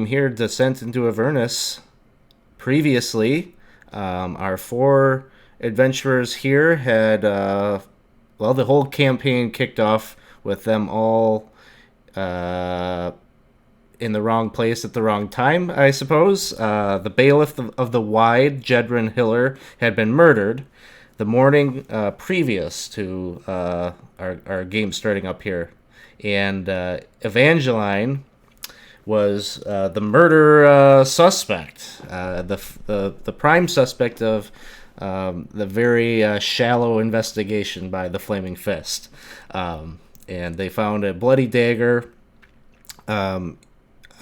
Here, Descent into Avernus. Previously, our four adventurers here had, the whole campaign kicked off with them all uh, in the wrong place at the wrong time, I suppose. The bailiff of the Wide, Jedrin Hiller, had been murdered the morning previous to our game starting up here. And Evangeline was the murder suspect, the prime suspect of the very shallow investigation by the Flaming Fist. And they found a bloody dagger on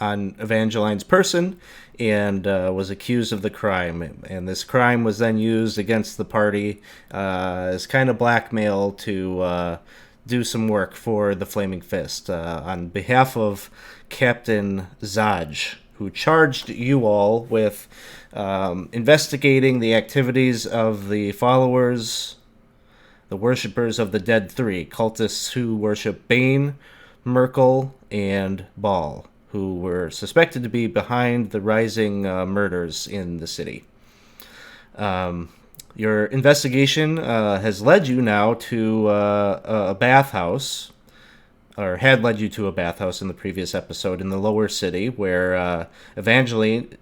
Evangeline's person and was accused of the crime. And this crime was then used against the party as kind of blackmail to do some work for the Flaming Fist on behalf of Captain Zaj, who charged you all with investigating the activities of the followers, the worshippers of the Dead Three, cultists who worship Bane, Merkel, and Baal, who were suspected to be behind the rising murders in the city. Your investigation has led you now to a bathhouse, or had led you to a bathhouse in the previous episode in the lower city, where Evangeline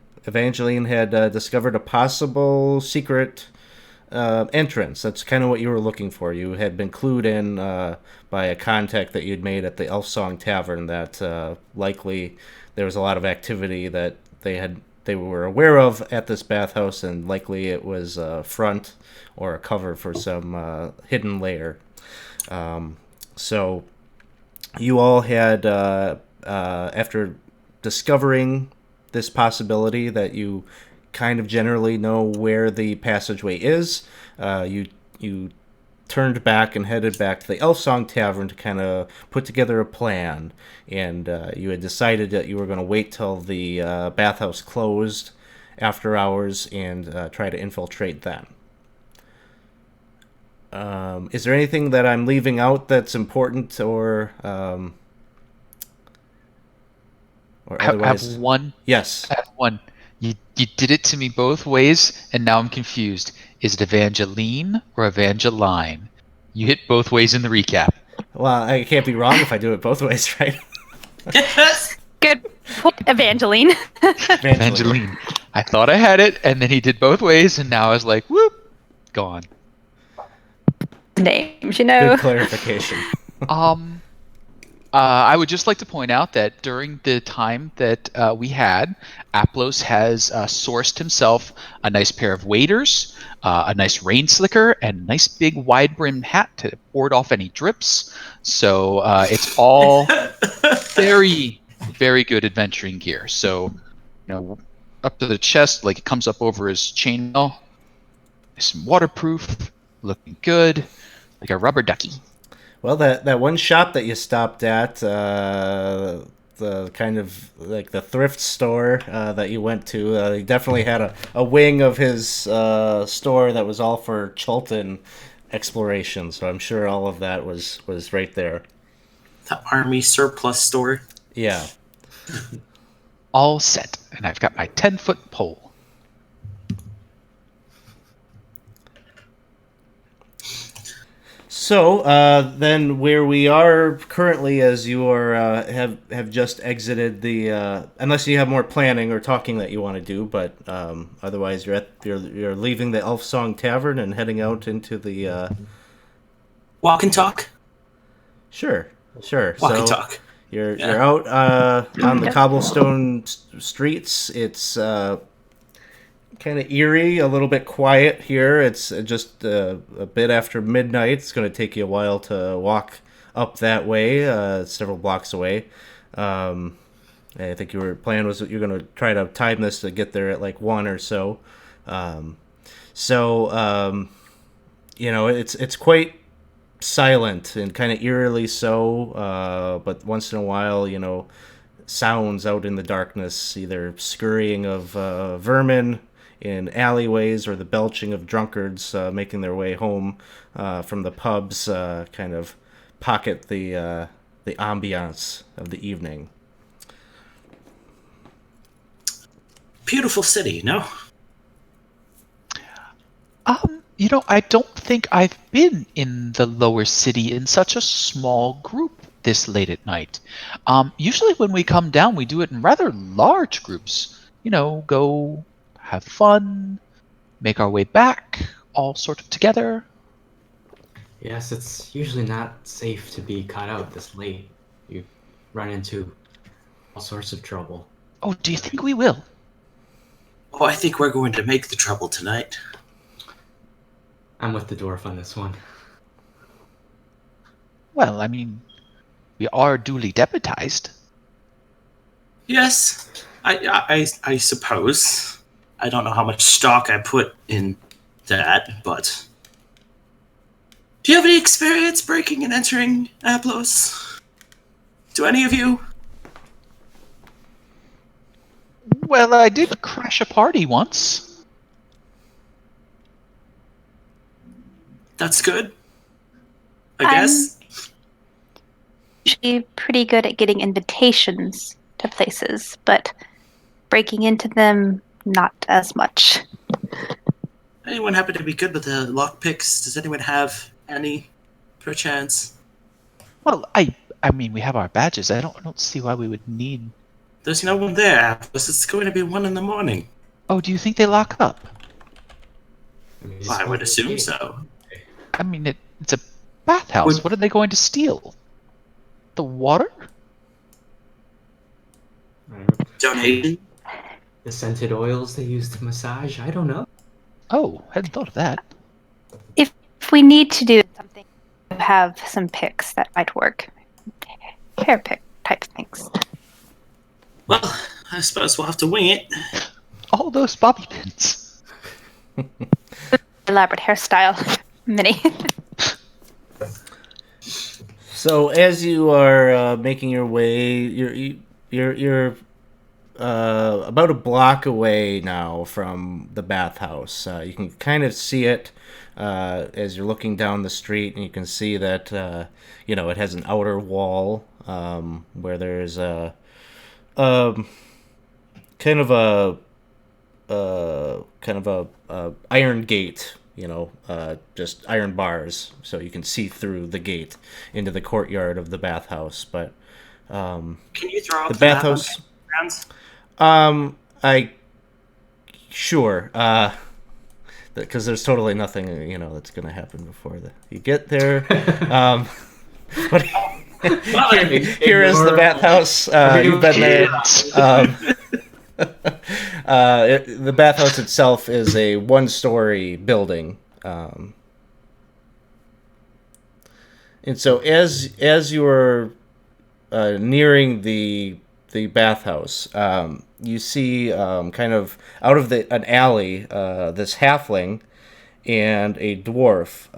had discovered a possible secret entrance. That's kind of what you were looking for. You had been clued in by a contact that you'd made at the Elf Song Tavern that likely there was a lot of activity that they were aware of at this bathhouse, and likely it was a front or a cover for some hidden lair. So you all had, after discovering this possibility that you kind of generally know where the passageway is, you turned back and headed back to the Elf Song Tavern to kind of put together a plan. And you had decided that you were going to wait till the bathhouse closed after hours and try to infiltrate then. Is there anything that I'm leaving out that's important or otherwise? I have one. Yes. I have one. You did it to me both ways, and now I'm confused. Is it Evangeline or Evangeline? You hit both ways in the recap. Well, I can't be wrong if I do it both ways, right? Good point, Evangeline. Evangeline. I thought I had it, and then he did both ways, and now I was like, whoop, gone. Names, you know. Good clarification. I would just like to point out that during the time that we had, Aplos has sourced himself a nice pair of waders, a nice rain slicker, and a nice big wide-brimmed hat to ward off any drips. So it's all very, very good adventuring gear. So, up to the chest, like it comes up over his chainmail. Nice and waterproof, looking good, like a rubber ducky. Well, that one shop that you stopped at, the kind of like the thrift store that you went to, he definitely had a wing of his store that was all for Chultan exploration. So I'm sure all of that was right there. The army surplus store. Yeah. All set, and I've got my 10-foot pole. So then, where we are currently, as you are have just exited the, unless you have more planning or talking that you want to do, but otherwise you're leaving the Elf Song Tavern and heading out into the. Walk and talk. Sure. Walk and talk. You're out on the cobblestone streets. It's kind of eerie, a little bit quiet here. It's just a bit after midnight. It's going to take you a while to walk up that way, several blocks away. I think your plan was that you're going to try to time this to get there at like 1 or so. It's quite silent and kind of eerily so, but once in a while, sounds out in the darkness, either scurrying of vermin in alleyways or the belching of drunkards making their way home from the pubs, kind of pocket the ambiance of the evening. beautiful city, no? I don't think I've been in the lower city in such a small group this late at night. Usually when we come down, we do it in rather large groups. Go have fun, make our way back, all sort of together. Yes, it's usually not safe to be caught out this late. You run into all sorts of trouble. Oh, do you think we will? Oh, I think we're going to make the trouble tonight. I'm with the dwarf on this one. Well, I mean, we are duly deputized. Yes, I suppose. I don't know how much stock I put in that, but... Do you have any experience breaking and entering Aplos? Do any of you? Well, I did crash a party once. That's good. I I'm guess. usually pretty good at getting invitations to places, but breaking into them, not as much. Anyone happen to be good with the lockpicks? Does anyone have any, perchance? Well, I mean, we have our badges. I don't see why we would need. There's no one there, Aplos. It's going to be 1 a.m. Oh, do you think they lock up? Well, I would assume so. I mean, it's a bathhouse. Would- What are they going to steal? The water? Donation? The scented oils they use to massage? I don't know. Oh, hadn't thought of that. If we need to do something, we have some picks that might work. Hair pick type things. Well, I suppose we'll have to wing it. All those bobby pins. Elaborate hairstyle. Mini. So as you are making your way, you're about a block away now from the bathhouse. You can kind of see it as you're looking down the street, and you can see that it has an outer wall where there's a kind of a iron gate. Just iron bars, so you can see through the gate into the courtyard of the bathhouse. But Can you throw up the bathhouse, I sure, because there's totally nothing that's gonna happen before you get there. But here is the bathhouse. You've been there. The bathhouse itself is a 1-story building, and so as you are nearing the bathhouse, you see kind of out of an alley, this halfling and a dwarf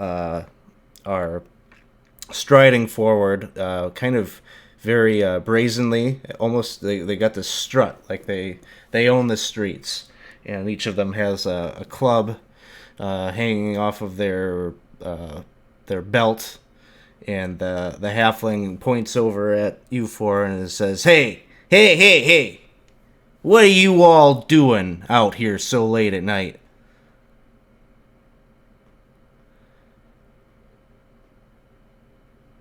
are striding forward, kind of very brazenly. Almost they got this strut like they own the streets, and each of them has a club hanging off of their belt, and the halfling points over at you four and says, hey, what are you all doing out here so late at night?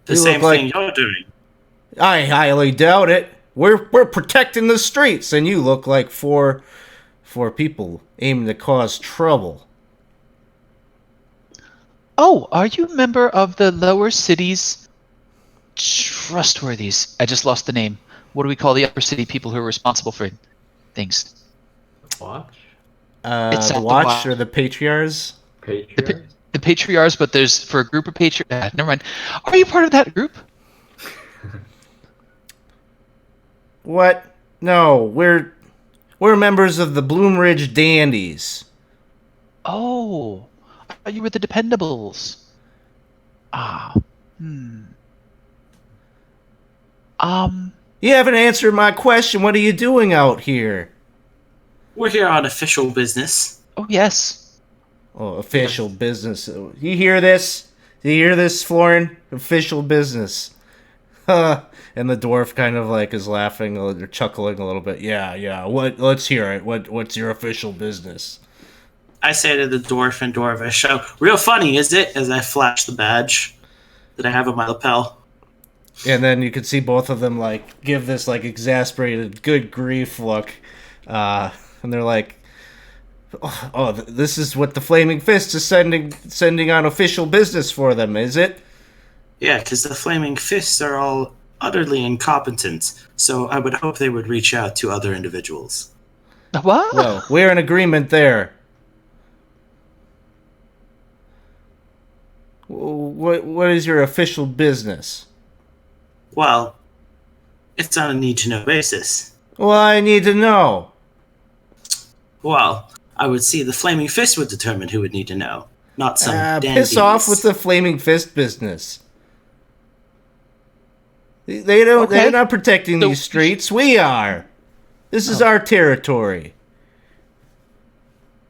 The You same look thing you're doing. I highly doubt it. We're protecting the streets, and you look like four people aiming to cause trouble. Oh, are you a member of the lower city's trustworthies? I just lost the name. What do we call the upper city people who are responsible for things? Watch? It's The the Watch Watch. or the Patriarchs? Patriarchs? The patriarchs, but there's for a group of never mind. Are you part of that group? What? No, we're members of the Bloomridge Dandies. Oh, I thought you were the Dependables. Ah, You haven't answered my question. What are you doing out here? We're here on official business. oh yes. Oh, official business. You hear this? Do you hear this, Florin? Official business. And the dwarf kind of like is laughing or chuckling a little bit. Yeah. Let's hear it. What's your official business? I say to the dwarf in Dwarvish, "Oh, real funny, is it?" As I flash the badge that I have on my lapel. And then you can see both of them like give this like exasperated, good grief look, and they're like, "Oh, this is what the Flaming Fist is sending on official business for them, is it?" Yeah, because the Flaming Fists are all utterly incompetent, so I would hope they would reach out to other individuals. What? Well, we're in agreement there. What is your official business? Well, it's on a need-to-know basis. Well, I need to know. Well, I would see the Flaming Fist would determine who would need to know, not some dandies. Piss off with the Flaming Fist business. They don't. Okay. They're not protecting So- these streets. We are. This is our territory.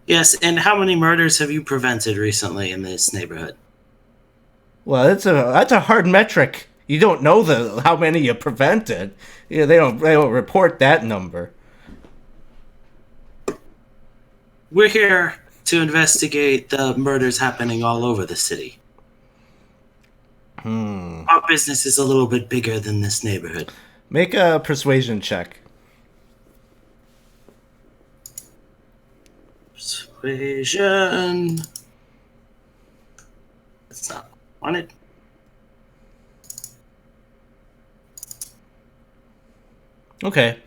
Yes, and how many murders have you prevented recently in this neighborhood? Well, that's a hard metric. You don't know how many you prevented. Yeah, they don't report that number. We're here to investigate the murders happening all over the city. Our business is a little bit bigger than this neighborhood. Make a persuasion check. Persuasion. That's not wanted. Okay.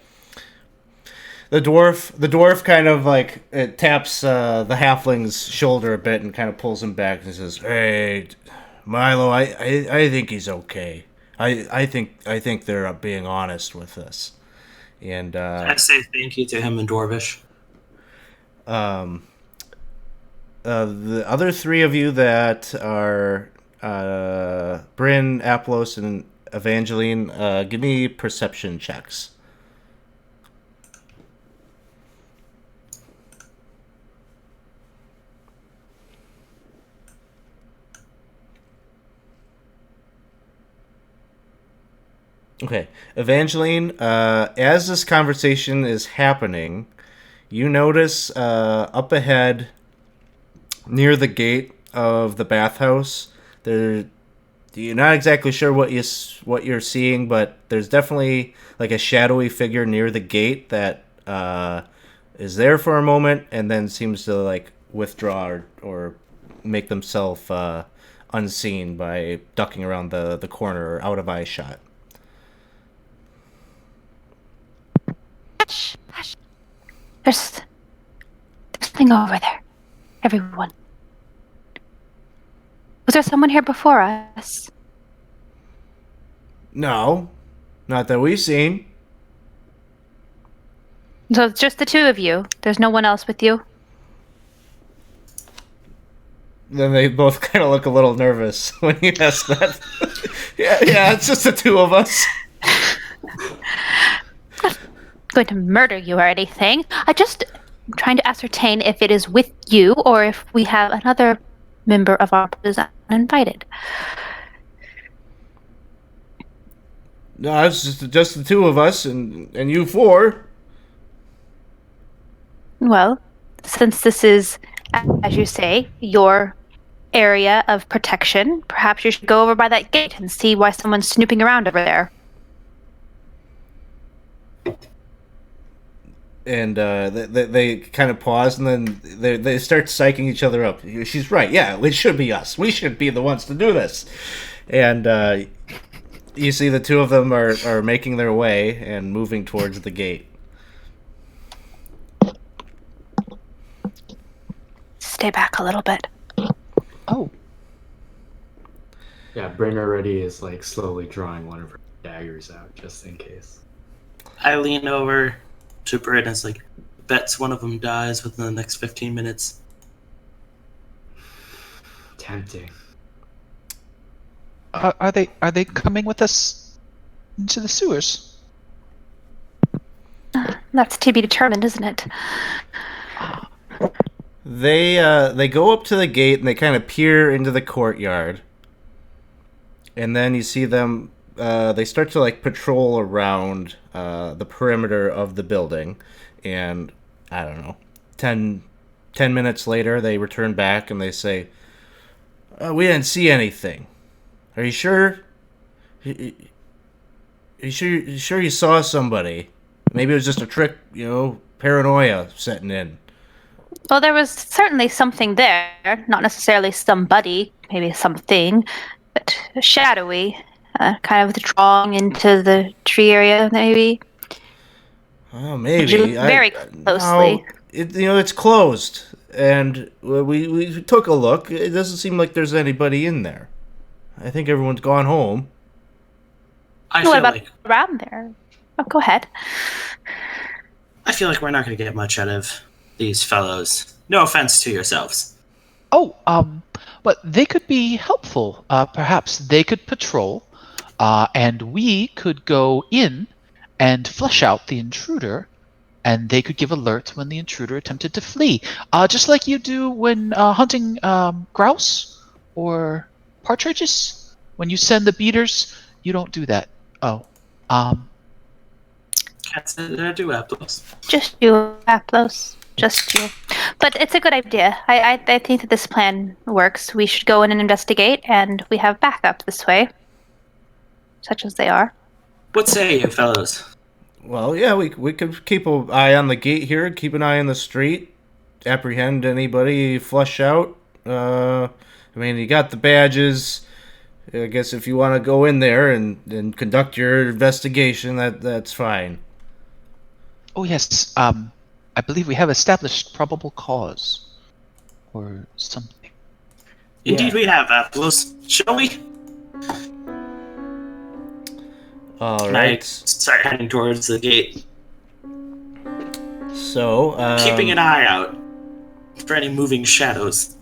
The dwarf kind of like it taps the halfling's shoulder a bit and kind of pulls him back and says, "Hey, Milo, I think he's okay. I think they're being honest with us." And I say thank you to him in Dwarvish. the other three of you that are Bryn, Aplos, and Evangeline, give me perception checks. Okay, Evangeline, as this conversation is happening, you notice up ahead, near the gate of the bathhouse, you're not exactly sure what you're seeing, but there's definitely like a shadowy figure near the gate that is there for a moment and then seems to like withdraw or make themselves unseen by ducking around the corner or out of eye shot. Hush. There's something over there. Everyone. Was there someone here before us? No, not that we've seen. So it's just the two of you. There's no one else with you? Then they both kind of look a little nervous when you ask that. yeah, it's just the two of us. Going to murder you or anything. I'm trying to ascertain if it is with you or if we have another member of our party uninvited. No, it's just the two of us and you four. Well, since this is, as you say, your area of protection, perhaps you should go over by that gate and see why someone's snooping around over there. And they kind of pause, and then they start psyching each other up. She's right. Yeah, it should be us. We should be the ones to do this. And you see the two of them are making their way and moving towards the gate. Stay back a little bit. Oh, Yeah, Bryn already is like slowly drawing one of her daggers out just in case. I lean over to Bryn and it's like, bets one of them dies within the next 15 minutes. Tempting. are they coming with us into the sewers? That's to be determined, isn't it? They go up to the gate and they kind of peer into the courtyard, and then you see them they start to like patrol around the perimeter of the building, and I don't know, 10 minutes later they return back and they say, "We didn't see anything. Are you sure? You sure you saw somebody? Maybe it was just a trick, paranoia setting in." Well, there was certainly something there. Not necessarily somebody, maybe something, but shadowy, kind of withdrawing into the tree area, maybe. Oh, Did you maybe. look very closely? No, it's closed, and we took a look. It doesn't seem like there's anybody in there. I think everyone's gone home. I What feel about like around there? Oh, go ahead. we're not going to get much out of these fellows. No offense to yourselves. Oh, but they could be helpful. Perhaps they could patrol, and we could go in and flush out the intruder, and they could give alert when the intruder attempted to flee. Just like you do when hunting grouse or partridges. When you send the beaters, you don't do that. Oh, Can't say that I do, Aptos. Just you, Aplos. Just you. But it's a good idea. I think that this plan works. We should go in and investigate, and we have backup this way, such as they are. What say you, fellows? Well, yeah, we could keep an eye on the gate here, keep an eye on the street, apprehend anybody, flush out. I mean, you got the badges. I guess if you want to go in there and conduct your investigation, that's fine. oh yes. I believe we have established probable cause, or something. Indeed, we have, Aptos. Shall we? All And I right. start heading towards the gate, So, keeping an eye out for any moving shadows.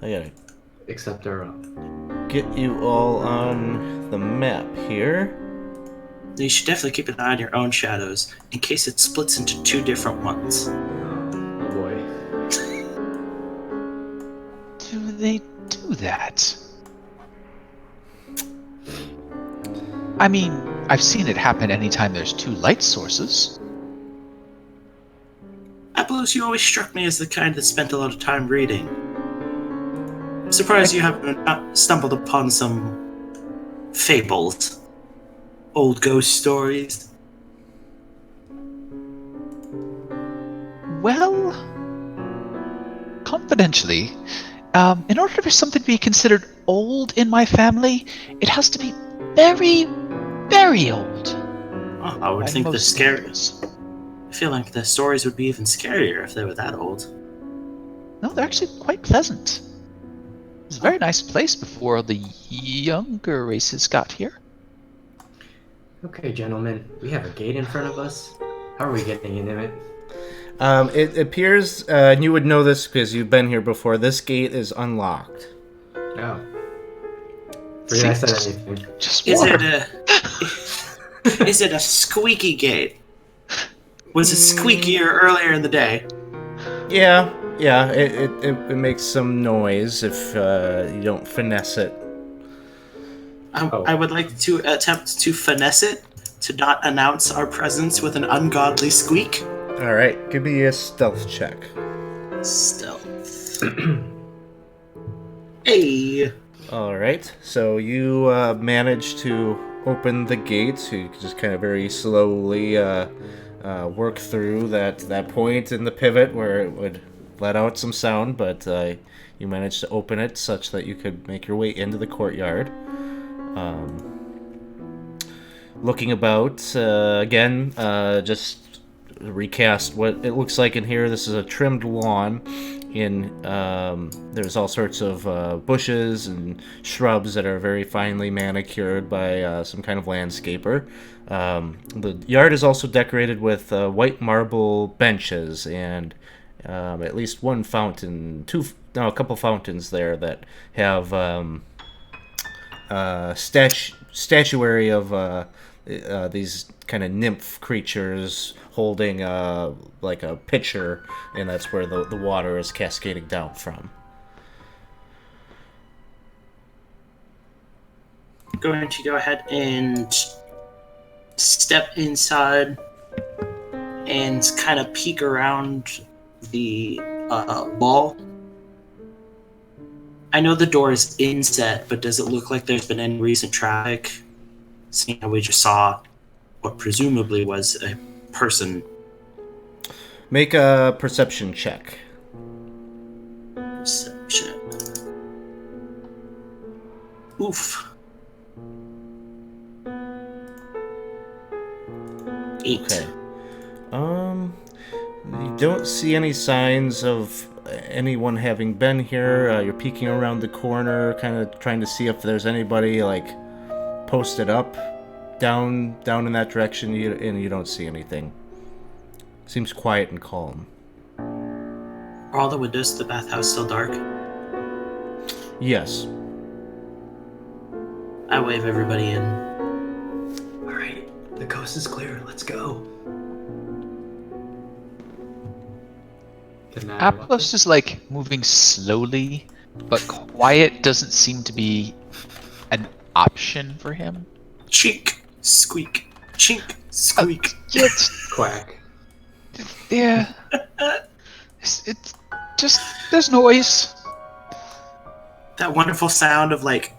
I gotta Except our get you all on the map here. You should definitely keep an eye on your own shadows in case it splits into two different ones. oh boy. Do they do that? I mean, I've seen it happen anytime there's two light sources. Aplos, you always struck me as the kind that spent a lot of time reading. I'm surprised you haven't stumbled upon some fables, old ghost stories. Well, confidentially, in order for something to be considered old in my family, it has to be very, very old. Oh, I would by think the most scary. standards. I feel like the stories would be even scarier if they were that old. No, they're actually quite pleasant. It's a very nice place before the younger races got here. Okay, gentlemen, we have a gate in front of us. How are we getting into it? It appears, and you would know this because you've been here before, this gate is unlocked. Oh. Forget I said anything. Just Is water. is it a squeaky gate? Was it squeakier earlier in the day? Yeah, it makes some noise if you don't finesse it. I would like to attempt to finesse it to not announce our presence with an ungodly squeak. All right, give me a stealth check. Stealth. Hey. All right, so you manage to open the gate. You just kind of very slowly work through that point in the pivot where it would let out some sound, but you managed to open it such that you could make your way into the courtyard. Looking about, again, just recast what it looks like in here. This is a trimmed lawn. There's all sorts of bushes and shrubs that are very finely manicured by some kind of landscaper. The yard is also decorated with white marble benches and at least one fountain, a couple fountains there that have statuary of these kind of nymph creatures holding like a pitcher, and that's where the water is cascading down from. going to go ahead and step inside and kind of peek around the wall. I know the door is inset, but does it look like there's been any recent traffic? Seeing how we just saw what presumably was a person. Make a perception check. Perception. Oof. 8. Okay. You don't see any signs of anyone having been here. You're peeking around the corner, kind of trying to see if there's anybody like posted up down in that direction, and you don't see anything. Seems quiet and calm. Are all the windows to the bathhouse still dark? Yes. I wave everybody in. All right, the coast is clear. Let's go. Aplos is like moving slowly, but quiet doesn't seem to be an option for him. Chink, squeak. Chink, squeak. It's, Quack. yeah. It's just, there's noise. That wonderful sound of like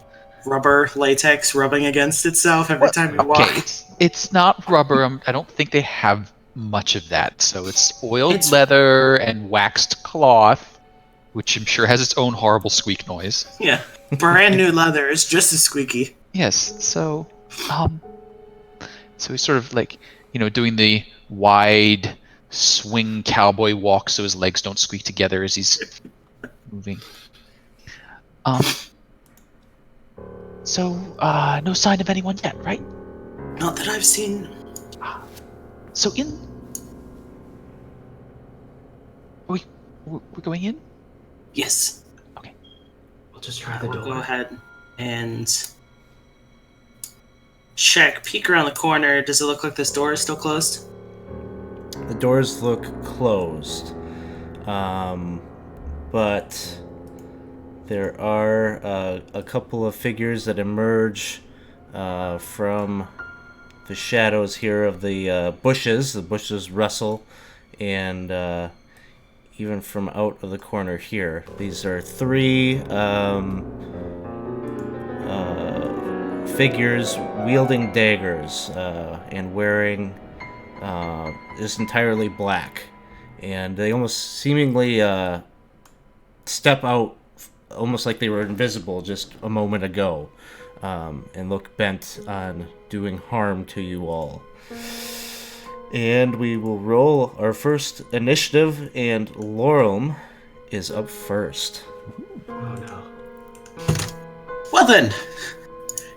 rubber latex rubbing against itself every time you walk. Okay, it's not rubber. I don't think they have much of that. So it's oiled It's- leather and waxed cloth, which I'm sure has its own horrible squeak noise. Yeah, brand new leather is just as squeaky. Yes, so he's sort of like, doing the wide swing cowboy walk so his legs don't squeak together as he's moving. So no sign of anyone yet, right? Not that I've seen. So we're going in? Yes. We'll just try I the will go door. ahead and check, peek around the corner. Does it look like this door is still closed? The doors look closed. But there are a couple of figures that emerge from the shadows here of the bushes. The bushes rustle, and even from out of the corner here. These are 3 figures wielding daggers and wearing is entirely black, and they almost seemingly step out almost like they were invisible just a moment ago, and look bent on doing harm to you all. And we will roll our first initiative, and Lorem is up first. Oh no. Well then,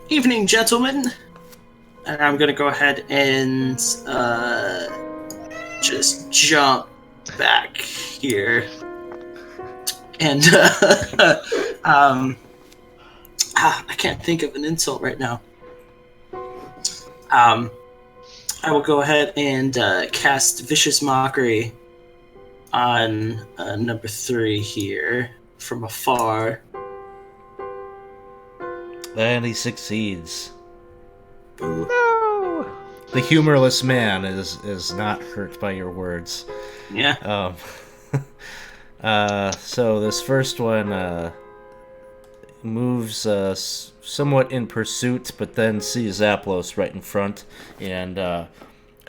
evening, gentlemen. And I'm gonna go ahead and just jump back here, and I can't think of an insult right now. I will go ahead and cast Vicious Mockery on number 3 here from afar. And he succeeds. Boo. No. The humorless man is not hurt by your words. Yeah. So this first one moves somewhat in pursuit, but then sees Aplos right in front. And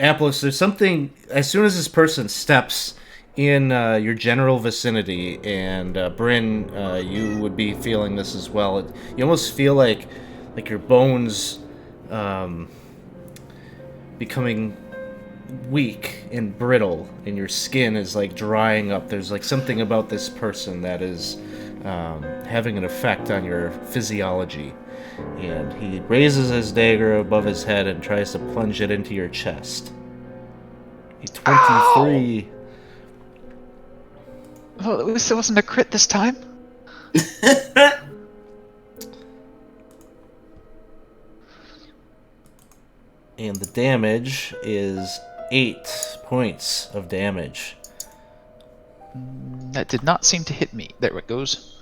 Aplos, there's something, as soon as this person steps in your general vicinity, and Bryn, you would be feeling this as well. You almost feel like your bones becoming weak and brittle, and your skin is like drying up. There's like something about this person that is having an effect on your physiology. And he raises his dagger above his head and tries to plunge it into your chest. A 23. Well, at least it wasn't a crit this time. And the damage is 8 points of damage. That did not seem to hit me. There it goes.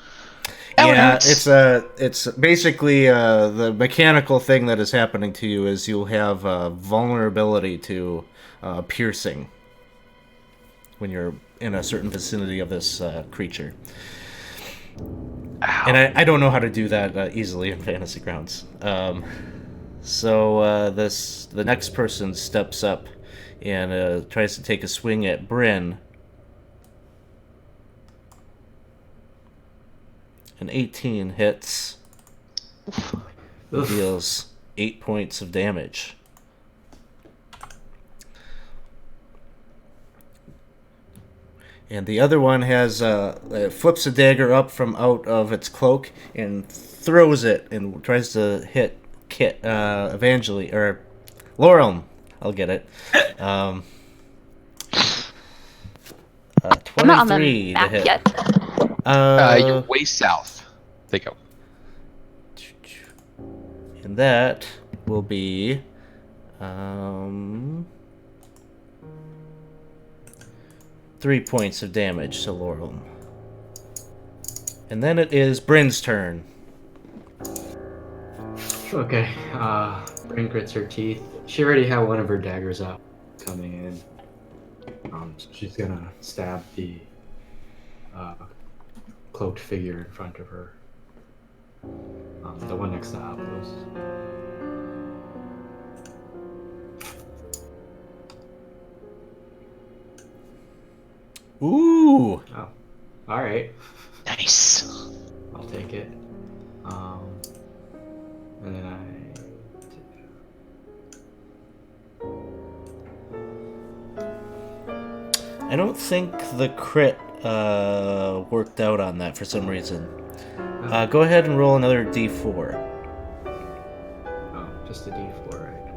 Yeah, Avernus. it's basically the mechanical thing that is happening to you is you'll have vulnerability to piercing when you're in a certain vicinity of this creature. Ow. And I don't know how to do that easily in Fantasy Grounds. So the next person steps up and tries to take a swing at Bryn. An 18 hits, Oof. deals 8 points of damage. And the other one has flips a dagger up from out of its cloak and throws it and tries to hit Evangeline or Laurel. I'll get it. I'm not on 23 the to map hit. yet. You're way south. There you go. And that will be 3 points of damage to Laurel. And then it is Bryn's turn. Okay. Bryn grits her teeth. She already had one of her daggers out coming in. So she's gonna stab the cloaked figure in front of her. The one next to Aplos. Ooh! Oh, all right. Nice. I'll take it. And then I don't think the crit worked out on that for some reason. Go ahead and roll another d4. Just a D4, right?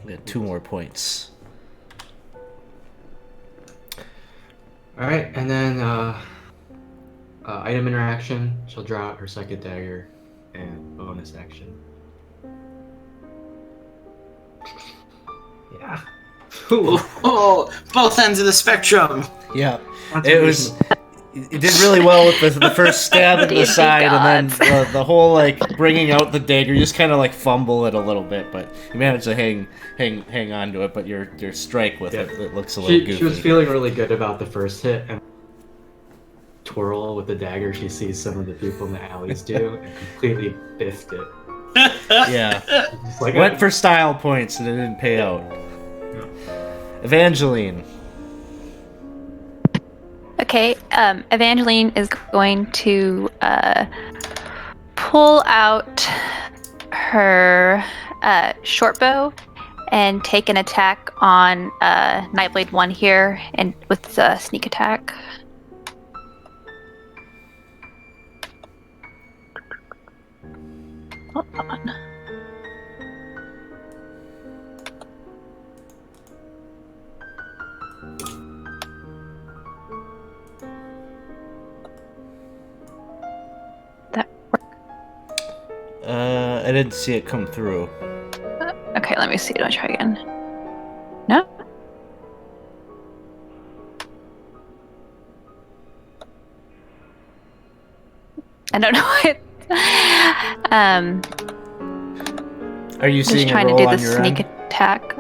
We got 2 more points. All right, and then item interaction. She'll draw out her second dagger, and bonus action. Yeah. Oh, both ends of the spectrum. Yeah, it was. It did really well with the first stab at the D&D side, and gods. then the whole like bringing out the dagger. You just kind of like fumble it a little bit, but you managed to hang on to it. But your strike with it looks a little goofy. She was feeling really good about the first hit, and twirl with the dagger. She sees some of the people in the alleys do, and completely biffed it. Yeah, Just like, went for style points and it didn't pay out. Evangeline. Okay, Evangeline is going to pull out her short bow and take an attack on Nightblade 1 here, and with sneak attack. Hold on. I didn't see it come through. Okay, let me see. Do I try again? No? I don't know it. Are you Just seeing a trying to roll do the on your sneak end? attack.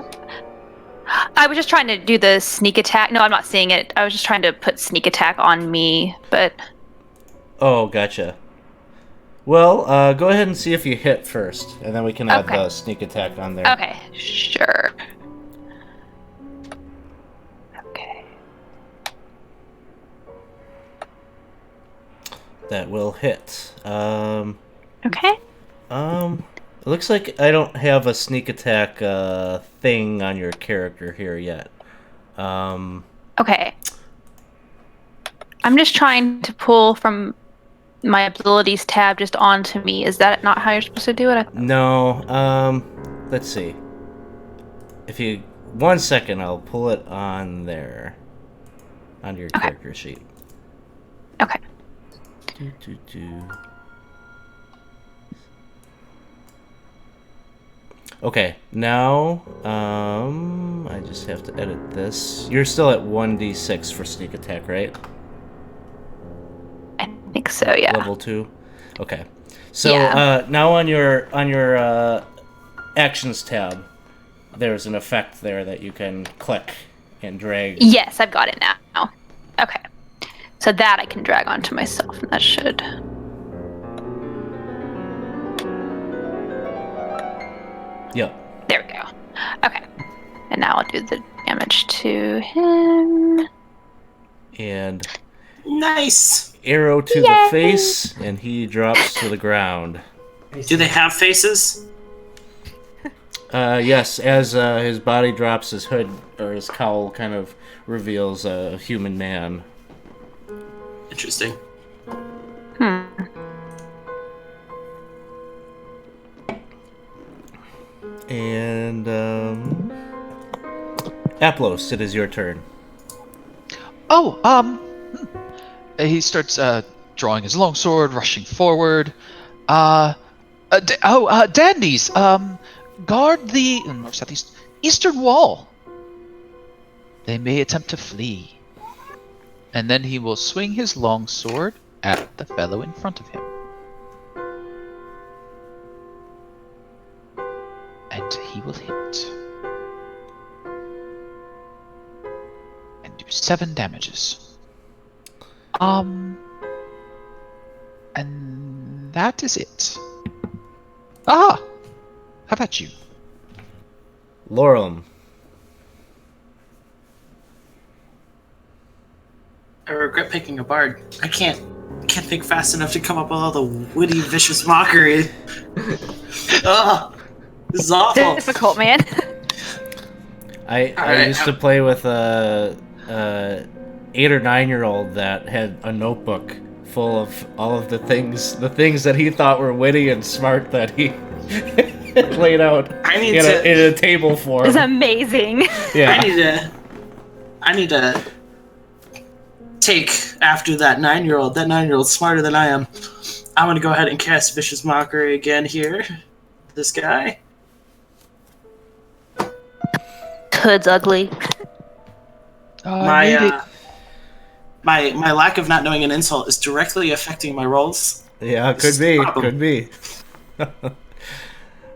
I was just trying to do the sneak attack. No, I'm not seeing it. I was just trying to put sneak attack on me, but Oh, gotcha. Well, go ahead and see if you hit first, and then we can add Okay. the sneak attack on there. okay, sure. Okay. That will hit. Okay. It looks like I don't have a sneak attack thing on your character here yet. Okay. I'm just trying to pull from my abilities tab just onto me. Is that not how you're supposed to do it? No. Let's see. If you 1 second, I'll pull it on there, onto your character sheet. Okay. Okay, now I just have to edit this. You're still at 1d6 for sneak attack, right? think so, yeah. Level 2. Okay. So Yeah. now on your actions tab, there's an effect there that you can click and drag. Yes, I've got it now. Okay. So that I can drag onto myself, and that should... Yep. There we go. Okay. And now I'll do the damage to him. And Nice. arrow to Yay! the face, and he drops to the ground. Do they have faces? Yes, as his body drops, his hood or his cowl kind of reveals a human man. Interesting. And Aplos, it is your turn. He starts drawing his longsword, rushing forward. Dandies, guard the north, southeast, eastern wall. They may attempt to flee. And then he will swing his longsword at the fellow in front of him. And he will hit. And do 7 damages. And that is it. How about you? Lorem. I regret picking a bard. I can't think fast enough to come up with all the witty, vicious mockery. Ugh, this is awful. Difficult, man. I used to play with a 8 or 9-year-old that had a notebook full of all of the things that he thought were witty and smart that he laid out in a table form. It's amazing. Yeah. I need to take after that 9-year-old. That 9-year-old's smarter than I am. I'm gonna go ahead and cast Vicious Mockery again here. This guy. Hood's ugly. My lack of not knowing an insult is directly affecting my rolls. Yeah, could be.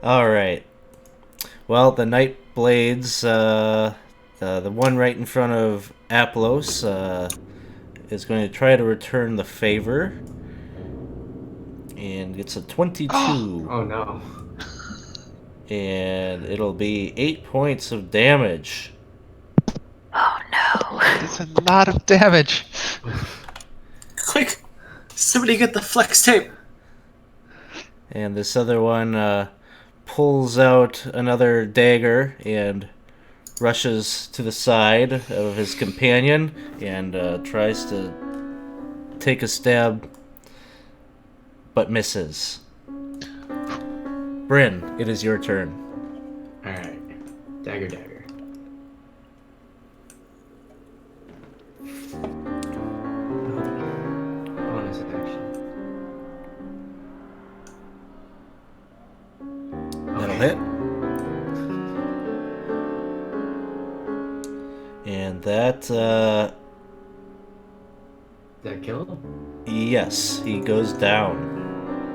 All right. Well, the Night Blades, the one right in front of Aplos, is going to try to return the favor. And it's a 22. Oh no. And it'll be 8 points of damage. Oh no. It's a lot of damage. Quick! Somebody get the flex tape! And this other one pulls out another dagger and rushes to the side of his companion and tries to take a stab, but misses. Bryn, it is your turn. Alright. Dagger. Bonus action. That'll hit. And that, Did that kill him? yes, he goes down.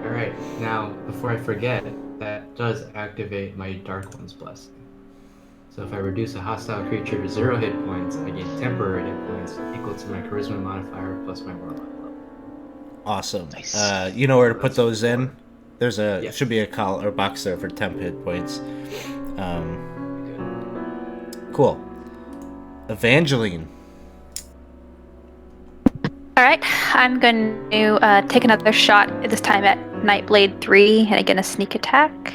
Alright, now, before I forget, that does activate my Dark One's Blessing. So if I reduce a hostile creature to 0 hit points, I gain temporary hit points equal to my Charisma modifier plus my Warlock level. Awesome. Nice. You know where to put those in? There's Yeah. should be a call or box there for temp hit points. Cool. Evangeline. Alright, I'm going to take another shot, this time at Nightblade 3, and again a sneak attack.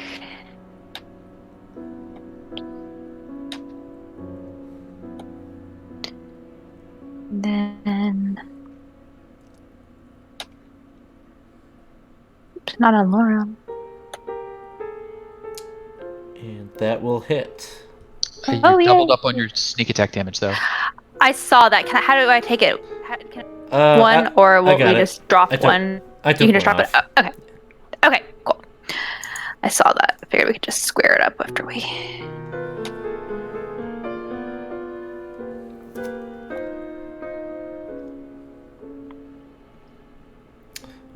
Then... Oops, not on Lorem. And that will hit. You're Oh, yeah. doubled up on your sneak attack damage, though. I saw that. How do I take it? Can One, or will we got it. just drop I took- one? I You took can just one drop it. off. Oh, okay. Okay, cool. I saw that. I figured we could just square it up after we.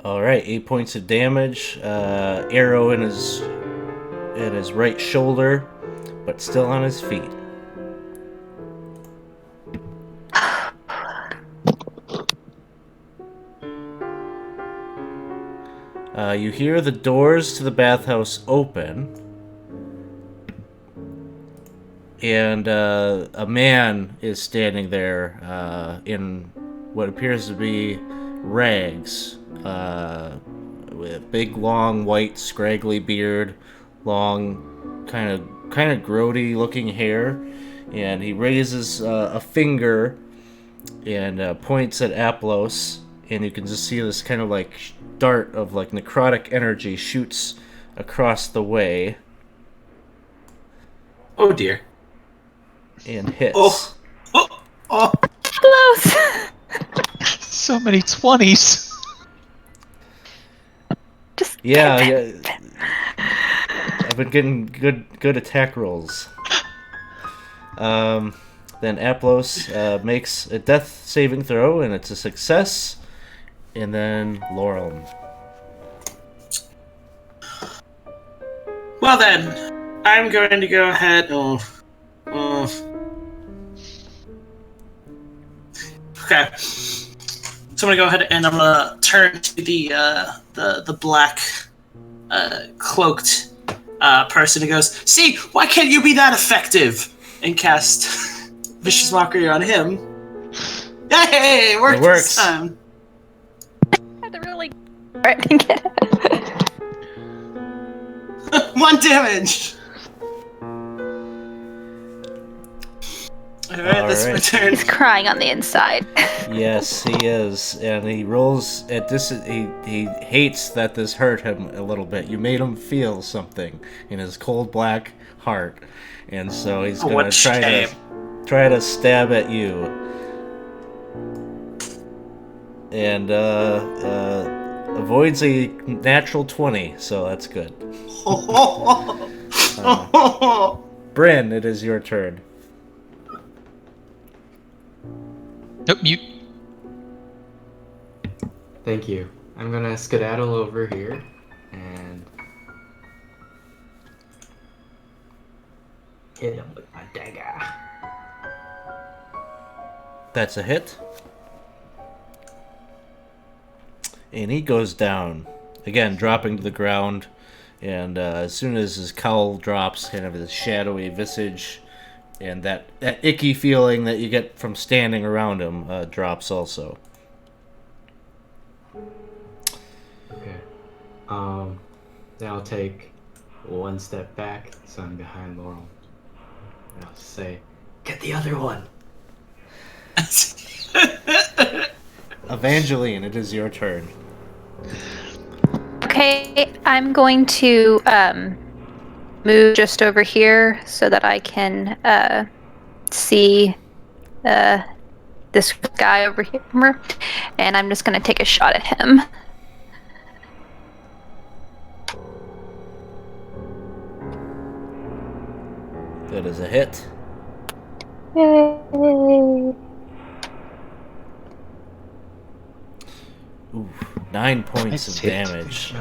All right, 8 points of damage. Arrow in his right shoulder, but still on his feet. You hear the doors to the bathhouse open, and a man is standing there in what appears to be rags, with big, long, white, scraggly beard, long, kind of grody looking hair, and he raises a finger and points at Aplos, and you can just see this kind of like dart of like necrotic energy shoots across the way Oh dear. and hits. Oh. Close. So many 20s. Just Yeah. I've been getting good attack rolls. Then Aplos makes a death saving throw, and it's a success. And then Laurel. Well then, I'm going to go ahead. Okay. So I'm gonna go ahead and I'm gonna turn to the black cloaked person who goes, "See, why can't you be that effective?" and cast Vicious Mockery on him. Yay! It worked works. this time. had to really right to get it. 1 damage. Alright, that's my Alright. turn. He's crying on the inside. Yes, he is, and he rolls at this. He hates that this hurt him a little bit. You made him feel something in his cold black heart, and so he's Oh, gonna what shame. try to stab at you, and avoids a natural 20, so that's good. Bryn, it is your turn. Nope, mute. Thank you. I'm gonna skedaddle over here and hit him with my dagger. That's a hit. And he goes down. Again, dropping to the ground. And as soon as his cowl drops, kind of his shadowy visage and that icky feeling that you get from standing around him drops also. Okay. Then I'll take one step back so I'm behind Laurel. And I'll say, "Get the other one!" Evangeline, it is your turn. Okay, I'm going to move just over here so that I can see this guy over here, and I'm just going to take a shot at him. That is a hit. Yay! Ooh, 9 points Nice of hit. damage.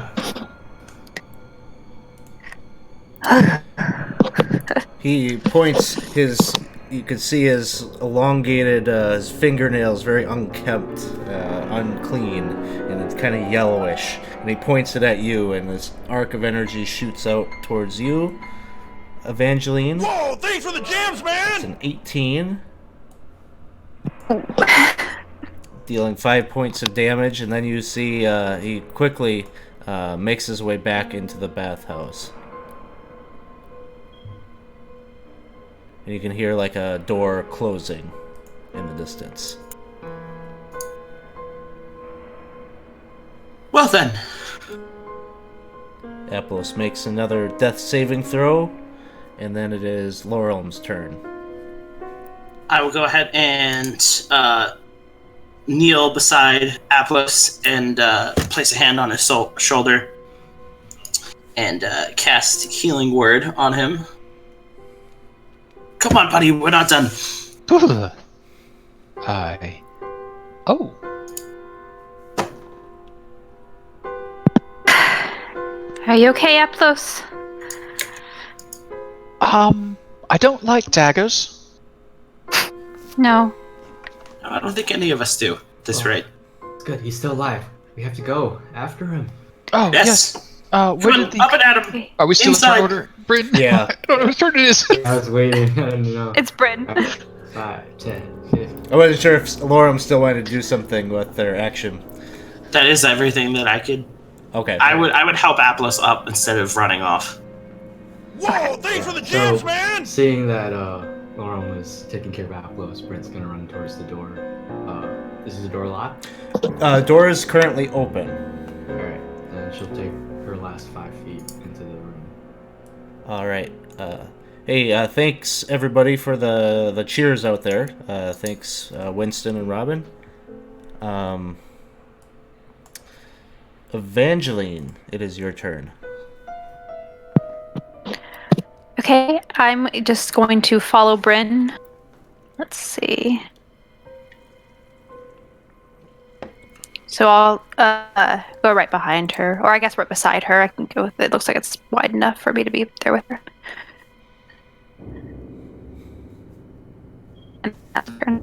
He points his. You can see his elongated his fingernails, very unkempt, unclean, and it's kind of yellowish. And he points it at you, and this arc of energy shoots out towards you, Evangeline. Whoa, thanks for the jams, man! It's an 18. Dealing 5 points of damage, and then you see he quickly makes his way back into the bathhouse. And you can hear like a door closing in the distance. Well then, Aplos makes another death saving throw, and then it is Laurelm's turn. I will go ahead and kneel beside Aplos and place a hand on his shoulder and cast Healing Word on him. Come on, buddy, we're not done. Hi. Oh. Are you okay, Aplos? I don't like daggers. No. I don't think any of us do at this rate. It's good. He's still alive. We have to go after him. Oh, Yes. Where Come did on, up and at him. Okay. Are we still Inside. in turn order? Bryn? Yeah. I don't know whose turn it is. I was waiting. I don't know. It's Bryn. 5, 10, 15. I wasn't sure if Lorum still wanted to do something with their action. That is everything that I could. Okay. I would help Aplos up instead of running off. Whoa, thanks for the jams, So, man! seeing that Lauren was taking care of Aplos, Brent's gonna run towards the door. Is the door locked? Door is currently open. Alright, then she'll take her last 5 feet into the room. All right. Hey, thanks everybody for the cheers out there. Thanks, Winston and Robin. Evangeline, it is your turn. Okay, I'm just going to follow Bryn. Let's see. So I'll go right behind her, or I guess right beside her. I can go with it. It looks like it's wide enough for me to be there with her. And that's her turn.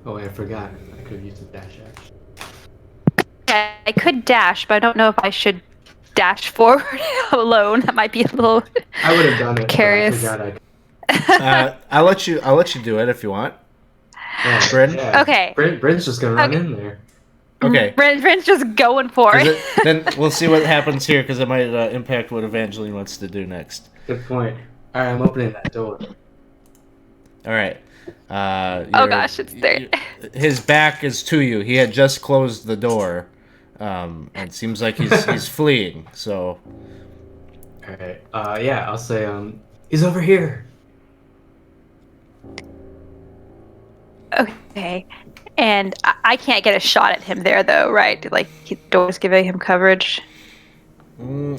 Oh wait, I forgot. I could have used the dash action. Yeah, I could dash, but I don't know if I should dash forward alone. That might be a little. I would have done it. Curious. But I forgot I'll let you do it if you want. Bryn? Okay. Bryn's just gonna run Okay. in there. Okay. Bryn's just going for 'Cause it. then we'll see what happens here because it might impact what Evangeline wants to do next. Good point. Alright, I'm opening that door. All right. Oh gosh, it's there. His back is to you. He had just closed the door, and it seems like he's fleeing. So Alright. Yeah, I'll say, he's over here. Okay. And I can't get a shot at him there, though, right? Like, the door's giving him coverage.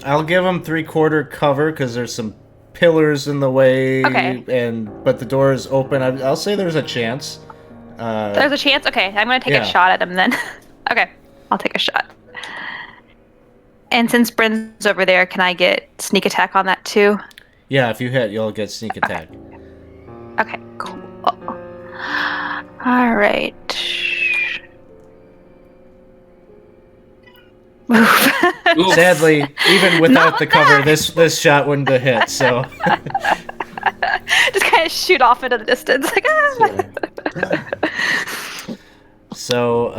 I'll give him 3/4 cover because there's some pillars in the way. Okay. But the door is open. I'll say there's a chance. There's a chance? Okay, I'm going to take yeah. a shot at him then. Okay, I'll take a shot. And since Bryn's over there, can I get sneak attack on that too? Yeah, if you hit, you'll get sneak attack. Okay, cool. All right. Oof. Sadly, even without Not the cover, bad. this shot wouldn't have hit. So Just kind of shoot off into the distance. Like, So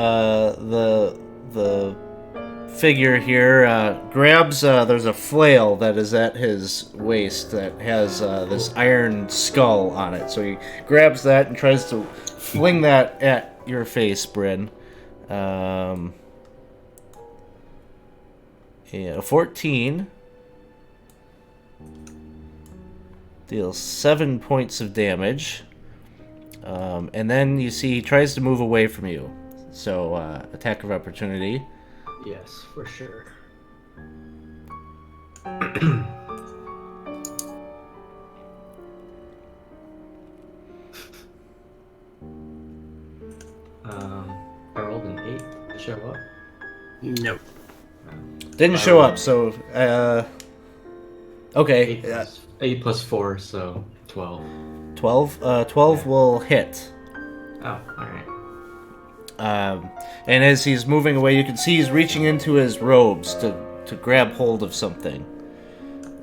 the figure here grabs. There's a flail that is at his waist that has this iron skull on it. So he grabs that and tries to fling that at your face, Bryn. Yeah, 14 deals 7 points of damage. And then you see he tries to move away from you. So, attack of opportunity. Yes, for sure. I rolled an 8 to show up. No. Didn't show up, so, okay. 8 plus 4, so 12. 12 will hit. Oh, alright. And as he's moving away, you can see he's reaching into his robes to grab hold of something.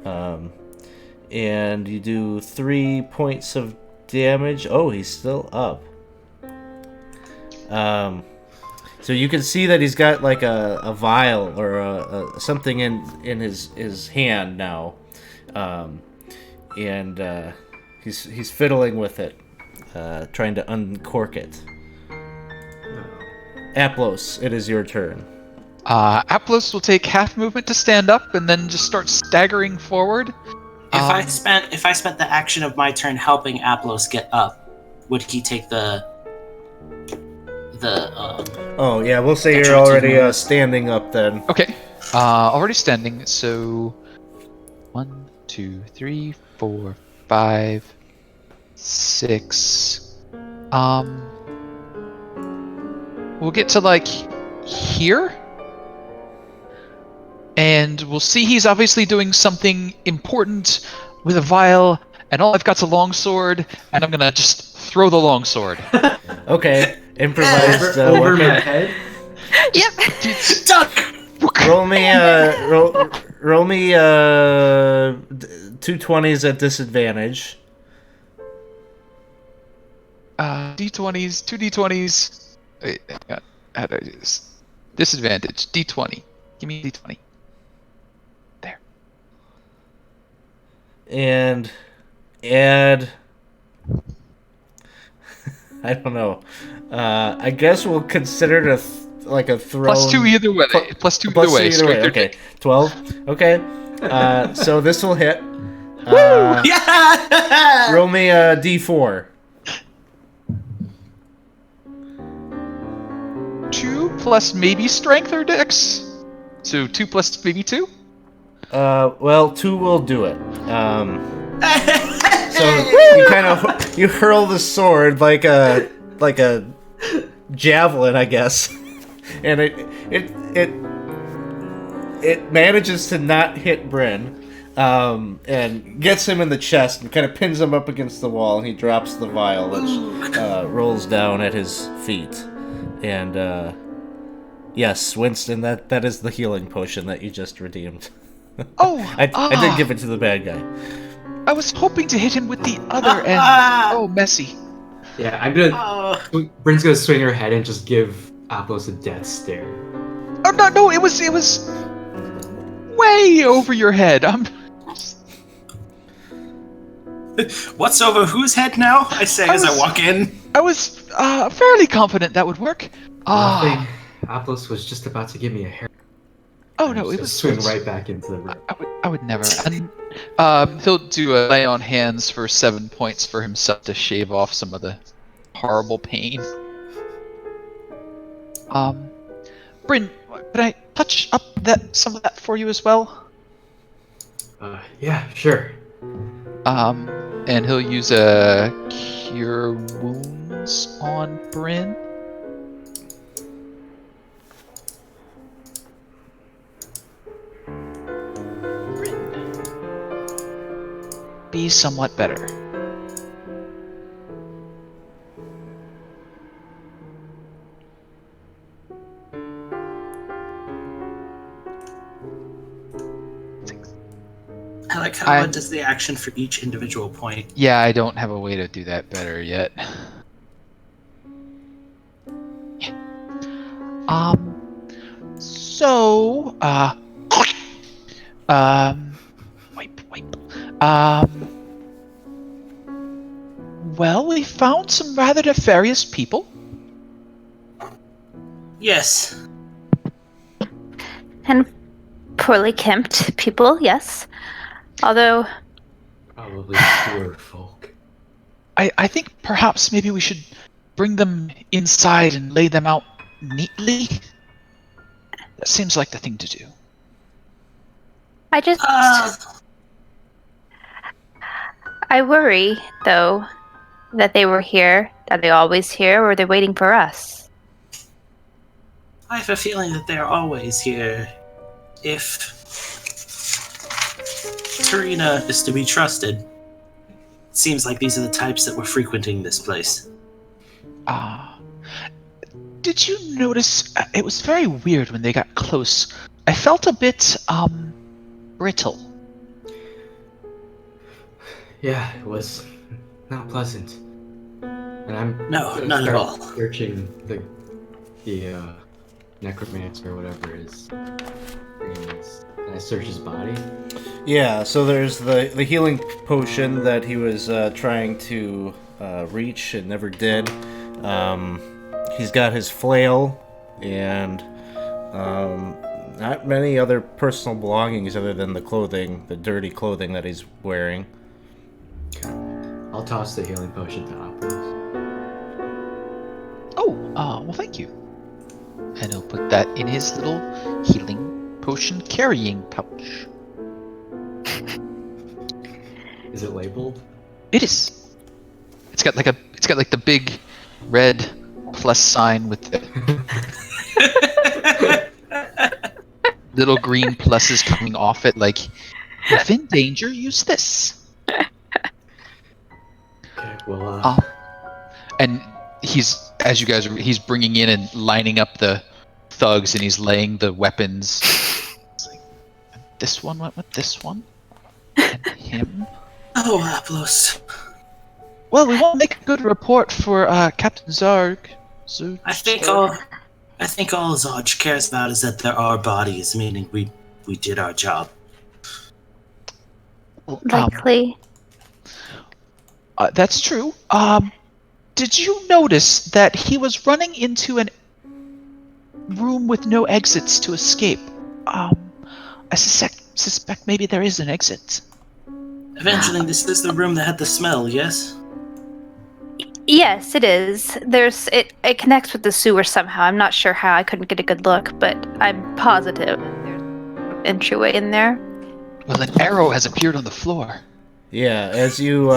And you do 3 points of damage. Oh, he's still up. So you can see that he's got like a vial or a something in his hand now, and he's fiddling with it, trying to uncork it. Aplos, it is your turn. Aplos will take half movement to stand up and then just start staggering forward. If I spent the action of my turn helping Aplos get up, would he take the Oh yeah, we'll say That's you're right, already two standing up then. Okay. Already standing, so 1, 2, 3, 4, 5, 6. we'll get to like here, and we'll see he's obviously doing something important with a vial, and all I've got's a longsword, and I'm gonna just throw the longsword. Okay, improvised Over my weapon. head. Yep. Duck! Roll me, roll me, 2 20s at disadvantage. D20s, 2 D20s. Wait, hang on. How do I do this? Disadvantage, D20. Give me a D20. There. And add. I don't know. I guess we'll consider it like a thrown. +2 either way. +2 either way. Strength or Okay, dick. 12. Okay. So this will hit. Yeah! Roll me a D4. 2 plus maybe strength or dex. So 2 plus maybe 2? Well, 2 will do it. So you kind of hurl the sword like a javelin, I guess, and it manages to not hit Bryn, and gets him in the chest and kind of pins him up against the wall, and he drops the vial, which rolls down at his feet. And yes, Winston, that is the healing potion that you just redeemed. Oh, I did give it to the bad guy. I was hoping to hit him with the other end. Oh, messy. Yeah, I'm gonna. Bryn's gonna swing her head and just give Applos a death stare. Oh no! It was way over your head. What's over whose head now? I say as I walk in. I was fairly confident that would work. Nothing. Applos was just about to give me a hair. Oh no! It was swing right back into the room. I would never. And, he'll do a lay on hands for 7 points for himself to shave off some of the horrible pain. Bryn, could I touch up some of that for you as well? Yeah, sure. And he'll use a cure wounds on Bryn. Be somewhat better. I like how it does the action for each individual point. Yeah, I don't have a way to do that better yet. So, wipe. Well, we found some rather nefarious people. Yes. And poorly kempt people, yes. Although, Probably poor folk. I think perhaps maybe we should bring them inside and lay them out neatly. That seems like the thing to do. I just... I worry, though, that they were here. Are they always here, or are they waiting for us? I have a feeling that they're always here. If Tarina is to be trusted, it seems like these are the types that were frequenting this place. Did you notice, it was very weird when they got close. I felt a bit, brittle. Yeah, it was not pleasant. And I'm No, not at all. Searching the necromancer or whatever his name is. Can I search his body? Yeah, so there's the healing potion that he was trying to reach and never did. He's got his flail and not many other personal belongings other than the clothing, the dirty clothing that he's wearing. Okay. I'll toss the healing potion to Applos. Oh, well, thank you. And he'll put that in his little healing potion carrying pouch. Is it labeled? It is. It's got like the big red plus sign with the little green pluses coming off it, like, if in danger, use this. Okay, well, Uh, and he's bringing in and lining up the thugs, and he's laying the weapons. It's like, this one went with this one, and him. Oh, Aplos. Well, we won't make a good report for Captain Zarg. So I think all Zodge cares about is that there are bodies, meaning we did our job. Likely. That's true. Did you notice that he was running into a room with no exits to escape? I suspect maybe there is an exit. Eventually, this is the room that had the smell, yes? Yes, it is. It connects with the sewer somehow. I'm not sure how. I couldn't get a good look, but I'm positive there's an entryway in there. Well, an arrow has appeared on the floor. Yeah, as you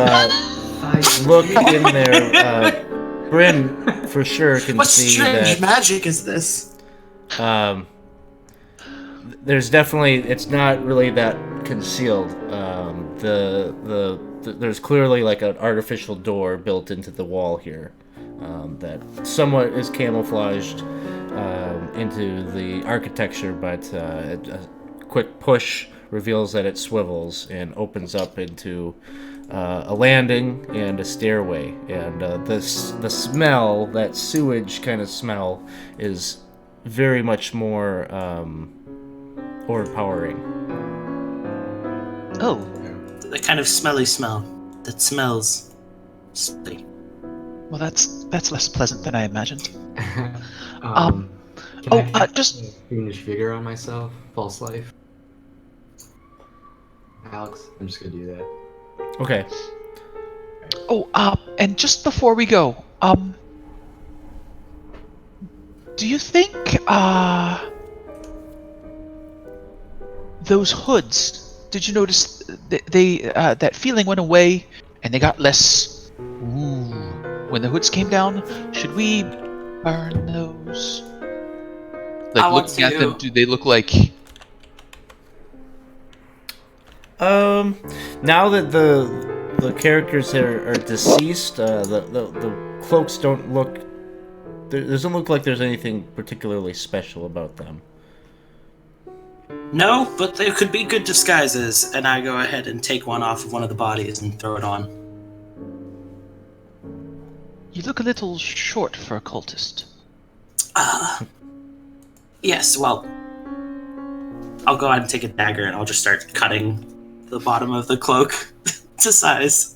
look in there, Bryn for sure can What see strange that magic is this? there's definitely, it's not really that concealed. There's clearly like an artificial door built into the wall here that somewhat is camouflaged into the architecture, but a quick push reveals that it swivels and opens up into a landing and a stairway. And the smell, that sewage kind of smell, is very much more overpowering. Oh. The kind of smelly smell that smells smelly. Well, that's less pleasant than I imagined. Can I cast just a fiendish vigor on myself? False life. Alex, I'm just gonna do that. Okay. And just before we go, do you think those hoods? Did you notice they that feeling went away and they got less? Ooh, when the hoods came down, should we burn those? Like, looking at them, do they look like? Now that the characters are deceased, the cloaks don't look. There doesn't look like there's anything particularly special about them. No, but they could be good disguises, and I go ahead and take one off of one of the bodies and throw it on. You look a little short for a cultist. Yes, well, I'll go ahead and take a dagger and I'll just start cutting the bottom of the cloak to size.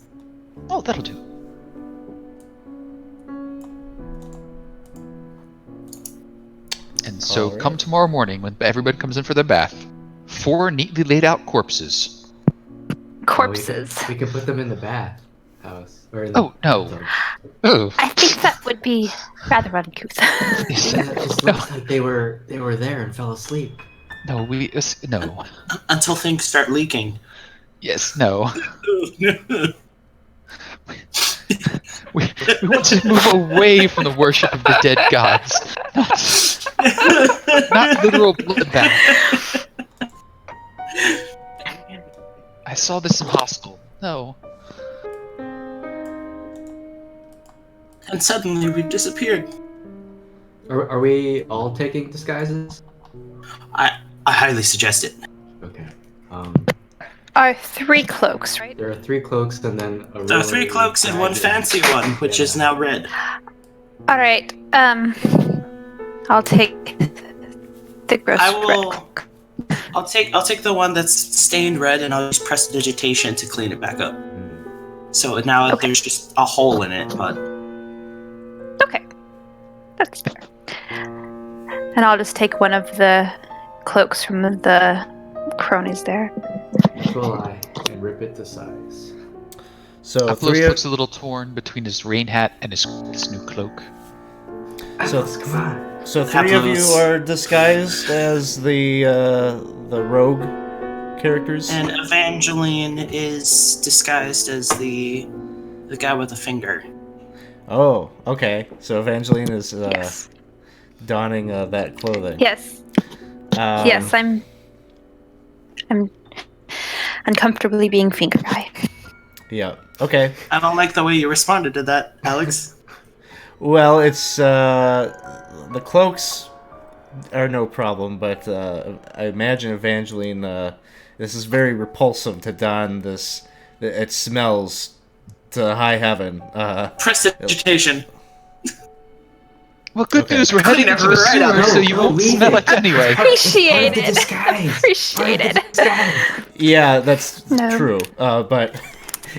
Oh, that'll do. And so, Alright. come tomorrow morning when everybody comes in for their bath, 4 neatly laid out corpses. Corpses. We could put them in the bath house. Or in the, Oh, no. Oh. I think that would be rather uncouth. It just looks like they were there and fell asleep. No, no. Until things start leaking. Yes, no. We want to move away from the worship of the dead gods. Not literal bloodbath. I saw this in Hostel. No. And suddenly we disappeared. Are we all taking disguises? I highly suggest it. Okay. Are 3 cloaks, right? There are 3 cloaks and then a There are 3 cloaks and one fancy one, which is now red. All right. I'll take the gross I red will. cloak. I'll take the one that's stained red, and I'll just press digitation to clean it back up. So now Okay. there's just a hole in it, but Okay, that's fair. And I'll just take one of the cloaks from the cronies there. Will I and rip it to size. So Aplos three of, looks a little torn between his rain hat and his new cloak. So- Atlas, come on. so 3 of you Aplos. are disguised as the rogue characters. and Evangeline is disguised as the guy with the finger. Oh, okay. So Evangeline is Yes. donning that clothing. Yes. Yes, I'm uncomfortably being finger high. Yeah. Okay. I don't like the way you responded to that, Alex. Well, it's the cloaks are no problem, but I imagine Evangeline. This is very repulsive to don. This it smells to high heaven. Prestidigitation. Well, good Okay. news. We're heading Clean into the it right sewer, up. so you won't leave smell it. it anyway. Appreciate Part of the it. disguise. Appreciate Part of the it. disguise. Yeah, that's No. true. But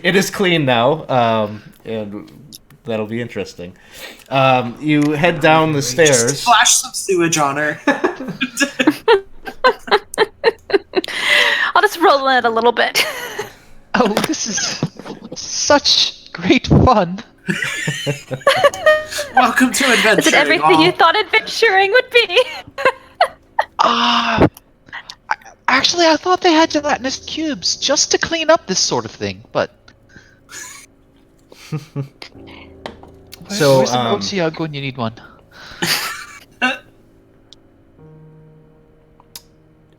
it is clean now, and that'll be interesting. You head down the stairs. Splash some sewage on her. I'll just roll in it a little bit. Oh, this is such great fun. Welcome to adventure. Is it everything you thought adventuring would be? Actually, I thought they had gelatinous cubes just to clean up this sort of thing, but... So, where's an OTUG when you need one?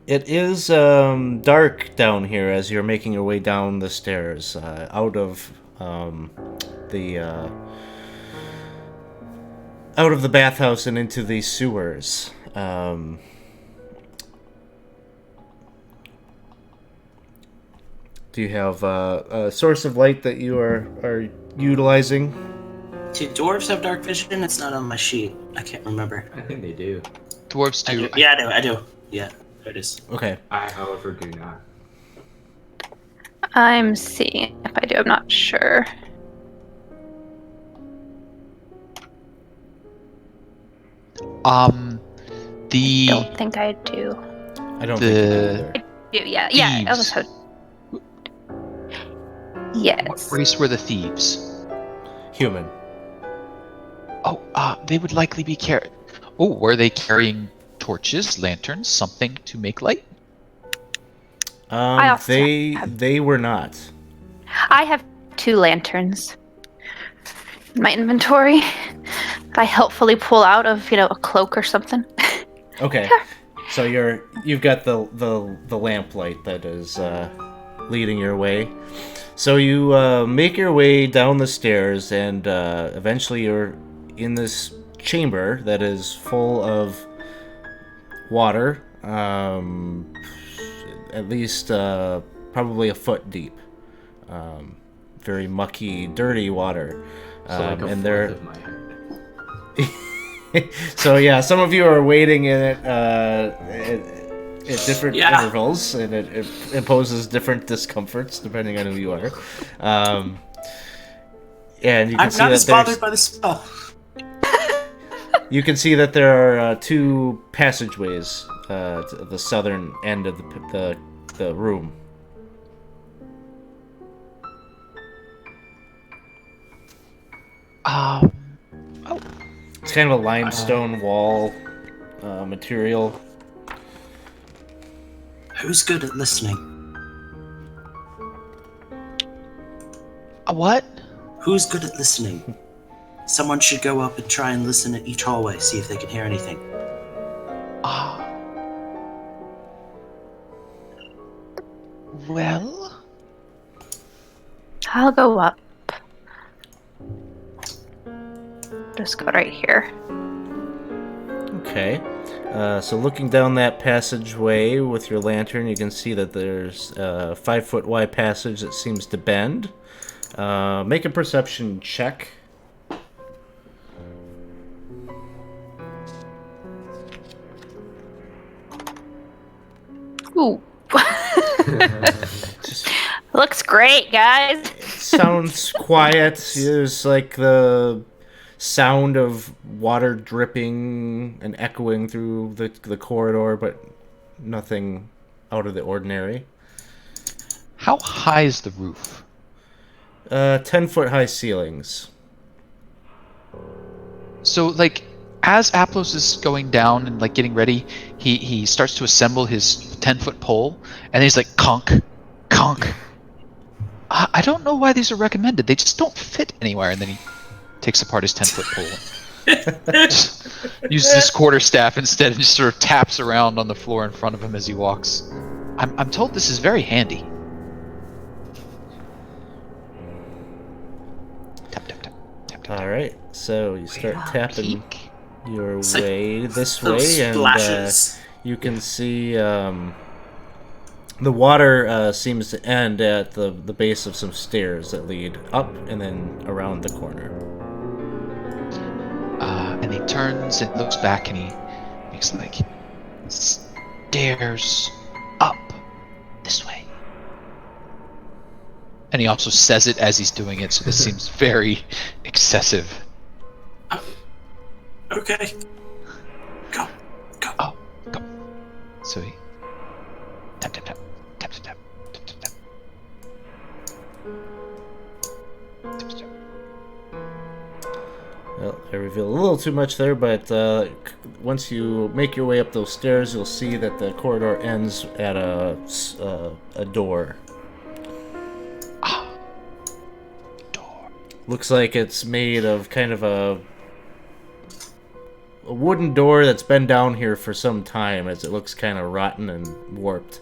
It is dark down here as you're making your way down the stairs, out of the bathhouse and into the sewers. Do you have a source of light that you are utilizing? Do dwarves have dark vision? It's not on my sheet. I can't remember. I think they do. Dwarves do. Yeah, I do. Yeah, there it is. Okay. I, however, do not. I'm seeing if I do. I'm not sure. The... Don't think I do. I don't think you do either. Yeah. I Thieves. was hoping. Yes. What race were the thieves? Human. Oh, they would likely be were they carrying torches, lanterns, something to make light? I also They were not. I have 2 lanterns in my inventory. If I helpfully pull out of, a cloak or something. Okay. So you've got the lamp light that is leading your way. So you make your way down the stairs, and eventually you're in this chamber that is full of water, at least probably a foot deep. Very mucky, dirty water. So like a and fourth there. of my height. So yeah, some of you are waiting in it at different Yeah. intervals, and it imposes different discomforts depending on who you are. And you can I'm see not that as bothered by the smell. you can see that there are 2 passageways to the southern end of the room. It's kind of a limestone wall material. Who's good at listening? A what? Who's good at listening? Someone should go up and try and listen at each hallway, see if they can hear anything. Well... I'll go up. Just go right here. Okay. So looking down that passageway with your lantern, you can see that there's a 5-foot wide passage that seems to bend. Make a perception check. Ooh. Looks great, guys. Sounds quiet. There's like the sound of water dripping and echoing through the corridor, but nothing out of the ordinary. How high is the roof? 10-foot high ceilings. So, like, as Aplos is going down and, like, getting ready, he starts to assemble his 10-foot pole, and he's like, conk, conk. I don't know why these are recommended. They just don't fit anywhere, and then he takes apart his 10-foot pole. Uses his quarterstaff instead and just sort of taps around on the floor in front of him as he walks. I'm told this is very handy. Tap, tap, tap, tap, tap. All right, so you start tapping Peek. your It's like way this those way, and splashes. you can see the water seems to end at the base of some stairs that lead up and then around the corner. And he turns and looks back and he makes like stairs up this way. And he also says it as he's doing it, so this seems very excessive. Okay. Go. Oh, go. So he tap tap tap tap tap tap tap tap tap. Tap, tap, tap. Well, I reveal a little too much there, but once you make your way up those stairs, you'll see that the corridor ends at a door. Door. Looks like it's made of kind of a wooden door that's been down here for some time, as it looks kind of rotten and warped.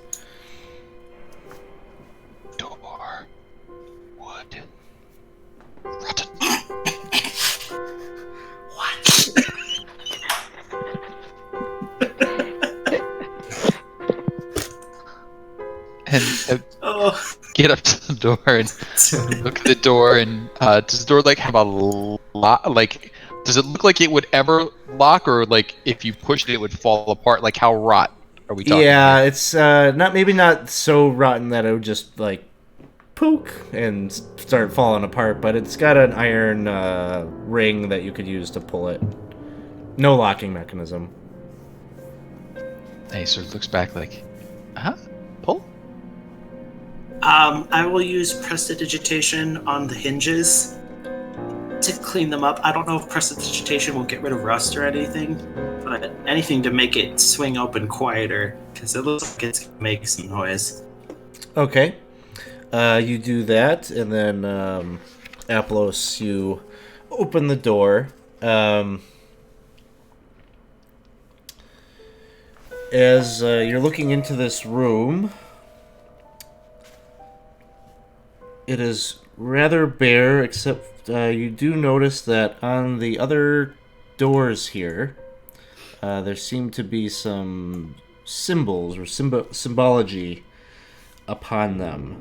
Door. Wood. Rotten. What? And Oh. get up to the door and look at the door. And does the door like have a lock? Like, does it look like it would ever lock, or like if you pushed it, it would fall apart? Like, how rot are we talking? Yeah, here? it's not so rotten that it would just like poke and start falling apart, but it's got an iron ring that you could use to pull it. No locking mechanism. And he sort of looks back like, pull. I will use prestidigitation on the hinges to clean them up. I don't know if prestidigitation will get rid of rust or anything, but anything to make it swing open quieter, because it looks like it's gonna make some noise. Okay. You do that, and then Aplos, you open the door. As you're looking into this room, it is rather bare, except you do notice that on the other doors here, there seem to be some symbols or symbology upon them.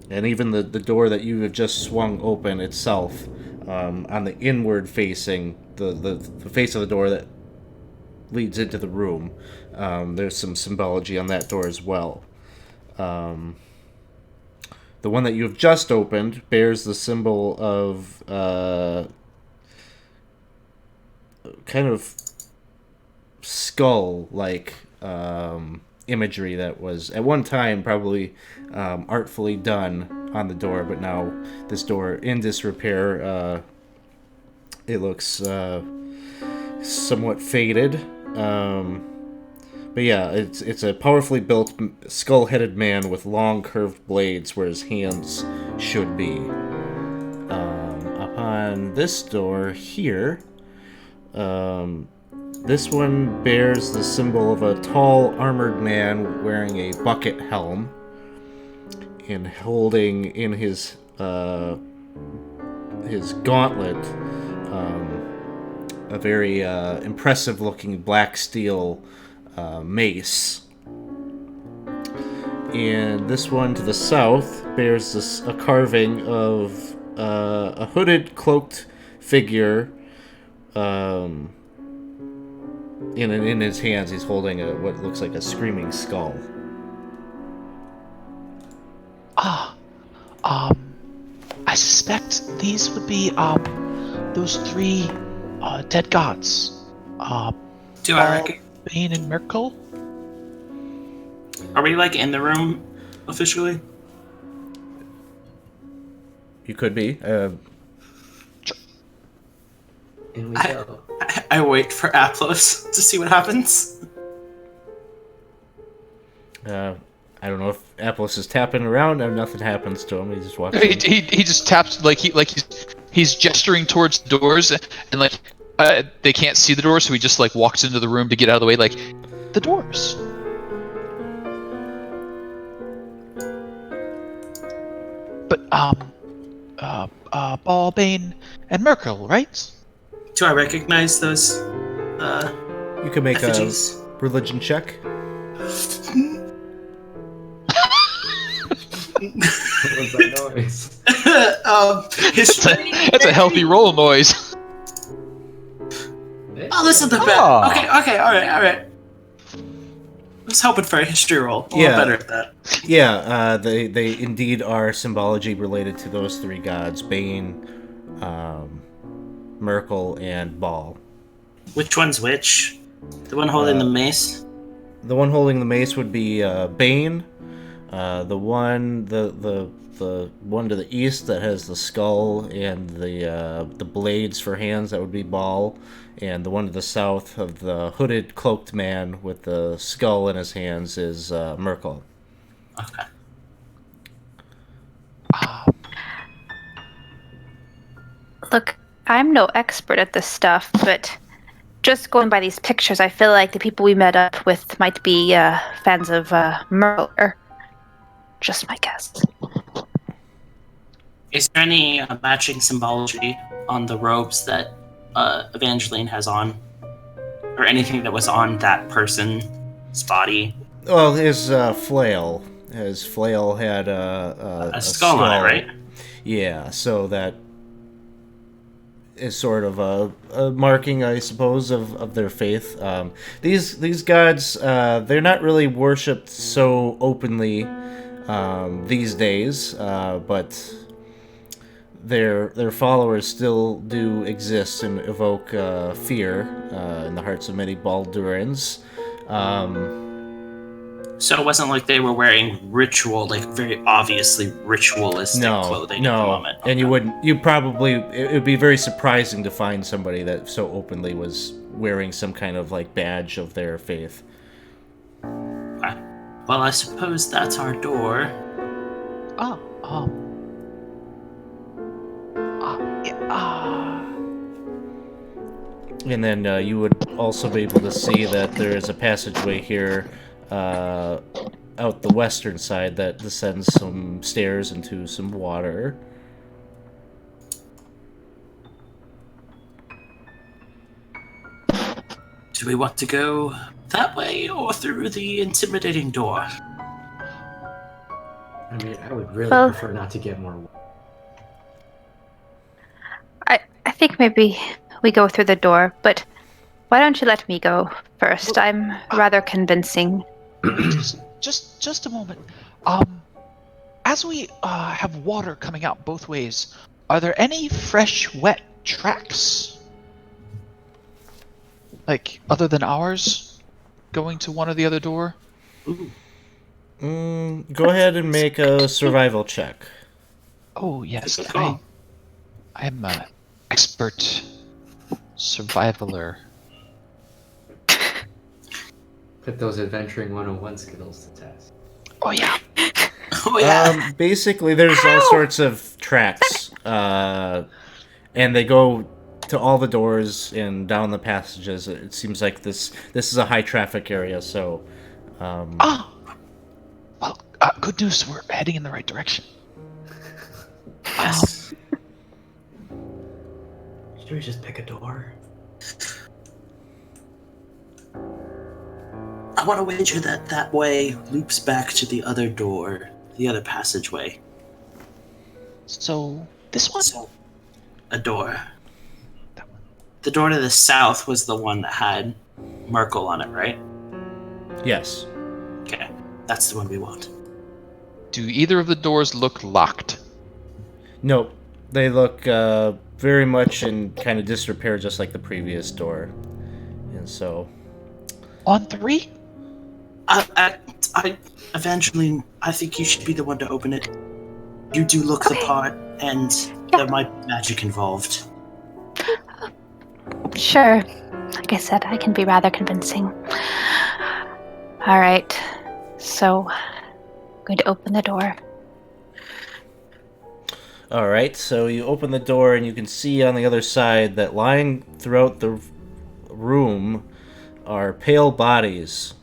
And even the door that you have just swung open itself, on the inward facing, the face of the door that leads into the room, there's some symbology on that door as well. The one that you have just opened bears the symbol of kind of skull-like imagery that was at one time probably artfully done on the door, but now this door in disrepair. It looks somewhat faded. But yeah, it's a powerfully built skull-headed man with long curved blades where his hands should be. Upon this door here, this one bears the symbol of a tall armored man wearing a bucket helm and holding in his gauntlet a very impressive-looking black steel mace. And this one to the south bears a carving of a hooded, cloaked figure. In his hands, he's holding what looks like a screaming skull. I suspect these would be those three dead gods. Do I reckon? Bane and Merkel? Are we like in the room officially? You could be. And we go. I wait for Aplos to see what happens. I don't know if Aplos is tapping around and nothing happens to him. He just walks He in. just taps like he's he's gesturing towards the doors, and like they can't see the doors, so he just like walks into the room to get out of the way, like the doors. But Ballbane and Merkel, right? Do I recognize those You can make effigies? a religion check. What was that noise? History. That's a healthy roll noise. Oh, this is the best. Oh. Okay, all right. I was hoping for a history roll. A little better at that. Yeah, they indeed are symbology related to those three gods: Bane, Merkel, and Baal. Which one's which? The one holding the mace? The one holding the mace would be Bane. The one to the east that has the skull and the blades for hands, that would be Baal. And the one to the south of the hooded, cloaked man with the skull in his hands is Merkel. Okay. Look, I'm no expert at this stuff, but just going by these pictures, I feel like the people we met up with might be fans of Merle. Just my guess. Is there any matching symbology on the robes that Evangeline has on? Or anything that was on that person's body? Well, his flail. His flail had a skull on it, right? Yeah, so that is sort of a marking, I suppose, of their faith. These gods, they're not really worshipped so openly these days, but their followers still do exist and evoke fear in the hearts of many Baldurins. So it wasn't like they were wearing very obviously ritualistic clothing at the moment. And it would be very surprising to find somebody that so openly was wearing some kind of like badge of their faith. Okay. Well, I suppose that's our door. And then you would also be able to see that there is a passageway here out the western side that descends some stairs into some water. Do we want to go that way or through the intimidating door? I mean, I would really Well- prefer not to get more. I think maybe we go through the door, but why don't you let me go first? I'm rather convincing. Just a moment. As we have water coming out both ways, are there any fresh, wet tracks? Like, other than ours? Going to one or the other door? Ooh. Go ahead and make a survival check. Oh, yes. Good call. I'm an expert survivaler. Put those adventuring 101 skills to test. Oh, yeah. Oh yeah. Basically, there's all sorts of tracks, and they go to all the doors and down the passages. It seems like this is a high traffic area, so. Well, good news. We're heading in the right direction. Yes. Should we just pick a door? I want to wager that way loops back to the other door, the other passageway. So, this one? So, a door. That one. The door to the south was the one that had Merkel on it, right? Yes. Okay, that's the one we want. Do either of the doors look locked? Nope. They look very much in kind of disrepair, just like the previous door. And so. On 3? Eventually, I think you should be the one to open it. You do look the part, and there might be magic involved. Sure. Like I said, I can be rather convincing. All right. So, I'm going to open the door. All right, so you open the door and you can see on the other side that lying throughout the room are pale bodies,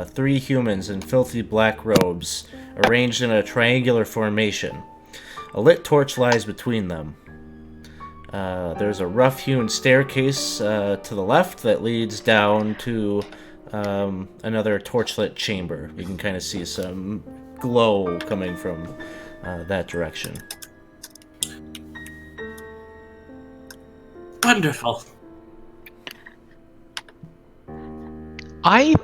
3 humans in filthy black robes, arranged in a triangular formation. A lit torch lies between them. There's a rough-hewn staircase to the left that leads down to another torchlit chamber. You can kind of see some glow coming from that direction. Wonderful. I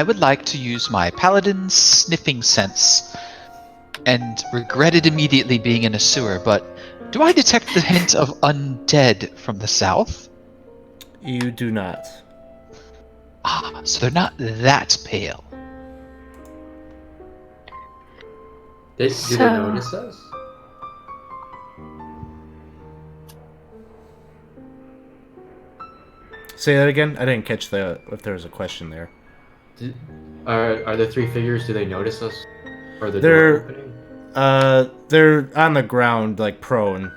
would like to use my paladin sniffing sense and regret it immediately being in a sewer, but do I detect the hint of undead from the south? You do not. Ah, so they're not that pale. Do they So- notice us? Say that again? I didn't catch if there was a question there. Are the 3 figures, do they notice us? Or the They're- door opening? They're on the ground, like prone.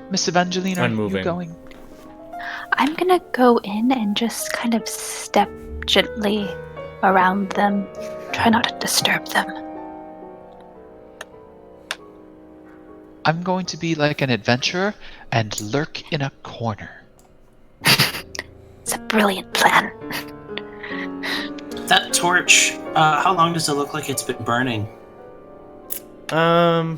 Miss Evangeline, are Unmoving. you going? I'm gonna go in and just kind of step gently around them. Try not to disturb them. I'm going to be like an adventurer and lurk in a corner. It's a brilliant plan. That torch, how long does it look like it's been burning? I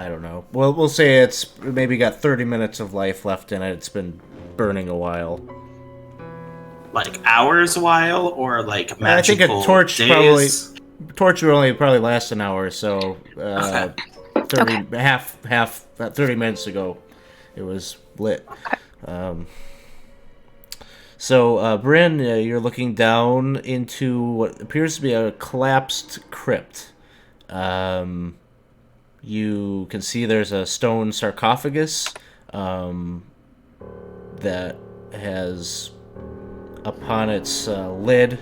don't know. Well, we'll say it's maybe got 30 minutes of life left in it. It's been burning a while. Like hours a while, or like I think magical a torch days? Torch will only probably last an hour, so Okay. 30 Okay. half 30 minutes ago it was lit. So Bryn, you're looking down into what appears to be a collapsed crypt. You can see there's a stone sarcophagus that has upon its lid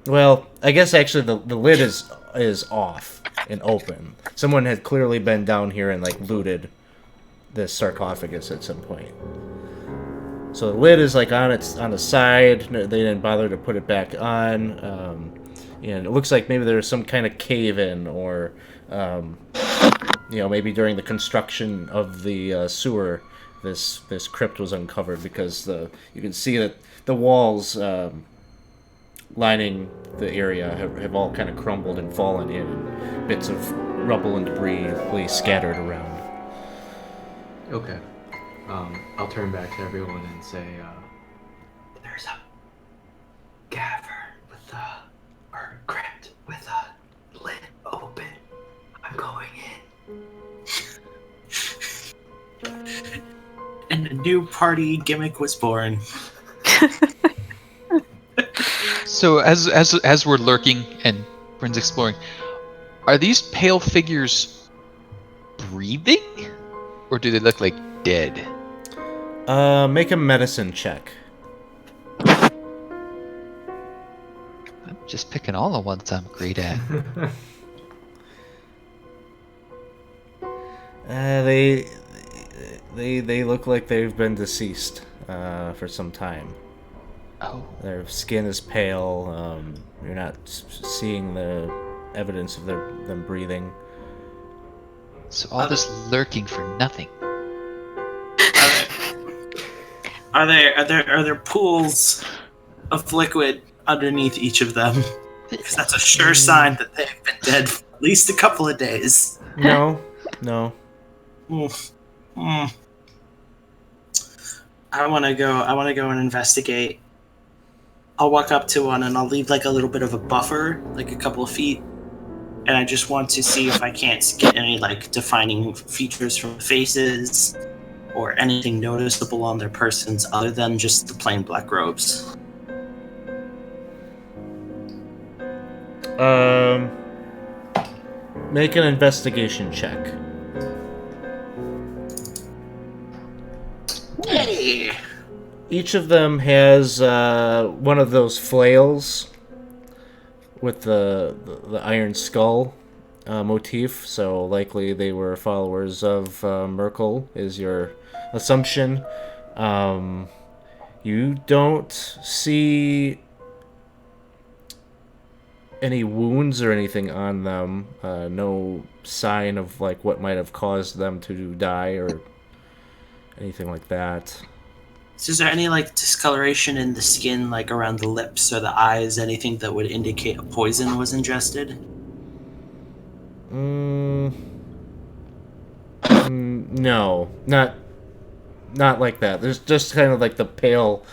well, I guess actually the lid is off and open. Someone had clearly been down here and like looted this sarcophagus at some point. So the lid is like on the side. No, they didn't bother to put it back on, and it looks like maybe there was some kind of cave-in, or maybe during the construction of the sewer, this crypt was uncovered, because you can see that the walls lining the area have all kind of crumbled and fallen in, and bits of rubble and debris scattered around. Okay. I'll turn back to everyone and say, there's a cavern or crypt with a lid open. I'm going in. And a new party gimmick was born. So as we're lurking and Bryn's exploring, are these pale figures breathing, or do they look like dead? Make a medicine check. I'm just picking all the ones I'm great at. They look like they've been deceased for some time. Oh, Their skin is pale. You're not seeing the evidence of them breathing. so all this lurking for nothing. Are there pools of liquid underneath each of them? Because that's a sure sign that they've been dead for at least a couple of days. No. Oof. I want to go and investigate. I'll walk up to one and I'll leave like a little bit of a buffer, like a couple of feet. And I just want to see if I can't get any like defining features from faces or anything noticeable on their persons other than just the plain black robes. Make an investigation check. Hey! Each of them has one of those flails with the iron skull motif, so likely they were followers of Merkel, is your assumption. You don't see any wounds or anything on them. No sign of like what might have caused them to die or anything like that. So is there any like discoloration in the skin, like around the lips or the eyes, anything that would indicate a poison was ingested? No, not like that. There's just kind of like the pale,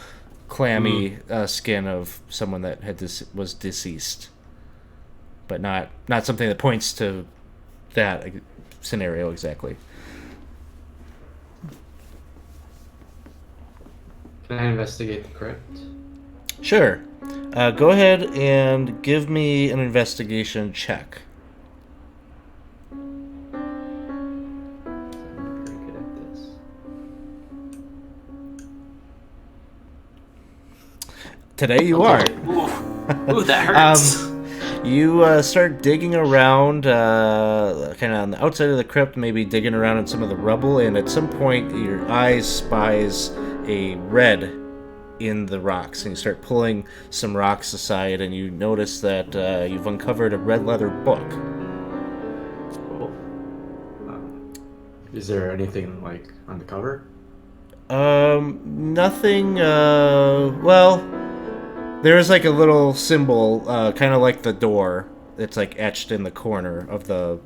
clammy skin of someone that was deceased, but not something that points to that scenario exactly. Can I investigate the crypt? Sure. Go ahead and give me an investigation check. I'm very good at this. Today you are. Ooh, that hurts. You start digging around, kind of on the outside of the crypt, maybe digging around in some of the rubble, and at some point your eyes spies a red in the rocks, and you start pulling some rocks aside, and you notice that you've uncovered a red leather book. Cool. Is there anything like on the cover? Nothing, well, there's like a little symbol, kind of like the door. It's like etched in the corner of the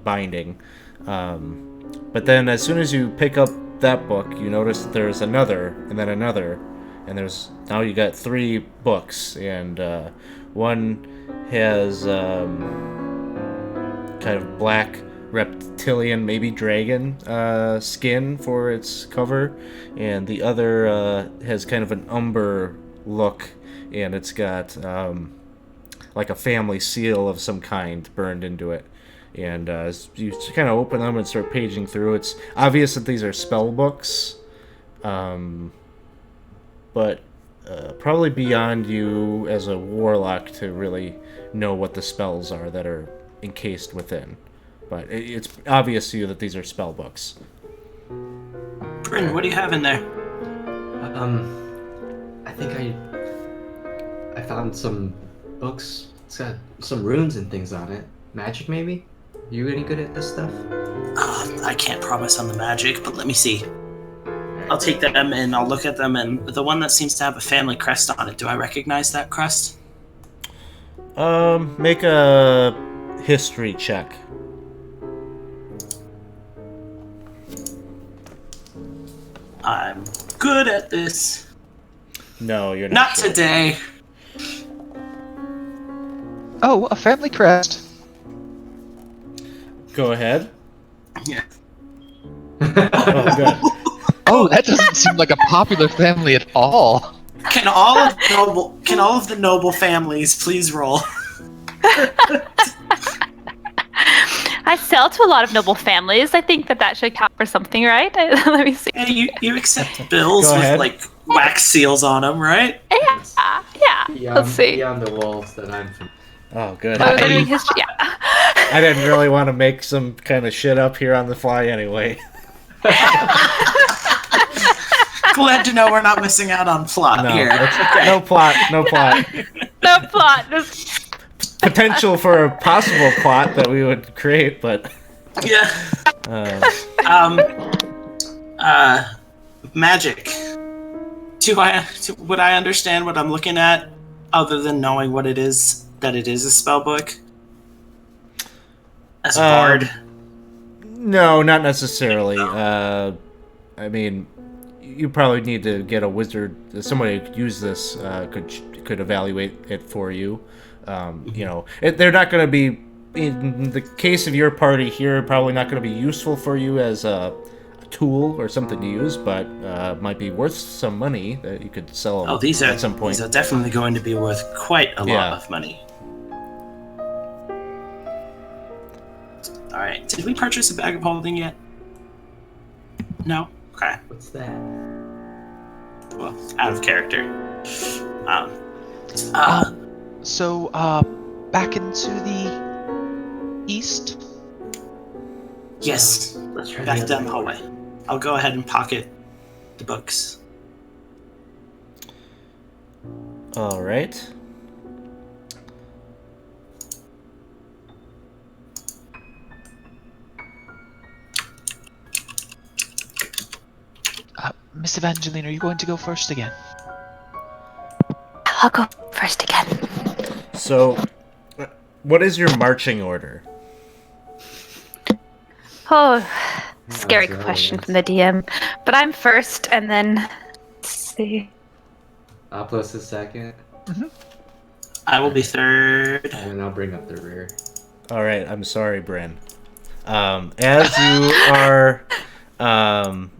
binding. But then as soon as you pick up that book, you notice that there's another, and then another, and there's now you got 3 books, and one has kind of black reptilian, maybe dragon skin for its cover, and the other has kind of an umber look, and it's got like a family seal of some kind burned into it. And as you kind of open them and start paging through, it's obvious that these are spell books, but probably beyond you as a warlock to really know what the spells are that are encased within. But it's obvious to you that these are spell books. Bryn, what do you have in there? I think I found some books. It's got some runes and things on it. Magic, maybe? You any good at this stuff? I can't promise on the magic, but let me see. I'll take them and I'll look at them, and the one that seems to have a family crest on it, do I recognize that crest? Make a history check. I'm good at this. No, you're not. Not sure. today. Oh, a family crest. Go ahead. Yeah. Oh, good. Oh, that doesn't seem like a popular family at all. Can all of the noble families please roll? I sell to a lot of noble families. I think that should count for something, right? Let me see. Yeah, you accept bills Go with ahead. like wax seals on them, right? Yeah. Let's see. Beyond the walls that I'm from. Oh, good. Oh, they're doing history. Yeah. I didn't really want to make some kind of shit up here on the fly anyway. Glad to know we're not missing out on plot No, here. no plot. No plot. No plot. Just... Potential for a possible plot that we would create, but Yeah. Magic. Would I understand what I'm looking at, other than knowing what it is, that it is a spell book? As a bard? no, not necessarily. I mean, you probably need to get a wizard. Somebody who could use this could evaluate it for you. You know, they're not going to be, in the case of your party here, probably not going to be useful for you as a tool or something to use, but might be worth some money that you could sell them at some point. These are definitely going to be worth quite a lot of money. Alright, did we purchase a bag of holding yet? No? Okay. What's that? well, out of character. So, back into the east. Yes, Let's try back the down other the door. hallway. I'll go ahead and pocket the books. All right. Miss Evangeline, are you going to go first again? I'll go first again. So, what is your marching order? Oh, scary That's question relevant. from the DM. But I'm first, and then let's see. Aplos is second, I will be third. and then I'll bring up the rear. All right. I'm sorry, Bryn. As you are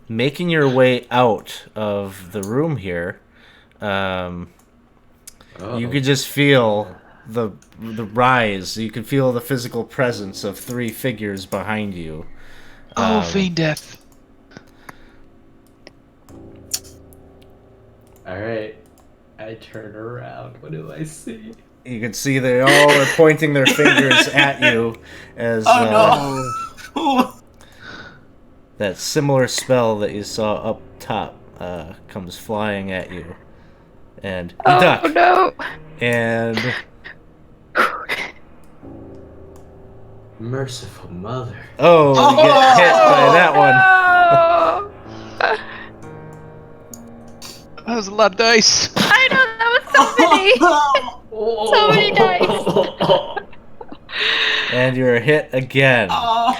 making your way out of the room here, you could just feel the rise. You could feel the physical presence of 3 figures behind you. Oh, feign death. All right, I turn around. What do I see? You can see they all are pointing their fingers at you as Oh that similar spell that you saw up top comes flying at you. And you duck. Oh no! And Merciful mother. you get hit by that one. Oh, That was a lot of dice. I know that was so many. So many dice. And you're hit again. Oh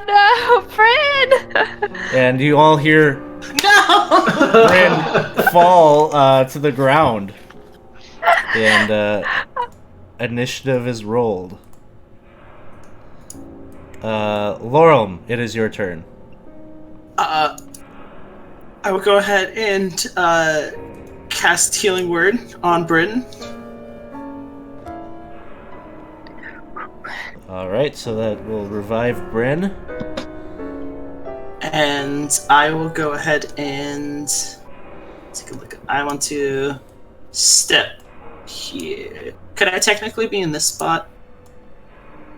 no, Fred! And you all hear no! Bryn fall to the ground. And initiative is rolled. Laurel, it is your turn. I will go ahead and cast Healing Word on Bryn. Alright, so that will revive Bryn. And I will go ahead and take a look. I want to step here. Could I technically be in this spot?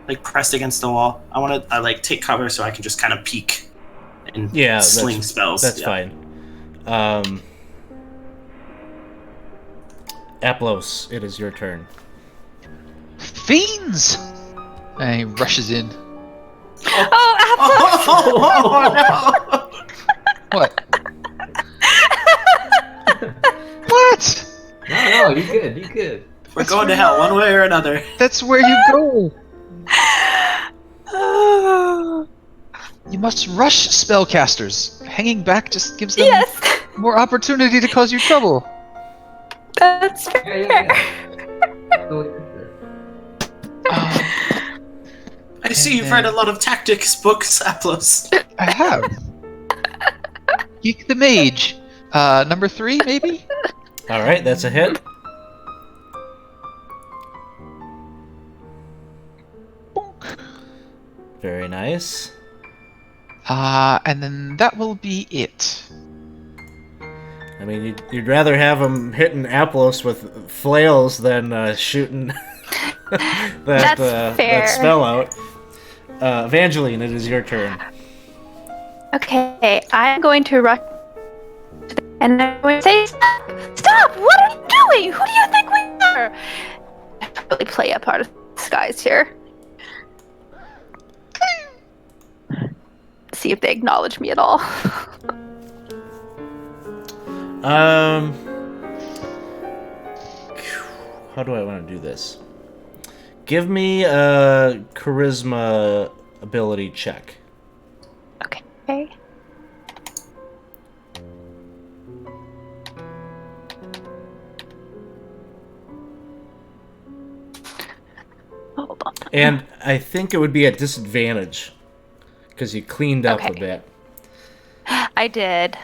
Like pressed against the wall? I want to like take cover so I can just kind of peek and sling spells. That's fine. Aplos, it is your turn. Fiends! And he rushes in. Oh, What? What? No, you good. You good. We're going to hell one way or another. That's where you go. Apple! You must rush spellcasters. Hanging back just gives them Yes, more opportunity to cause you trouble. that's fair. Yeah. Totally fair. I see you've read a lot of tactics books, Aplos. I have. Geek the Mage. Number 3, maybe? Alright, that's a hit. Bonk. Very nice. And then that will be it. I mean, you'd rather have them hitting Aplos with flails than shooting That's that fair. spell out. Evangeline, it is your turn. Okay, I'm going to rush and I'm going to say, Stop! What are you doing? Who do you think we are? I really play a part of disguise here. See if they acknowledge me at all. How do I want to do this? Give me a charisma ability check. Okay. Hold on. And I think it would be at disadvantage because you cleaned up a Okay. bit. I did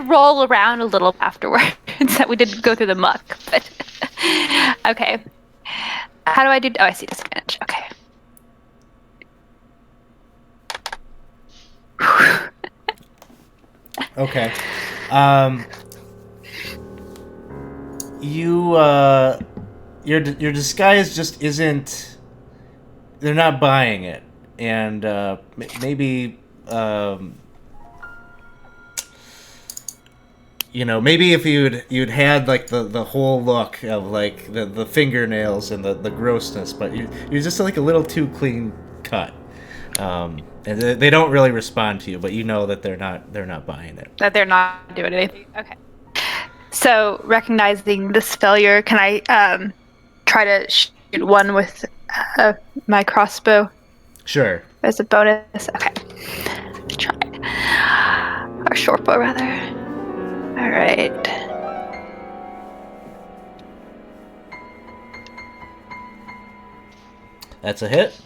roll around a little afterwards. So we didn't go through the muck, but okay. How do I do? Oh, I see disadvantage. Okay. Okay. you your disguise just isn't. They're not buying it, and maybe. Maybe if you'd had like the whole look of like the fingernails and the grossness, but you're just like a little too clean cut, and they don't really respond to you, but you know that they're not buying it. That they're not doing anything. Okay. So recognizing this failure, can I try to shoot one with my crossbow Sure. as a bonus? Okay. Try. Or short bow rather. All right. That's a hit,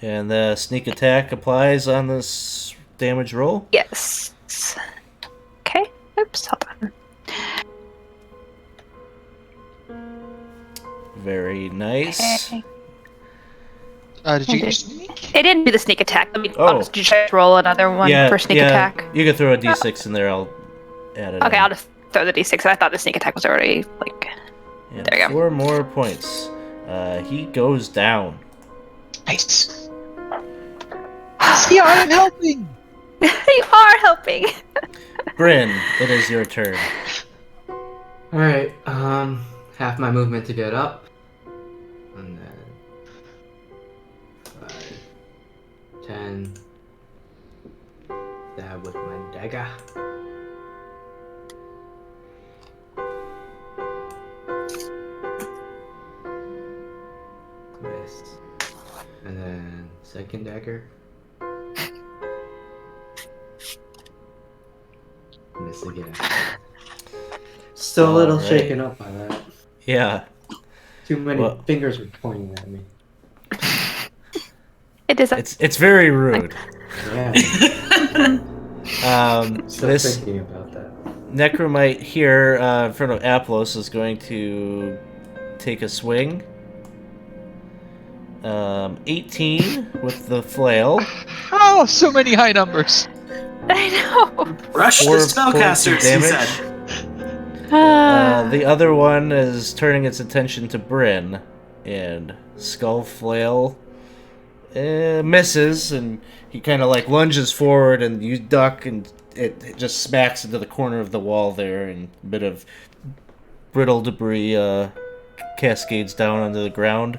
and the sneak attack applies on this damage roll. Yes. Okay. Oops. Hold on. Very nice. Okay. Did you get your sneak? It didn't do the sneak attack. Let me Oh. I'll just roll another one for sneak attack. You can throw a d6 in there. I'll add it. Okay, in. I'll just throw the d6. I thought the sneak attack was already like. And There you go. 4 more points. He goes down. Nice. See, I'm helping. You are helping. Bryn, it is your turn. Alright, half my movement to get up. And then 5, 10. Stab with my dagger. Miss. And then second dagger. Miss again. Still a little Alright. shaken up by that. Yeah. Too many Well- fingers were pointing at me. It is. It's very rude. Yeah, still This thinking about that. necromite here in front of Aplos is going to take a swing. 18 with the flail. Oh, so many high numbers. I know. Rush 4 the points of spellcasters, he damage. said. The other one is turning its attention to Bryn, and skull flail misses, and he kind of like lunges forward, and you duck, and it just smacks into the corner of the wall there, and a bit of brittle debris cascades down onto the ground.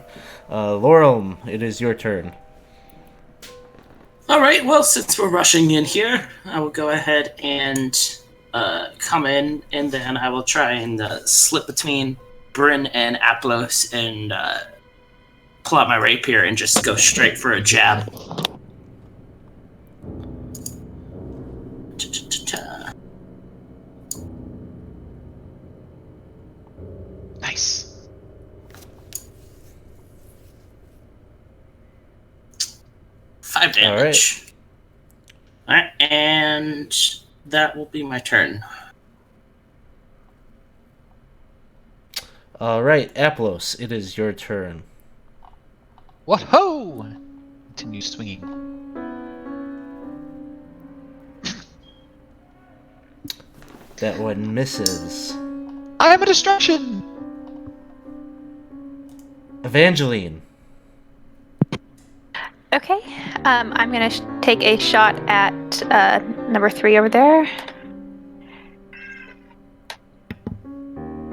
Laurel, it is your turn. Alright, well, since we're rushing in here, I will go ahead and come in, and then I will try and slip between Bryn and Aplos and pull out my rapier and just go straight for a jab. Nice. Five damage. Alright, and that will be my turn. All right, Aplos, it is your turn. What ho! Continue swinging. That one misses. I am a distraction. Evangeline. Okay. I'm gonna take a shot at number 3 over there.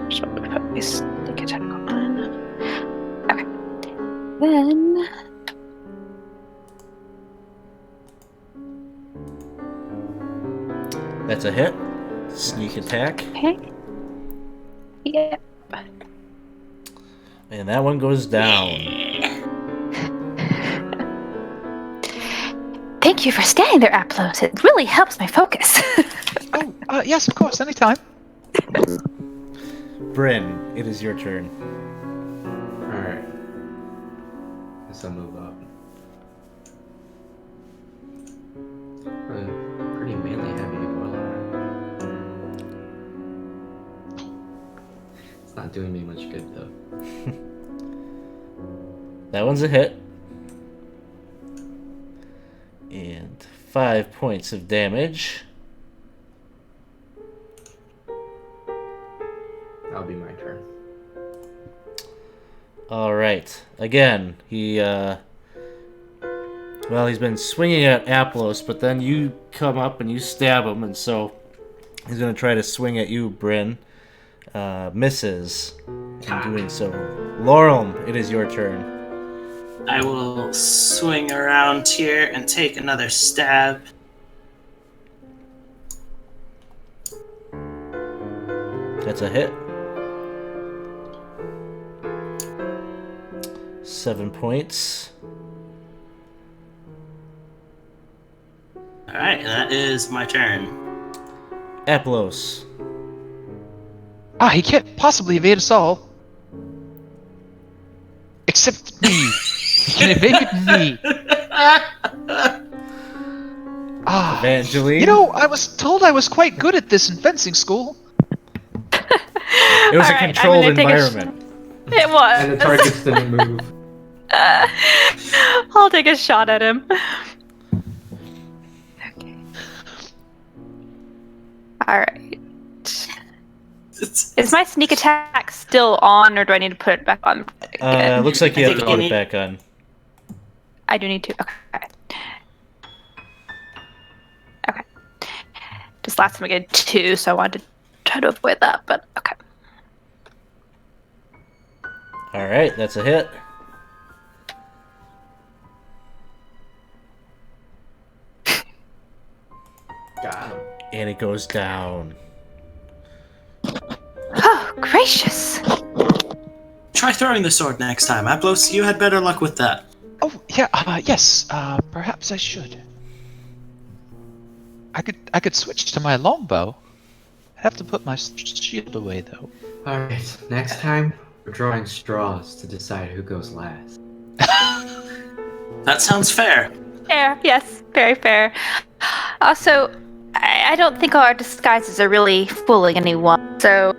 Just want to put my sneak attack on. Okay. Then. That's a hit. Sneak attack. Okay. Yep. And that one goes down. Thank you for staying there, Aplos. It really helps my focus. Oh, yes, of course, anytime. Bryn, it is your turn. Alright. Guess I'll move up. Pretty melee heavy warlock. It's not doing me much good though. That one's a hit. And 5 points of damage. that'll be my turn. All right. Again, he's been swinging at Aplos, but then you come up and you stab him, and so he's going to try to swing at you, Bryn. Misses in doing so. Laurel, it is your turn. I will swing around here and take another stab. That's a hit. 7 points. Alright, that is my turn. Aplos. He can't possibly evade us all. Except me. He can evade me. Evangeline. You know, I was told I was quite good at this in fencing school. It was a Alright, controlled I'm gonna take environment. It was. And the targets didn't move. I'll take a shot at him. Okay. Alright. Is my sneak attack still on, or do I need to put it back on again? Looks like you I have to think put you it back on. I do need to. Okay. Okay. Just last time I get 2, so I wanted to try to avoid that, but okay. Alright, that's a hit. Got him. And it goes down. Oh, gracious. Try throwing the sword next time. Aplos, you had better luck with that. Oh, yeah, yes, perhaps I should. I could switch to my longbow. I have to put my shield away, though. Alright, next time, we're drawing straws to decide who goes last. That sounds fair. Fair, yes, very fair. Also, I don't think our disguises are really fooling anyone, so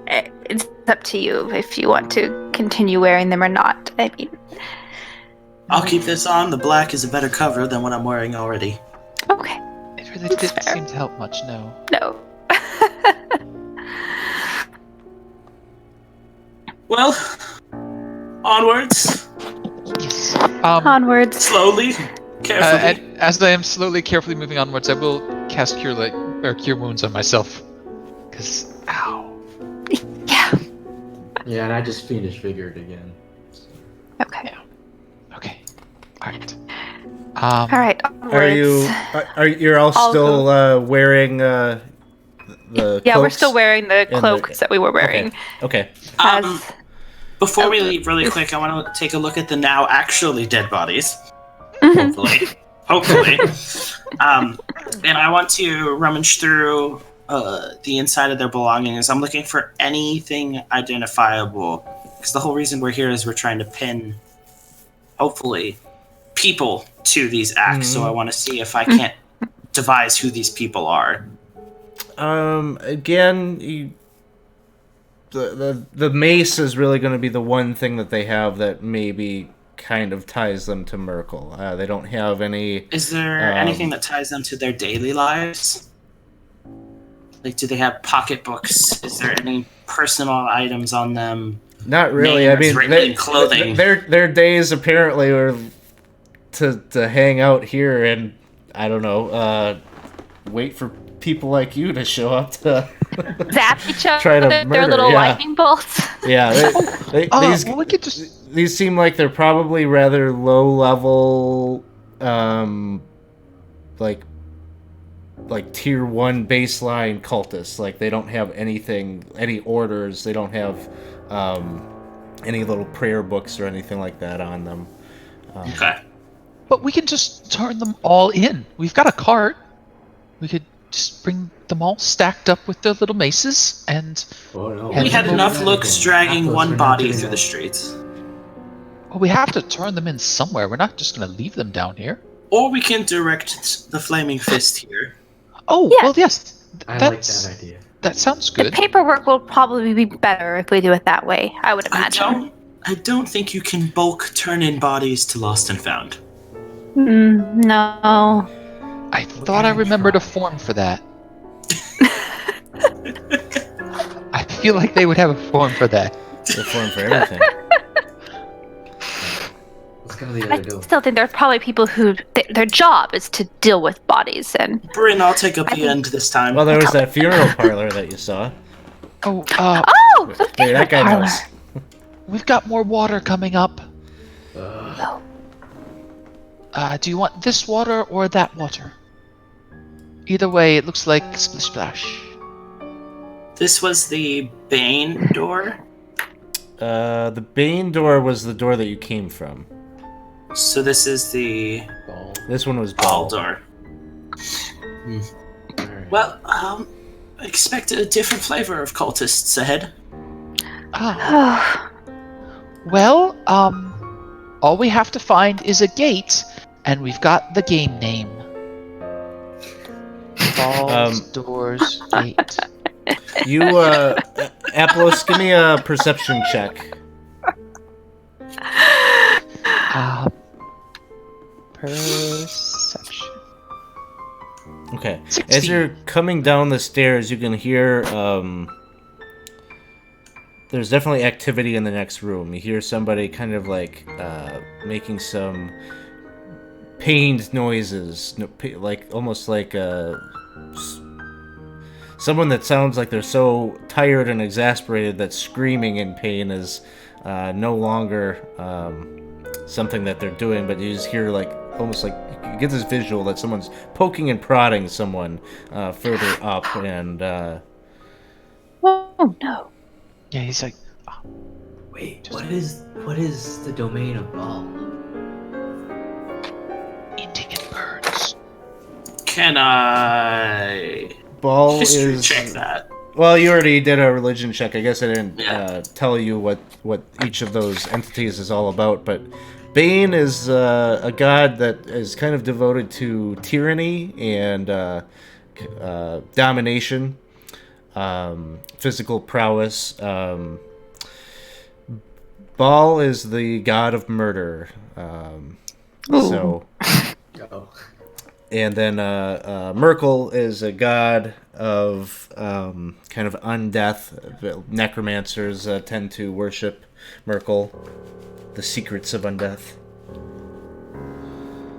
it's up to you if you want to continue wearing them or not. I mean, I'll keep this on. The black is a better cover than what I'm wearing already. okay, It really That's didn't fair. seem to help much, no. no. Well, onwards. Yes. Onwards. Slowly. Carefully. And as I am slowly, carefully moving onwards, I will cast Cure Wounds on myself. Because, ow. Yeah. Yeah, and I just fiendish figured again. Okay. Okay. Alright. All right. Are you? You're all I'll still wearing the? Yeah, we're cloaks? still wearing the And the- cloaks that we were wearing. Okay. As Before we leave, really quick, I want to take a look at the now actually dead bodies. Mhm. Hopefully. And I want to rummage through the inside of their belongings. I'm looking for anything identifiable, because the whole reason we're here is we're trying to pin, hopefully, people to these acts. So I want to see if I can't devise who these people are. Again, the mace is really going to be the one thing that they have that maybe kind of ties them to Merkel. They don't have any. Is there anything that ties them to their daily lives? Like, do they have pocketbooks? Is there any personal items on them? Not really. Names I mean, written in clothing. their days apparently were to hang out here and I don't know, wait for people like you to show up to zap each other try to with their murder, little yeah. lightning bolts. Yeah, these Well, we could just... these seem like they're probably rather low level, like tier 1 baseline cultists. Like they don't have anything, any orders. They don't have any little prayer books or anything like that on them. Okay. But we can just turn them all in. We've got a cart. We could just bring them all stacked up with their little maces and... Oh no. We We had Well, enough looks dragging Apples, we're one not body doing through that. the streets. Well, we have to turn them in somewhere. We're not just going to leave them down here. Or we can direct the flaming fist here. Oh, Yeah. well, yes. I like That's, that idea. that sounds The good. paperwork will probably be better if we do it that way, I would imagine. I don't think you can bulk turn in bodies to lost and found. No. I thought I remembered a form for that. I feel feel like they would have a form for that. They're formed for everything. Let's go to the I other door. still think there's probably people who their job is to deal with bodies, and Bryn, I'll take up I the think- end this time. Well, there was that funeral parlor that you saw. Oh, oh, the Hey, that guy parlor. knows. we've got more water coming up. Uh, Do you want this water or that water? Either way, it looks like Splish Splash. This was the Bane door. The Bane door was the door that you came from. So this is the ball. This one was ball Ball. door. Alright. Well, I expect a different flavor of cultists ahead. Ah, well, all we have to find is a gate, and we've got the game name. Balls, doors, gate. You, Aplos, give me a perception check. Perception. Okay. 16. As you're coming down the stairs, you can hear, there's definitely activity in the next room. You hear somebody kind of like, making some pained noises. Like, almost like, someone that sounds like they're so tired and exasperated that screaming in pain is no longer something that they're doing, but you just hear like almost like you get this visual that someone's poking and prodding someone further up, and Oh no. Yeah, he's like, Wait, what is the domain of ball? Indian birds. Can I Ball history is check that? well, you already did a religion check. I guess I didn't Yeah. tell you what each of those entities is all about, but Bane is a god that is kind of devoted to tyranny and domination, physical prowess. Baal is the god of murder. So, Oh. and then Merkel is a god of kind of undeath. Necromancers tend to worship Merkel, the secrets of undeath.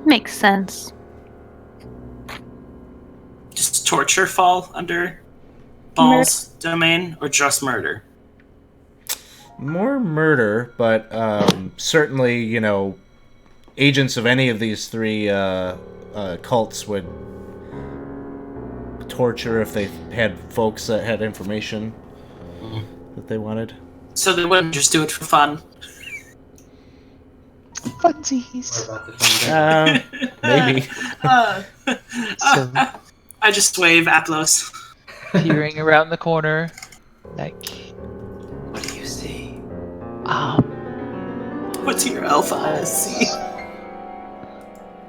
Makes sense. Does torture fall under Ball's domain, or just murder? More murder, but certainly, you know, agents of any of these three cults would torture if they had folks that had information that they wanted. So they wouldn't just do it for fun. Funsies. We're about to find out. Maybe. So, I just wave Aplos. peering around the corner, like, What do you see? What's your elf eyes see?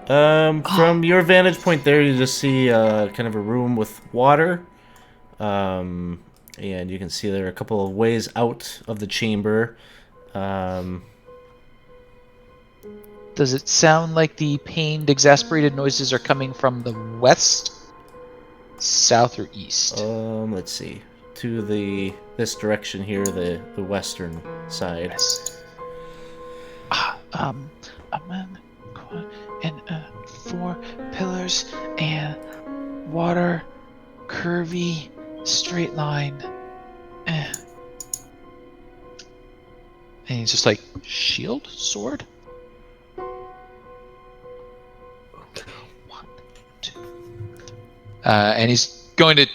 From your vantage point there, you just see kind of a room with water. And you can see there are a couple of ways out of the chamber. does it sound like the pained, exasperated noises are coming from the west, south, or east? Let's see. To this direction here, the western side. West. A man and 4 pillars and water, curvy, straight line. And he's just like, shield, sword. 1, 2, 3. And he's going to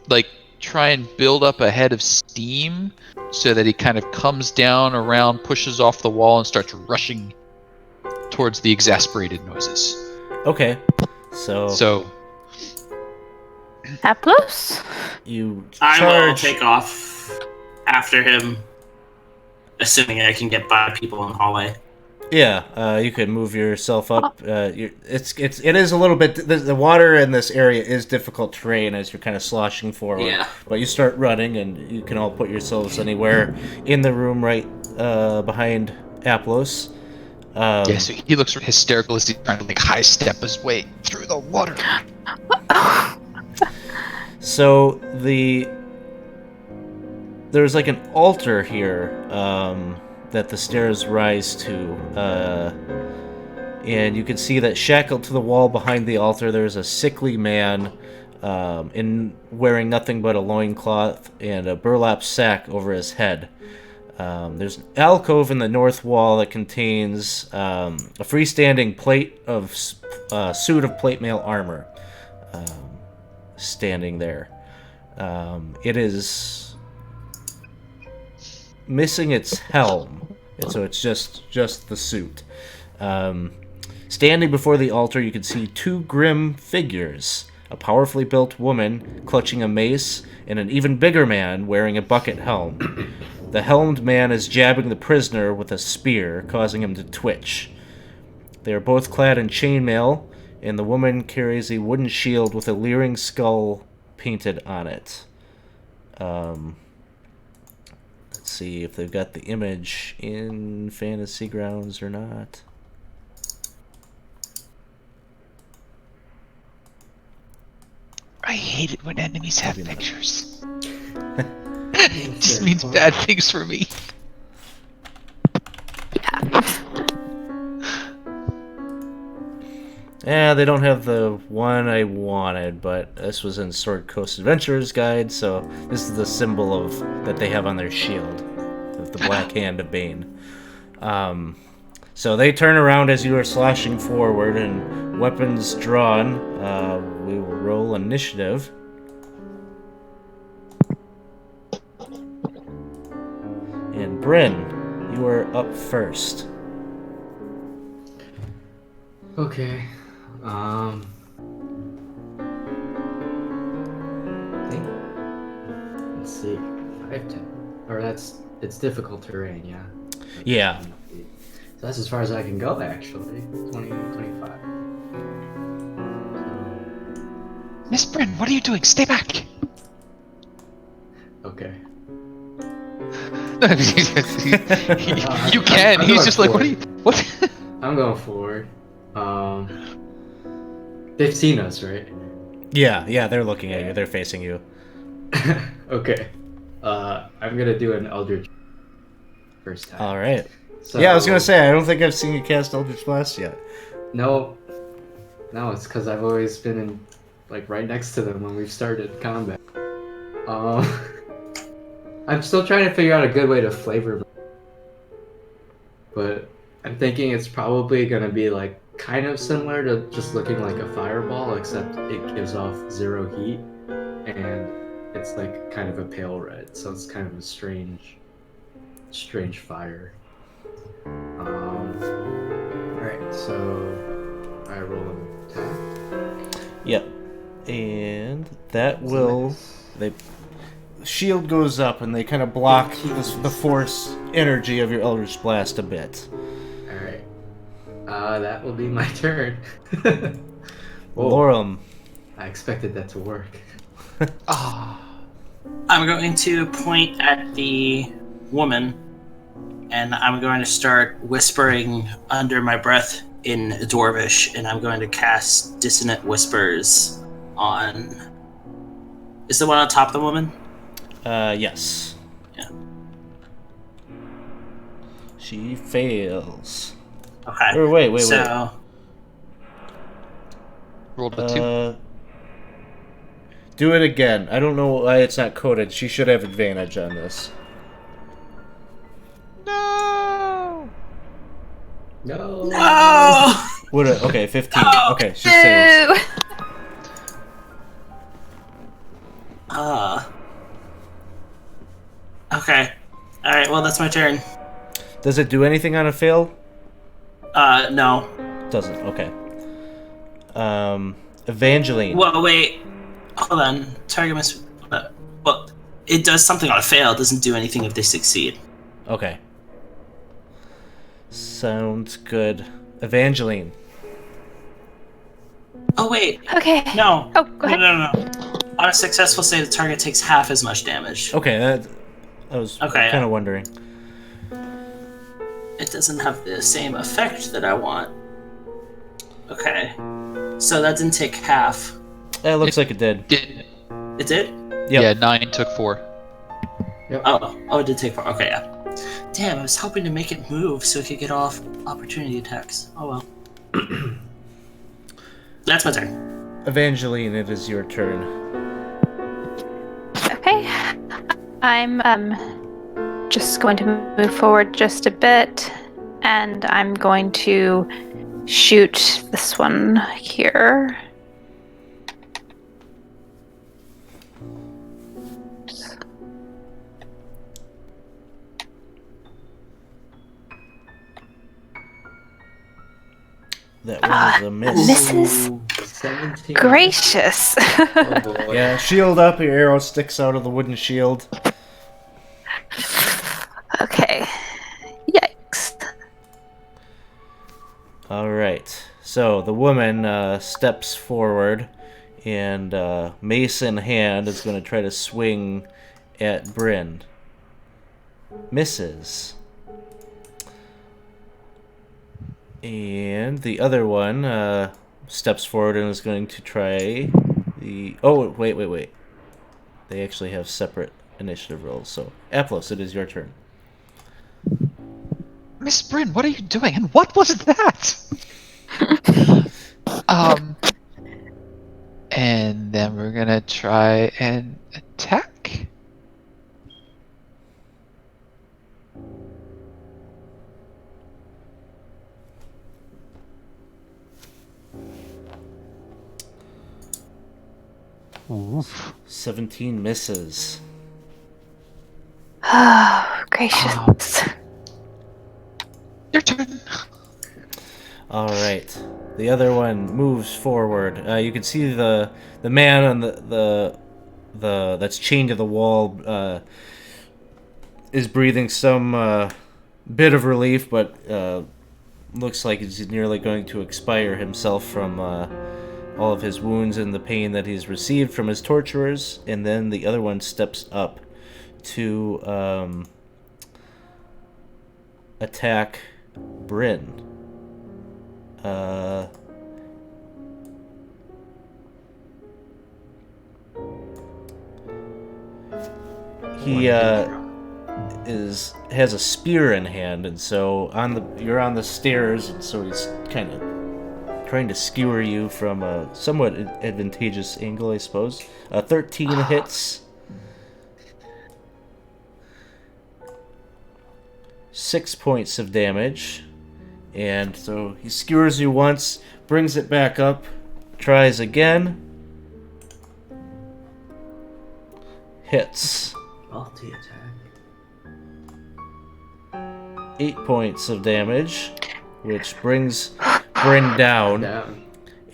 like try and build up a head of steam so that he kind of comes down around, pushes off the wall, and starts rushing towards the exasperated noises. Okay. So So Aplos? you I will charge. take off after him, assuming I can get by people in the hallway. Yeah, you could move yourself up. It is a little bit. The water in this area is difficult terrain as you're kind of sloshing forward. Yeah. But you start running, and you can all put yourselves anywhere in the room right behind Aplos. yeah, so he looks hysterical as he's trying to like high step his way through the water. So the there's like an altar here that the stairs rise to. And you can see that shackled to the wall behind the altar, there's a sickly man in wearing nothing but a loincloth and a burlap sack over his head. There's an alcove in the north wall that contains a freestanding plate of suit of plate mail armor standing there. It is missing its helm, and so it's just the suit. Standing before the altar, you can see two grim figures. A powerfully built woman clutching a mace, and an even bigger man wearing a bucket helm. The helmed man is jabbing the prisoner with a spear, causing him to twitch. They are both clad in chainmail, and the woman carries a wooden shield with a leering skull painted on it. Let's see if they've got the image in Fantasy Grounds or not. I hate it when enemies have pictures. It just means bad things for me. Yeah, they don't have the one I wanted, but this was in Sword Coast Adventurers Guide, so this is the symbol of that they have on their shield, of the Black Hand of Bane. So they turn around as you are slashing forward, and weapons drawn. We will roll initiative. And Bryn, you are up first. Okay. I think. Let's see. 5, 10. Or it's difficult terrain, yeah. Yeah. So that's as far as I can go, actually. 20, 25. Miss Bryn, what are you doing? Stay back! Okay. You can. He's just like, what are you? What? I'm going forward. They've seen us, right? Yeah, they're looking at you. They're facing you. Okay. I'm gonna do an Eldritch first time. All right. So, Yeah, I was gonna say I don't think I've seen you cast Eldritch Blast yet. No, it's because I've always been in, like, right next to them when we've started combat. I'm still trying to figure out a good way to flavor, but I'm thinking it's probably gonna be like kind of similar to just looking like a fireball, except it gives off 0 heat, and it's like kind of a pale red, so it's kind of a strange fire. Alright, so I roll an attack. Yep. And that will... The shield goes up and they kind of block the force energy of your Eldritch Blast a bit. Alright. That will be my turn. Lorem. I expected that to work. I'm going to point at the woman, and I'm going to start whispering under my breath in Dwarvish, and I'm going to cast Dissonant Whispers on... Is the one on top of the woman? Yes. Yeah. She fails. Okay. Or wait. So, Rolled a 2. Do it again. I don't know why it's not coded. She should have advantage on this. No! No! Okay, 15. Okay, she saves. Okay. Alright, well, that's my turn. Does it do anything on a fail? No. Doesn't. Okay. Evangeline. Well, wait. Hold on. Target must... well, it does something on a fail. It doesn't do anything if they succeed. Okay. Sounds good. Evangeline. Oh, wait. Okay. No. Oh, go ahead. No. On a successful save, the target takes half as much damage. Okay, I was Okay. kind of wondering. It doesn't have the same effect that I want. Okay. So that didn't take half. It looks like it did. Did It did? Yep. Yeah, 9 took 4. Yep. Oh, it did take 4. Okay, yeah. Damn, I was hoping to make it move so it could get off opportunity attacks. Oh well. That's my turn. Evangeline, it is your turn. Okay. I'm just going to move forward just a bit, and I'm going to shoot this one here. That one is a miss. Misses. 17. Gracious. Oh boy. Yeah, shield up, your arrow sticks out of the wooden shield. Okay. Yikes. Alright, so the woman steps forward, and mace in hand is going to try to swing at Bryn. Misses. And the other one steps forward and is going to try the... Oh, wait. They actually have separate initiative rolls. So, Aplos, it is your turn. Miss Bryn, what are you doing? And what was that? And then we're gonna try and attack. Oof. 17 misses. Oh, gracious. Your turn. Alright. The other one moves forward. You can see the man on the that's chained to the wall is breathing some bit of relief, but looks like he's nearly going to expire himself from all of his wounds and the pain that he's received from his torturers. And then the other one steps up to attack Bryn. He has a spear in hand, and so you're on the stairs, and so he's kind of trying to skewer you from a somewhat advantageous angle, I suppose. 13 hits. 6 points of damage. And so he skewers you once, brings it back up, tries again. Hits. Multi-attack. 8 points of damage, which brings Bryn down.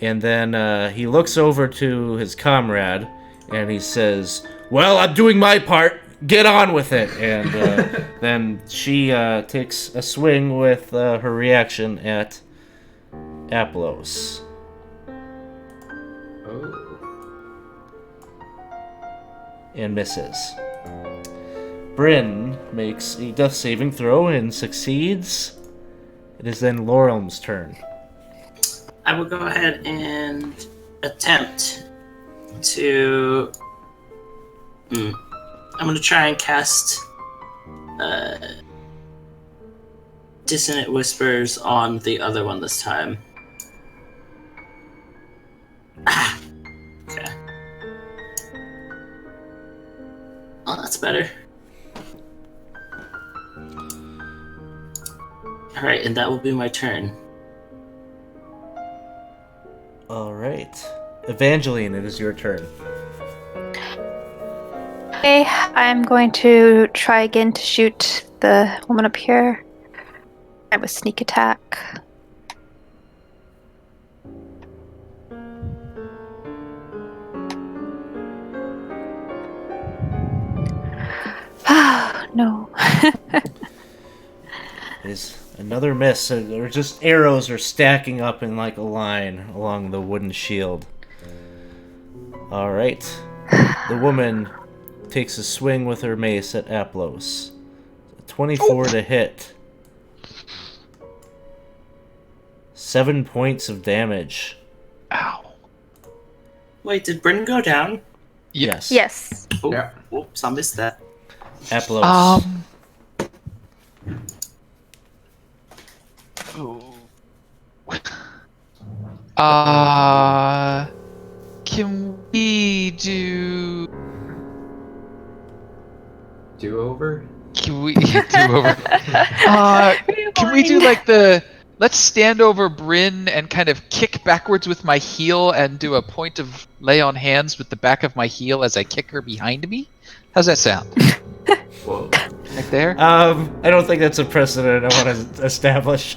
And then he looks over to his comrade, and he says, "Well, I'm doing my part. Get on with it." And then she takes a swing with her reaction at Aplos. Oh. And misses. Bryn makes a death saving throw and succeeds. It is then Lorelm's turn. I will go ahead and attempt to... I'm going to try and cast Dissonant Whispers on the other one this time. Okay. Oh, that's better. Alright, and that will be my turn. Alright. Evangeline, it is your turn. Okay, I'm going to try again to shoot the woman up here. I have a sneak attack. Ah, no. Is another miss. Or just arrows are stacking up in like a line along the wooden shield. Alright. The woman takes a swing with her mace at Aplos. 24 to hit. 7 points of damage. Ow. Wait, did Bryn go down? Yes. Yes. Oh, Yeah. Whoops, I missed that. Aplos. Ooh. Can we do? Do over? Can we do over? Can we do like the? Let's stand over Bryn and kind of kick backwards with my heel and do a point of lay on hands with the back of my heel as I kick her behind me. How's that sound? Whoa. Right there. I don't think that's a precedent I want to establish.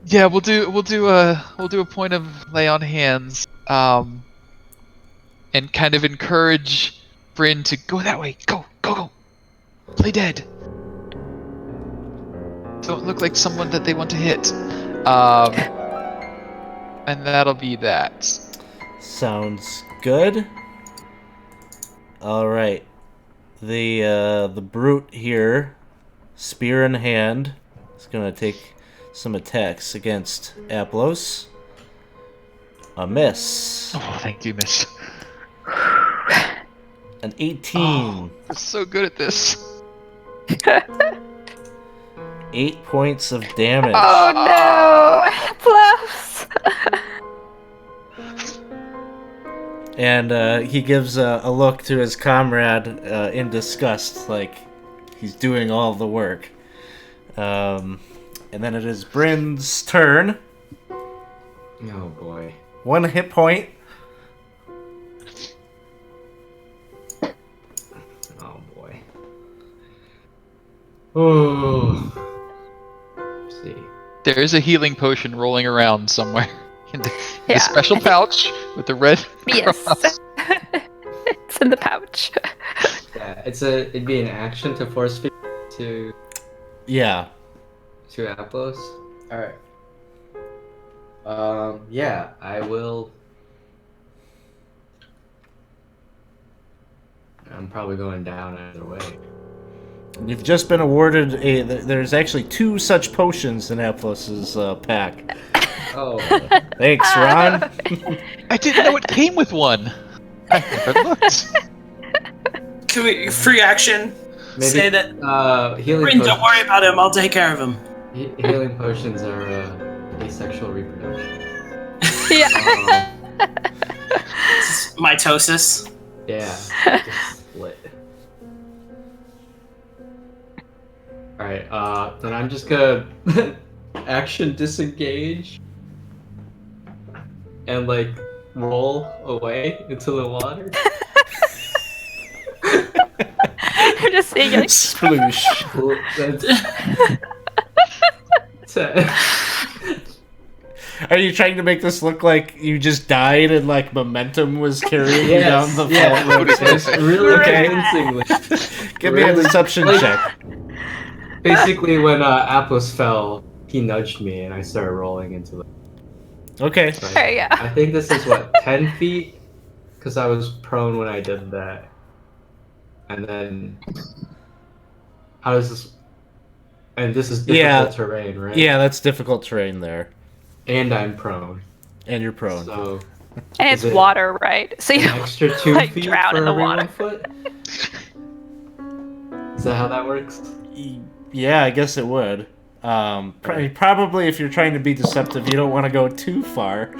Yeah, we'll do a point of lay on hands, and kind of encourage Bryn to go that way. Go, play dead. Don't look like someone that they want to hit. And that'll be that. Sounds good. All right, the brute here, spear in hand, is gonna take some attacks against Aplos. A miss. Oh, thank you, miss. An 18. Oh, we're so good at this. 8 points of damage. Oh no! Plus. And he gives a look to his comrade in disgust, like he's doing all the work. And then it is Bryn's turn. Oh boy. 1 hit point. Oh boy. Oh. Let's see. There is a healing potion rolling around somewhere in the Yeah. special pouch with the red Yes. cross. It's in the pouch. Yeah, it'd be an action to force feed to Yeah. Aplos. All right. Yeah, I will. I'm probably going down either way. You've just been awarded there's actually 2 such potions in Aplos's pack. Oh. Thanks, Ron. I didn't know it came with one. I never looked. Can we free action? Maybe, Say that. healing Bryn, don't potions. worry about him. I'll take care of him. Healing potions are asexual reproduction. Yeah. Mitosis. Yeah, just split. Alright, then I'm just gonna action disengage and like roll away into the water. You're just saying like, Sploosh. Are you trying to make this look like you just died and like momentum was carrying you down the fault road? Really Okay. convincingly. Give me a deception Like- check. Basically, when Aplos fell, he nudged me and I started rolling into the. Okay. So okay, yeah. I think this is what 10 feet, because I was prone when I did that. And then, how does this? And this is difficult Yeah. terrain, right? Yeah, that's difficult terrain there. And I'm prone, And you're prone. so And it's Is it water, right? So an you extra 2 like feet drown for in the every water. 1 foot. Is that how that works? Yeah, I guess it would. Probably if you're trying to be deceptive, you don't want to go too far.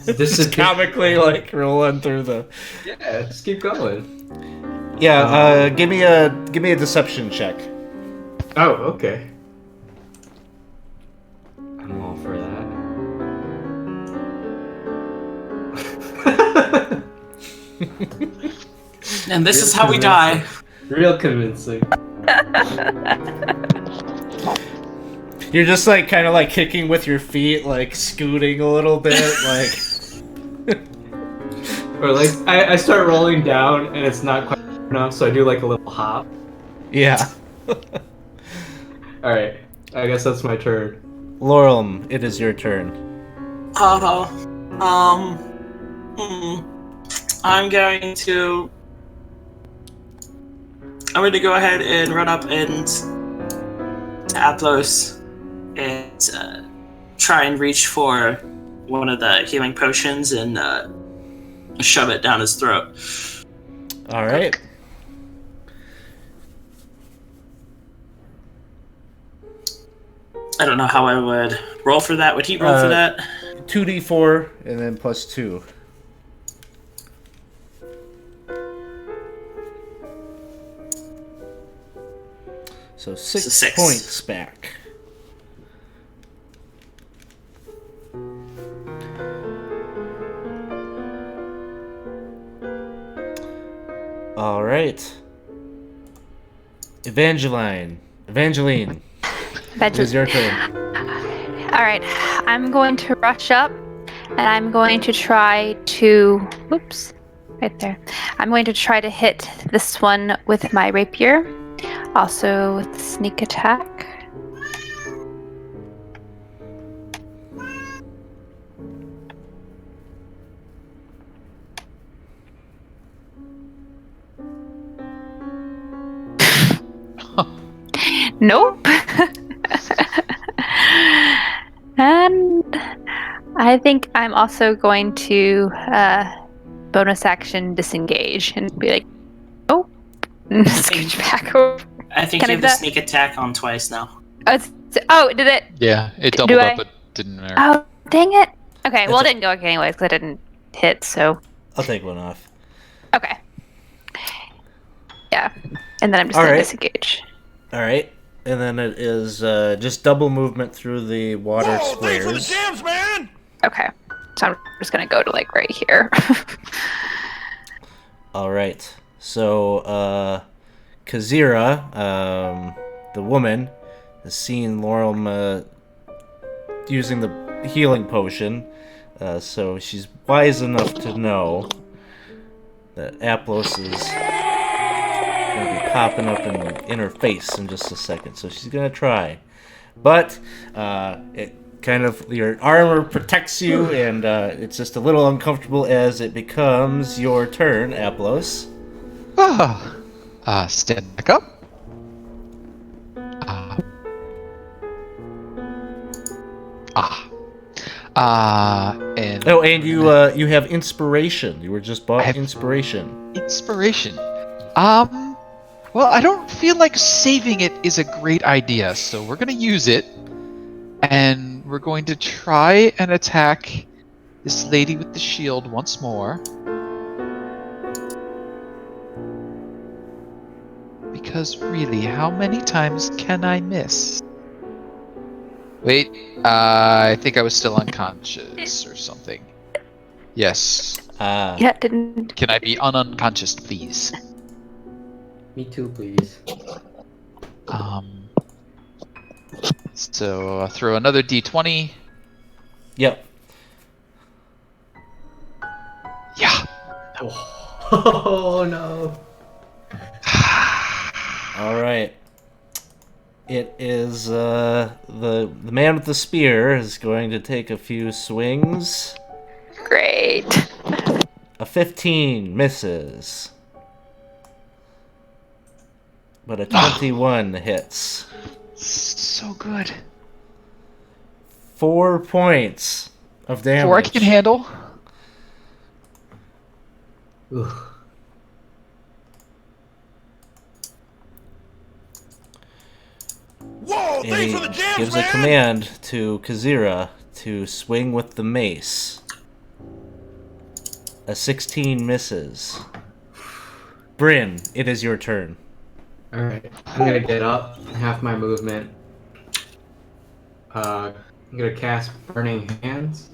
This Just comically like rolling through the. Yeah, just keep going. Yeah, give me a deception check. Oh, okay. I'm all for that. And this is how we die. Real convincing. You're just like kind of like kicking with your feet, like scooting a little bit, like. Or like I start rolling down and it's not quite enough, so I do like a little hop. Yeah. All right, I guess that's my turn. Laurel, it is your turn. I'm going to go ahead and run up and to Aplos and try and reach for one of the healing potions and shove it down his throat. All right. I don't know how I would roll for that. Would he roll for that? 2d4 and then plus 2. So 6 points back. All right. Evangeline, it is your turn. All right, I'm going to rush up, and I'm going to try to. Oops, right there. I'm going to try to hit this one with my rapier, also with sneak attack. Nope. And I think I'm also going to bonus action disengage and be like, oh, scooch back over. I think Can you I have do the that? sneak attack on twice now. Oh, did it? Yeah, it Do doubled I? up, but didn't matter. Oh, dang it. Okay, well, it That's didn't go anyways because I didn't hit, so. I'll take one off. Okay. Yeah. And then I'm just All going right. to disengage. All right. And then it is just double movement through the water Whoa, thanks for the squares. jams, man! Okay. So I'm just going to go to, like, right here. All right. So, Kazira, the woman, has seen Lorem using the healing potion, so she's wise enough to know that Aplos is going to be popping up in her face in just a second. So she's going to try. But it kind of, your armor protects you, and it's just a little uncomfortable as it becomes your turn, Aplos. Stand back up. And And you have inspiration. You were just bought I have- inspiration. inspiration. Well, I don't feel like saving it is a great idea, so we're gonna use it, and we're going to try and attack this lady with the shield once more. Because really, how many times can I miss? Wait, I think I was still unconscious or something. Yes. Yeah, it didn't. Can I be unconscious, please? Me too, please. So I'll throw another d20. Yep. Yeah. Oh no. All right. It is the man with the spear is going to take a few swings. Great. A 15 misses, but a 21 hits. So good. 4 points of damage. 4 I can handle. Ooh. Whoa, And thanks he for the jams, gives man! a command to Kazira to swing with the mace. A 16 misses. Bryn, it is your turn. Alright, I'm gonna get up, half my movement. I'm gonna cast Burning Hands.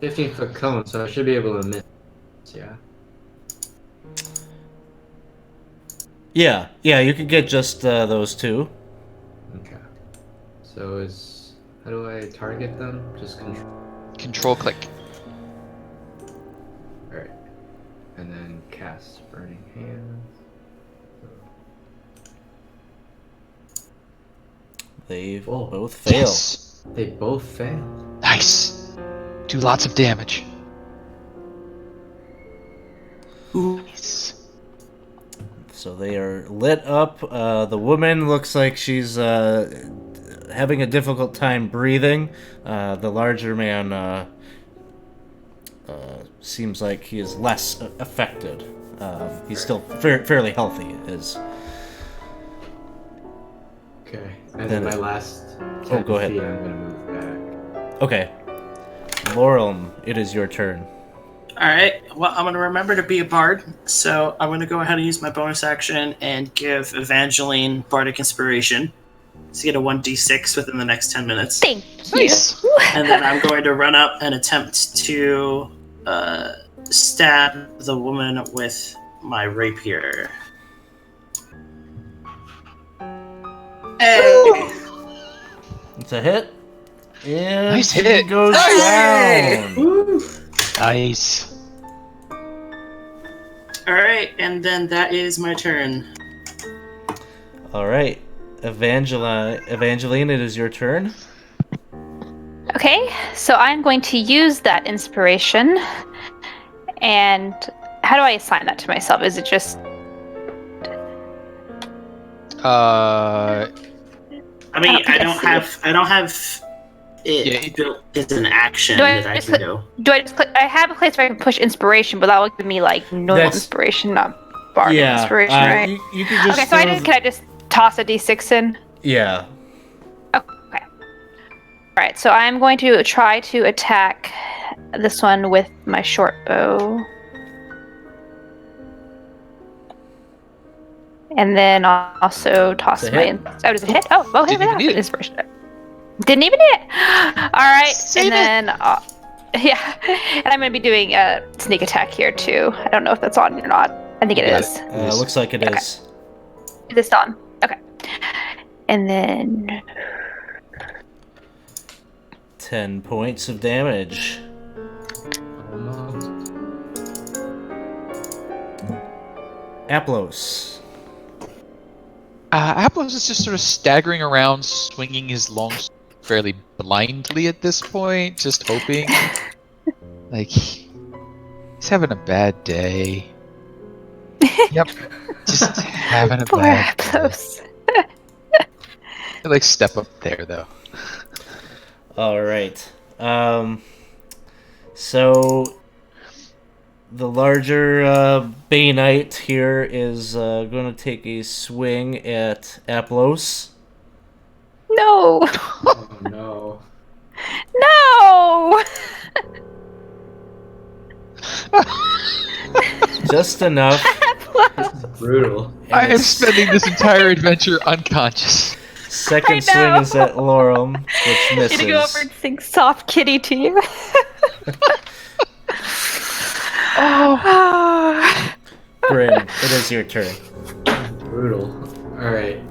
15-foot cone, so I should be able to miss. Yeah. Yeah, you could get just those two. Okay. So how do I target them? Just control. Control click. Alright. And then cast Burning Hands. They Whoa. both fail. Yes. They both fail. Nice. Do lots of damage. Nice. So they are lit up. The woman looks like she's having a difficult time breathing. The larger man seems like he is less affected. He's still fairly healthy. Okay. And Then- then my last 10 go ahead. feet, I'm gonna move back. Okay. Laurel, it is your turn. Alright, well, I'm going to remember to be a bard, so I'm going to go ahead and use my bonus action and give Evangeline Bardic Inspiration to get a 1d6 within the next 10 minutes. Thank Nice. you. And then I'm going to run up and attempt to stab the woman with my rapier. Hey! It's a hit. And Nice he hit. goes down. Nice. Alright, and then that is my turn. All right. Evangeline, it is your turn. Okay, so I'm going to use that inspiration. And how do I assign that to myself? Is it just I mean, I don't think I don't have it Yeah, built as an action Do I that I just can put- do. do I just click? I have a place where I can push inspiration, but that will give me like normal That's- inspiration, not bardic inspiration, right? You can just Okay, so throw- can I just toss a d6 in? Yeah. Okay. Alright, so I'm going to try to attack this one with my short bow. And then I'll also toss It's a my... hit. Oh, does it hit? Oh, well, hit Didn't even that. need it. Inspiration. Didn't even hit! Alright, Save it. and then... yeah, and I'm going to be doing a sneak attack here, too. I don't know if that's on or not. I think it Yeah. is. Looks like it is. Is this on? Okay. And then... 10 points of damage. Almost. Aplos. Applos is just sort of staggering around, swinging his long sword fairly blindly at this point, just hoping. Like, he's having a bad day. Yep. Just having a Poor bad day. Aplos. Like, step up there, though. All right. So the larger Banite here is going to take a swing at Aplos. No! Oh no. No! Just enough. This is brutal. and I am its spending this entire adventure unconscious. second I swing know. is at Laurel, which I'm misses. gonna go over and sing Soft Kitty to you. Oh. Bryn, it is your turn. Brutal. Alright.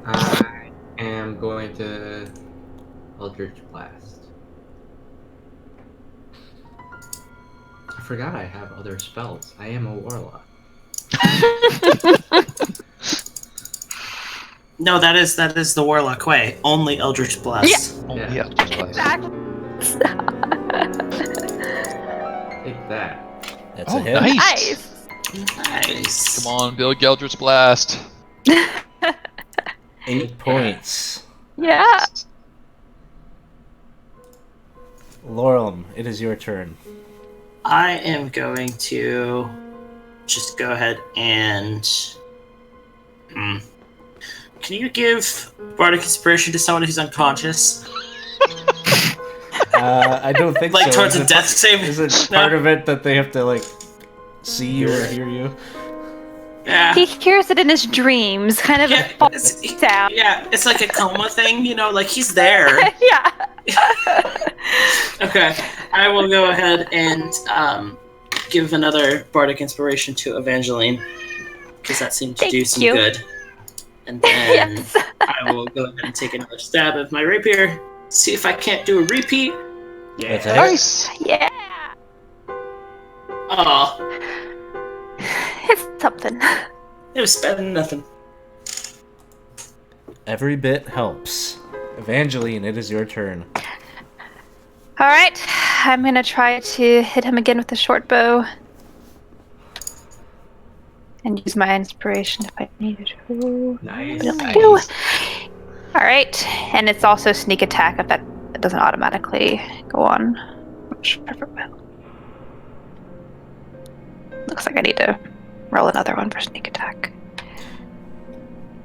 I am going to Eldritch Blast. I forgot I have other spells. I am a warlock. No, that is the Warlock way. Only Eldritch Blast. Oh, Yeah. yeah. Just like- Take that. That's Oh, a hit. nice. Nice. Nice. Come on, Bill Geldritch Blast. 8 points. Yeah. Laurel, it is your turn. I am going to just go ahead and. Can you give Bardic Inspiration to someone who's unconscious? I don't think Like so. towards Is a it- death save? Is it No. part of it that they have to like see you or hear you? Yeah. He hears it in his dreams, kind of Yeah, a false it's, sound. yeah, it's like a coma thing, you know, like he's there. Yeah. Okay, I will go ahead and give another Bardic Inspiration to Evangeline, because that seemed to Thank do some you. good. And then Yes. I will go ahead and take another stab at my rapier, see if I can't do a repeat. That's a hit. Nice. Yeah. Oh, It's something. it was better than nothing. Every bit helps. Evangeline, it is your turn. All right. I'm gonna try to hit him again with the short bow, and use my inspiration if I need to. Nice. What do I Nice. do? All right, and it's also sneak attack if that doesn't automatically go on. I'm sure if it will. Looks like I need to roll another one for sneak attack.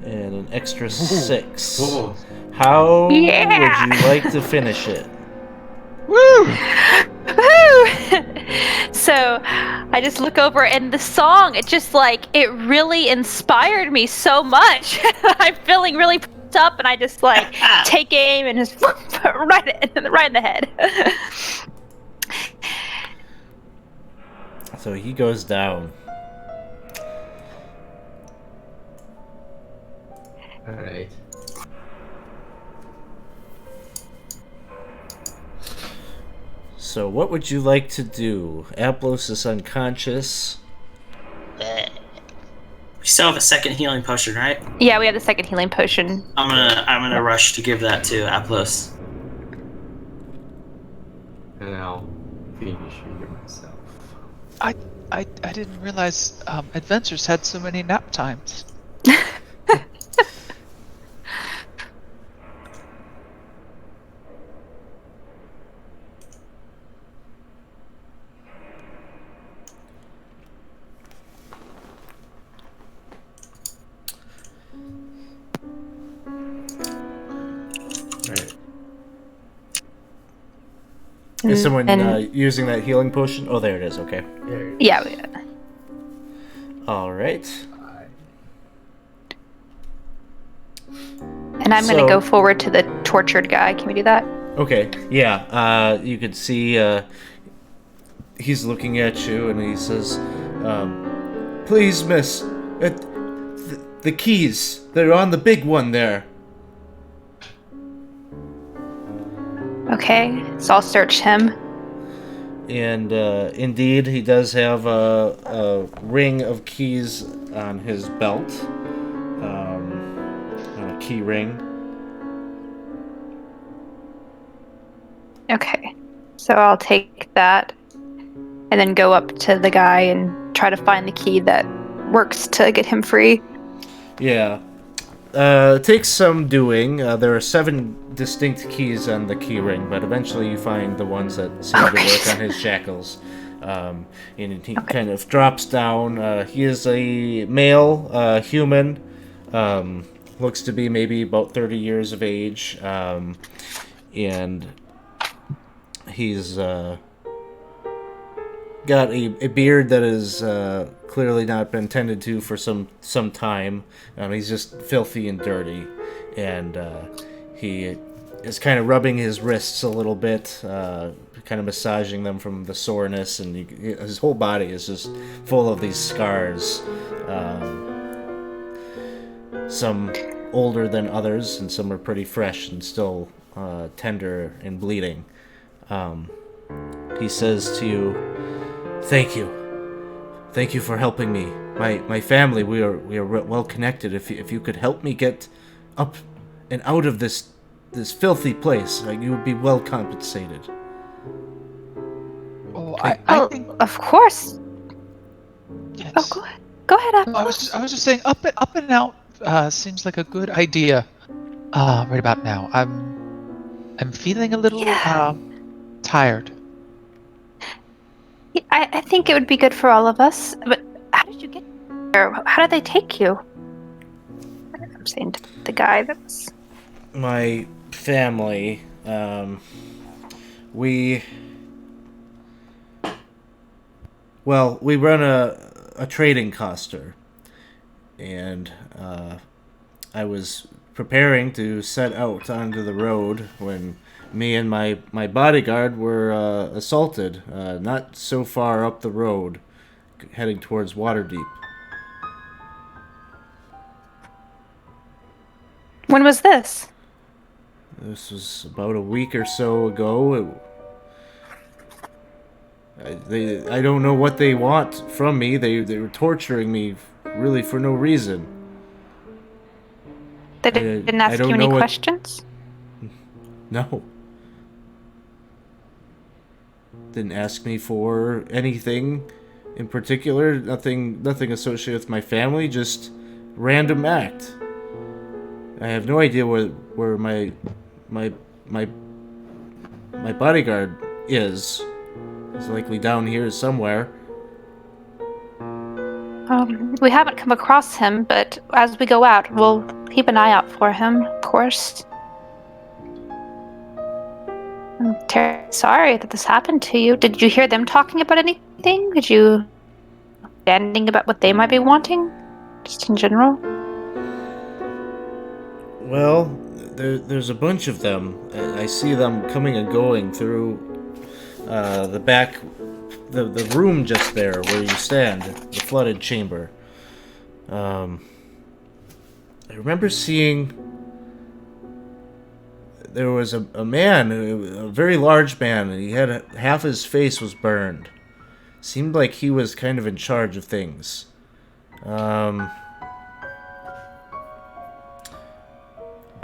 And an extra 6. Whoa. How Yeah! would you like to finish it? Woo! Woo! So I just look over, and the song, it really inspired me so much. I'm feeling really pumped up, and I just take aim and just right in the head. So he goes down. Alright. So what would you like to do? Aplos is unconscious. We still have a second healing potion, right? Yeah, we have the second healing potion. I'm gonna rush to give that to Aplos. And I'll finish it myself. I didn't realize adventures had so many nap times. Alright. Is someone And- using that healing potion? Oh, there it is. Okay. There it is. Yeah. All right. And I'm going So- to go forward to the tortured guy. Can we do that? Okay. Yeah. You could see he's looking at you, and he says, "Please, miss, the keys. They're on the big one there." Okay, so I'll search him. And indeed, he does have a ring of keys on his belt, a key ring. Okay, so I'll take that and then go up to the guy and try to find the key that works to get him free. Yeah. It takes some doing. There are 7 distinct keys on the key ring, but eventually you find the ones that seem to work on his shackles. And he kind of drops down. He is a male human. Looks to be maybe about 30 years of age. And he's got a beard that is clearly not been tended to for some time. He's just filthy and dirty, and he is kind of rubbing his wrists a little bit, kind of massaging them from the soreness, and his whole body is just full of these scars. Some older than others, and some are pretty fresh and still tender and bleeding. He says to you, "Thank you. Thank you for helping me. My family, we are well connected. If you could help me get up and out of this filthy place, you would be well compensated." Oh, I think Of course. yes. Oh, go ahead. Go ahead, No, I was just saying up and out seems like a good idea. Right about now, I'm feeling a little Yeah. tired. I think it would be good for all of us. But how did you get there? How did they take you? I'm saying to the guy that was. My family, we run a trading coster, and I was preparing to set out onto the road when me and my bodyguard were assaulted, not so far up the road, heading towards Waterdeep. When was this? This was about a week or so ago. I don't know what they want from me. They were torturing me, really, for no reason. They didn't I ask don't you any know what- questions? No. Didn't ask me for anything in particular. Nothing associated with my family. Just random act. I have no idea where my my bodyguard is. He's likely down here somewhere. We haven't come across him, but as we go out, we'll keep an eye out for him, of course. I'm terribly sorry that this happened to you. Did you hear them talking about anything? Did you understanding about what they might be wanting? Just in general? Well, there's a bunch of them. I see them coming and going through the back, the room just there where you stand, the flooded chamber. I remember seeing there was a man, a very large man, and he had half his face was burned. Seemed like he was kind of in charge of things.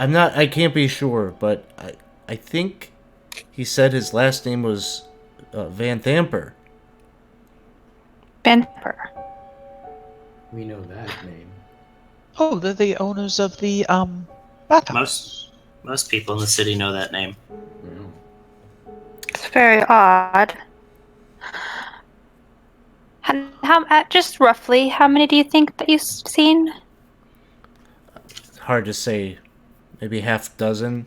I can't be sure, but I think he said his last name was Van Thamper. Benper. We know that name. Oh, they're the owners of the bathhouse. Most people in the city know that name. No. It's very odd. And just roughly, how many do you think that you've seen? Hard to say. Maybe half dozen.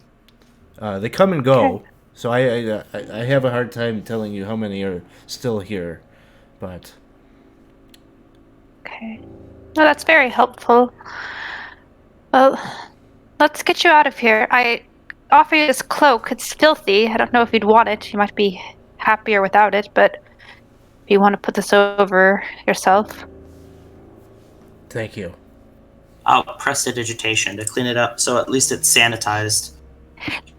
They come and go, Okay. so I have a hard time telling you how many are still here, but Okay. No, that's very helpful. Well, let's get you out of here. I offer you this cloak. It's filthy. I don't know if you'd want it. You might be happier without it, but if you want to put this over yourself. thank you. I'll press the digitation to clean it up, so at least it's sanitized.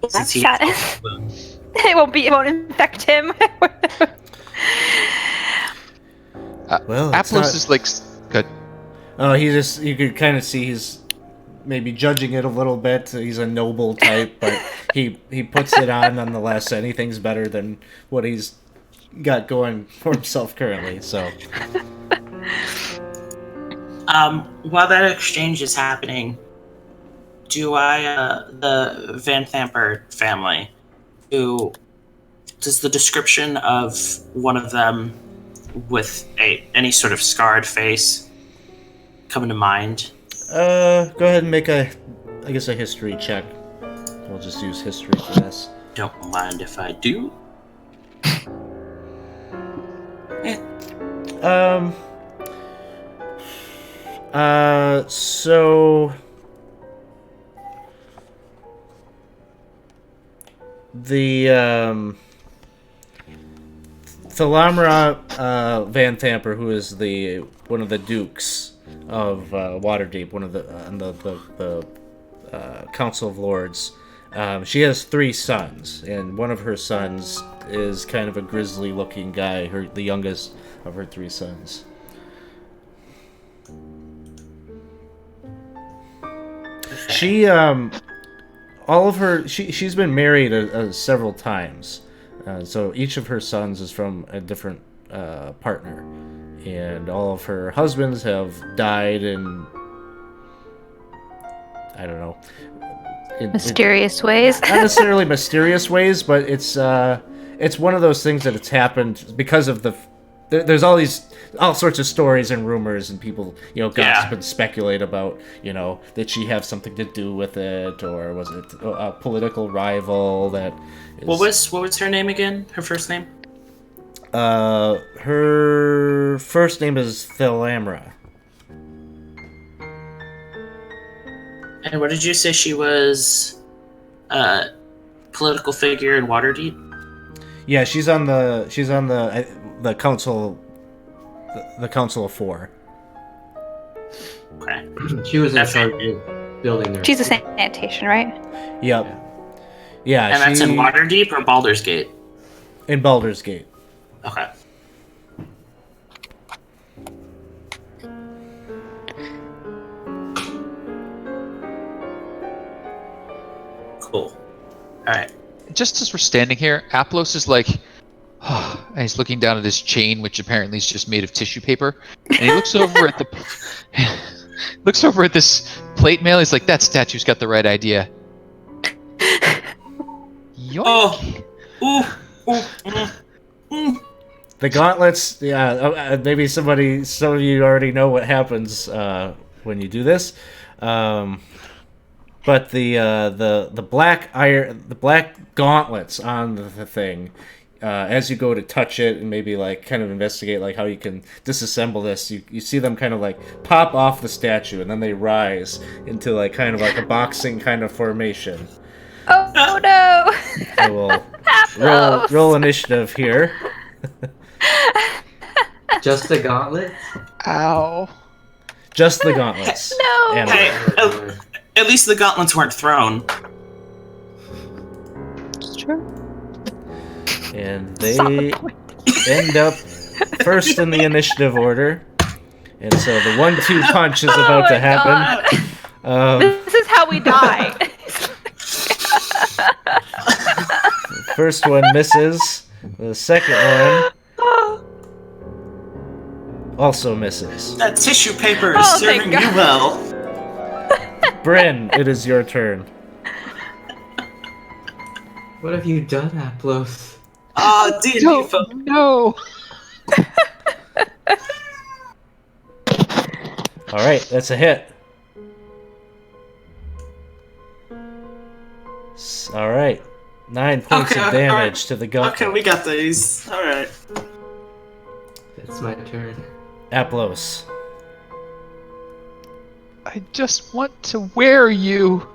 Since he That has is- a wound. It won't infect him. Well, it's Aplos not- is like good. you could kind of see he's maybe judging it a little bit. He's a noble type, but he puts it on nonetheless. Anything's better than what he's got going for himself currently. So While that exchange is happening, the Van Thamper family, does the description of one of them with any sort of scarred face come to mind? go ahead and make a history check. We'll just use history for this. Don't mind if I do. So the Thalamra Van Thamper, who is one of the dukes of Waterdeep, one of the Council of Lords. She has 3 sons, and one of her sons is kind of a grisly-looking guy. The youngest of her 3 sons. She, she's been married several times. So each of her sons is from a different partner. And all of her husbands have died in, I don't know. Mysterious ways. Not necessarily mysterious ways, but it's one of those things that it's happened because of there's all sorts of stories and rumors and people, gossip and speculate about, did she have something to do with it, or was it a political rival that is... What was her name again? Her first name? Her first name is Thalamra. And what did you say she was? Political figure in Waterdeep? Yeah, she's on the council, the Council of 4. Okay. She was in That's charge of building their. She's a sanitation, right? Yep. Yeah, And that's in Waterdeep or Baldur's Gate? in Baldur's Gate. Okay. Cool. Alright. Just as we're standing here, Aplos is like, and he's looking down at his chain, which apparently is just made of tissue paper, and he looks over at this plate mail. He's like, that statue's got the right idea. Yoink. Oh. Ooh. The gauntlets, maybe some of you already know what happens when you do this, but the black gauntlets on the thing, as you go to touch it and maybe like kind of investigate like how you can disassemble this, you see them kind of like pop off the statue and then they rise into like kind of like a boxing kind of formation. Oh no! I will roll initiative here. Just the gauntlets? Ow. Just the gauntlets. No. And Hey, at least the gauntlets weren't thrown. It's true. And they end up first in the initiative order. And so the 1-2 punch is about to happen. This is how we die. The first one misses. The second one also misses. That tissue paper is serving you well. Bryn, it is your turn. What have you done, Aplos? D&D No. folk. No. All right, that's a hit. All right, 9 points of damage alright. to the gauntlet. Okay, we got these. Alright. It's my turn. Aplos. I just want to wear you.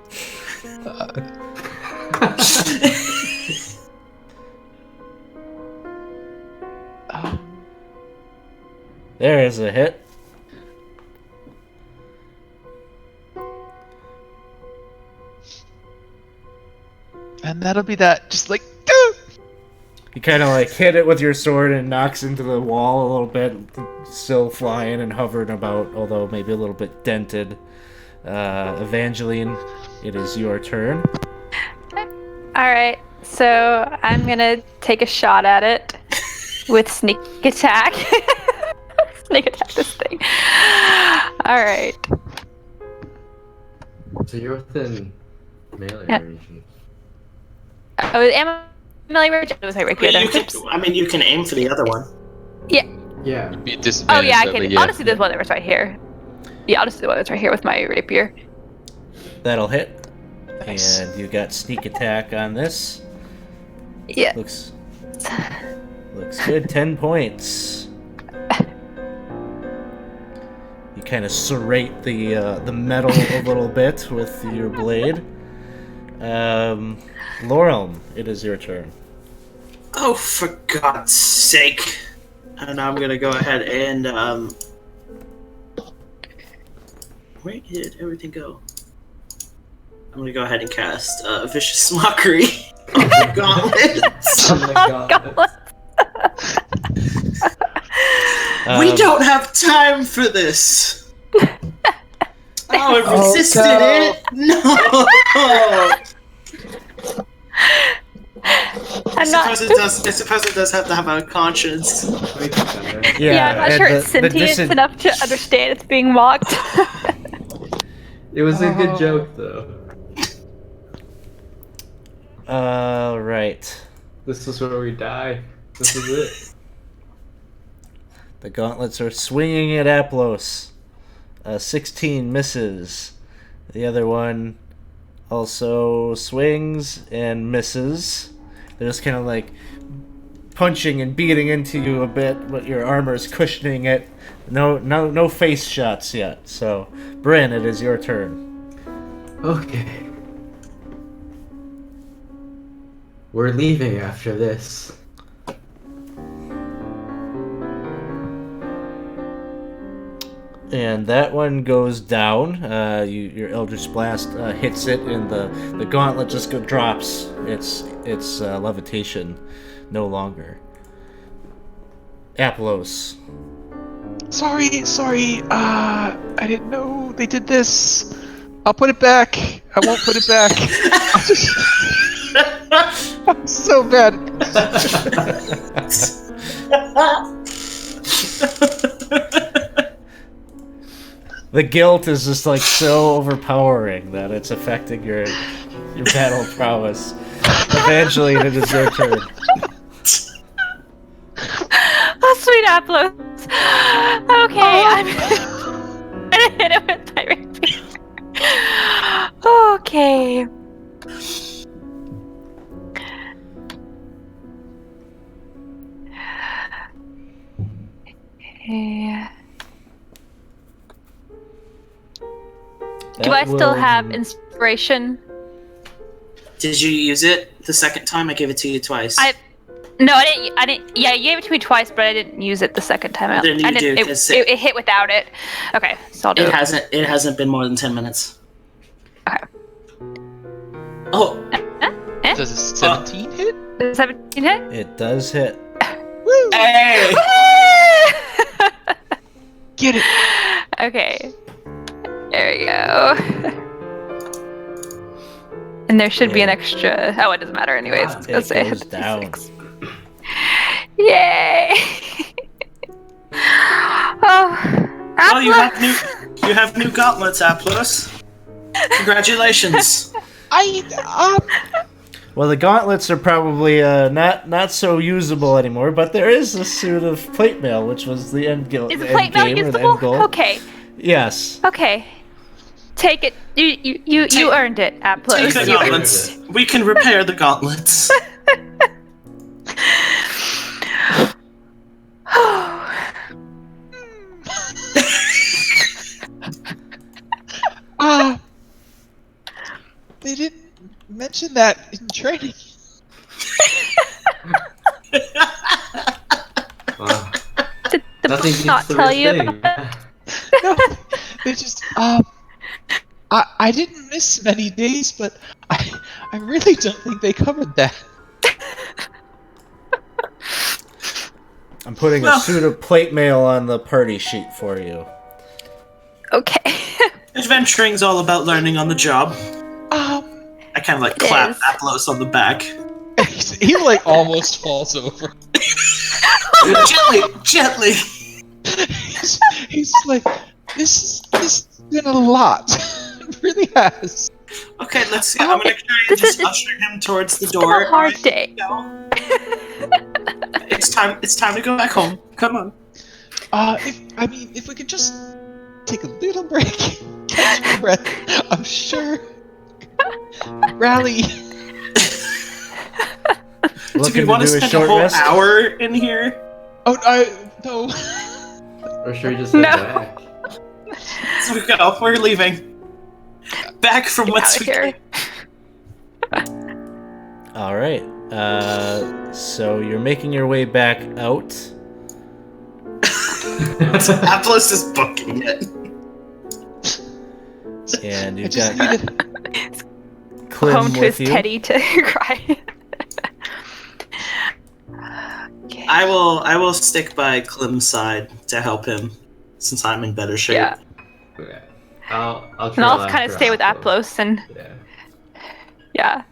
There is a hit. And that'll be that. Just like, You kind of like hit it with your sword and it knocks into the wall a little bit, still flying and hovering about, although maybe a little bit dented. Evangeline, it is your turn. Alright, so I'm gonna take a shot at it with sneak attack. Sneak attack this thing. Alright. So you're within melee Yeah. range. Oh, am I melee range? It was my rapier then. You can aim for the other one. Yeah. be Oh disadvantaged. yeah, I but can. yeah. Honestly, there's one that was right here. Yeah, honestly, the one that's right here with my rapier. That'll hit. Nice. And you got sneak attack on this. Yeah. Looks good. 10 points. You kind of serrate the metal a little bit with your blade. Laurel, it is your turn. Oh, for God's sake. And I'm gonna go ahead and, where did everything go? I'm gonna go ahead and cast, Vicious Mockery on the gauntlets. Oh my god. We don't have time for this! Oh, it resisted no. it? No! I suppose it does have to have a conscience. Yeah, I'm not and sure it's sentient enough to understand it's being mocked. It was a good joke, though. Right. This is where we die. This is it. The gauntlets are swinging at Aplos. 16 misses. The other one also swings and misses. They're just kind of like punching and beating into you a bit, but your armor is cushioning it. No face shots yet. So, Bryn, it is your turn. Okay. We're leaving after this. And that one goes down. Your Eldritch Blast hits it, and the gauntlet just drops. Its levitation no longer. Aplos. Sorry. I didn't know they did this. I'll put it back. I won't put it back. I'm so bad. The guilt is just like so overpowering that it's affecting your battle prowess. Evangeline, it is your turn. Oh, sweet Aplos. Okay, I'm gonna hit him with my rapier. Okay. Okay. Do I still have inspiration? Did you use it the second time? I gave it to you twice. No, I didn't. Yeah, you gave it to me twice, but I didn't use it the second time out. Then you I didn't. do, 'cause It hit without it. Okay, so I'll do it. It hasn't been more than 10 minutes. Okay. Oh, Does a 17 hit? Does 17 hit? It does hit. hey! Get it! Okay. There we go. And there should be an extra. Oh, it doesn't matter anyways. It Let's say I goes hit the down. D6. Yay! Oh, Well, you Apple. have new gauntlets, Aplos. Congratulations. Well, the gauntlets are probably not so usable anymore, but there is a suit of plate mail, which was the end goal. Is the plate mail usable? Okay. Yes. Okay. Take it. You earned it, Apple. Take the gauntlets. We can repair the gauntlets. They didn't mention that in training. Wow. Did the Nothing book not beats the tell real you thing. about that? No, they just I didn't miss many days, but I really don't think they covered that. I'm putting a suit of plate mail on the party sheet for you. Okay. Adventuring's all about learning on the job. I kind of like It clap is. Aplos on the back. He like almost falls over. Gently. He's like, this has been a lot. It really has. Okay, let's see. I'm gonna try and just usher him towards the It's been door. a hard day. No. It's time to go back home. Come on. If we could just take a little break, catch my breath, I'm sure. Rally. Do we want to spend a whole hour in here? Oh, no. Or should we just head back? So we go. We're leaving. Back from Get what's out of here. All right. So you're making your way back out. Aplos is booking it. And I you've just got needed. Clem Home to his with you. teddy to cry. Okay. I will stick by Clem's side to help him, since I'm in better shape. Yeah. Okay. I'll And trail I'll kind of after stay with Apple. Aplos and Yeah. yeah.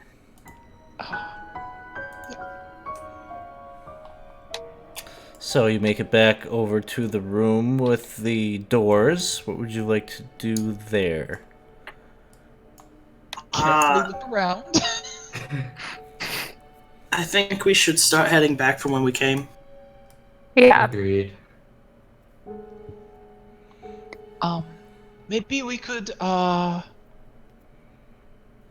So you make it back over to the room with the doors. What would you like to do there? Carefully look around. I think we should start heading back from when we came. Yeah. Agreed. Maybe we could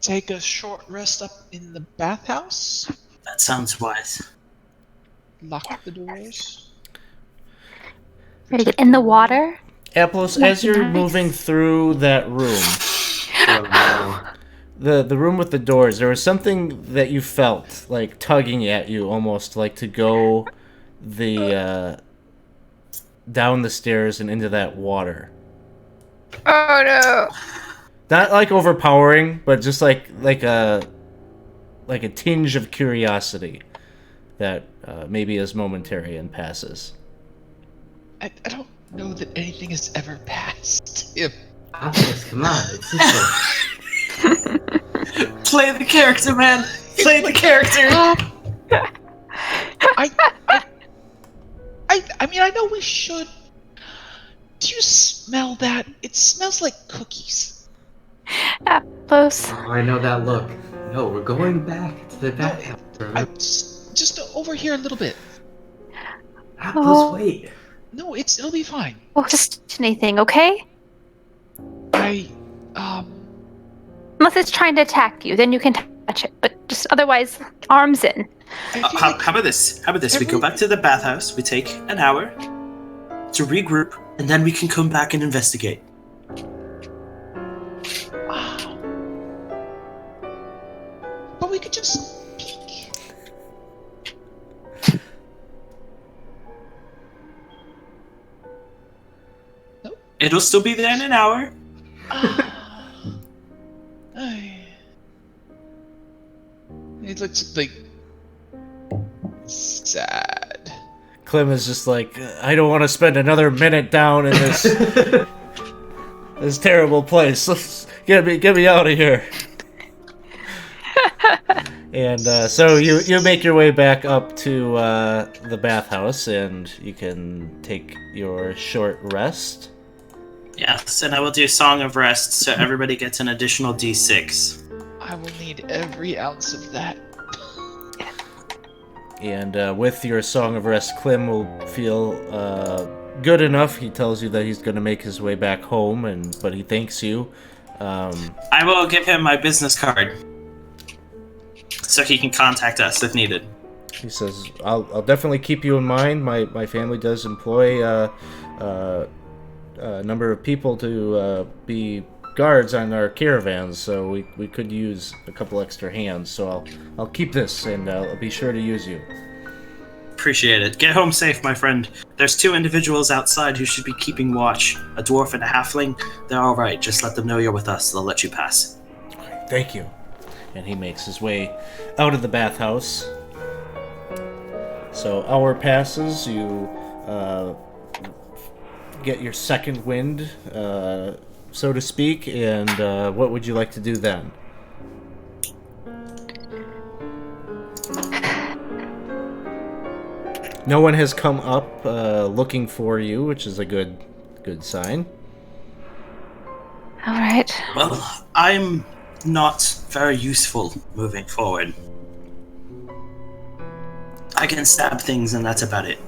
take a short rest up in the bathhouse. That sounds wise. Lock the doors. Ready to get in the water? Aplos, as you're Nice. moving through that room, Oh, the room with the doors, there was something that you felt like tugging at you, almost like to go the down the stairs and into that water. Oh no. Not like overpowering, but just like a tinge of curiosity that maybe is momentary and passes. I don't know that anything has ever passed him. Atlas, come on. It's just Play the character, man. Play the character. I mean, I know we should. Do you smell that? It smells like cookies. Aplos. Oh, I know that look. No, we're going back to the bathhouse. Just over here a little bit. Apples, wait. No, it'll be fine. Just anything, okay? Unless it's trying to attack you, then you can touch it. But just otherwise, arms in. How about this? How about this? We go back to the bathhouse. We take an hour to regroup, and then we can come back and investigate. But we could just peek. It'll still be there in an hour. It looks like sad. Clem is just like, I don't want to spend another minute down in this this terrible place. Let's get me out of here. And so you make your way back up to the bathhouse, and you can take your short rest. Yes, and I will do Song of Rest, so everybody gets an additional D6. I will need every ounce of that. And with your Song of Rest, Clem will feel good enough. He tells you that he's going to make his way back home, but he thanks you. I will give him my business card, so he can contact us if needed. He says, I'll definitely keep you in mind. My family does employ a number of people to be guards on our caravans, so we could use a couple extra hands. So I'll keep this, and I'll be sure to use you. Appreciate it. Get home safe, my friend. There's 2 individuals outside who should be keeping watch. A dwarf and a halfling. They're all right. Just let them know you're with us. They'll let you pass. Thank you. And he makes his way out of the bathhouse. So hour passes. You get your second wind, so to speak, and what would you like to do then? No one has come up looking for you, which is a good sign. All right. Well, I'm not very useful moving forward. I can stab things, and that's about it.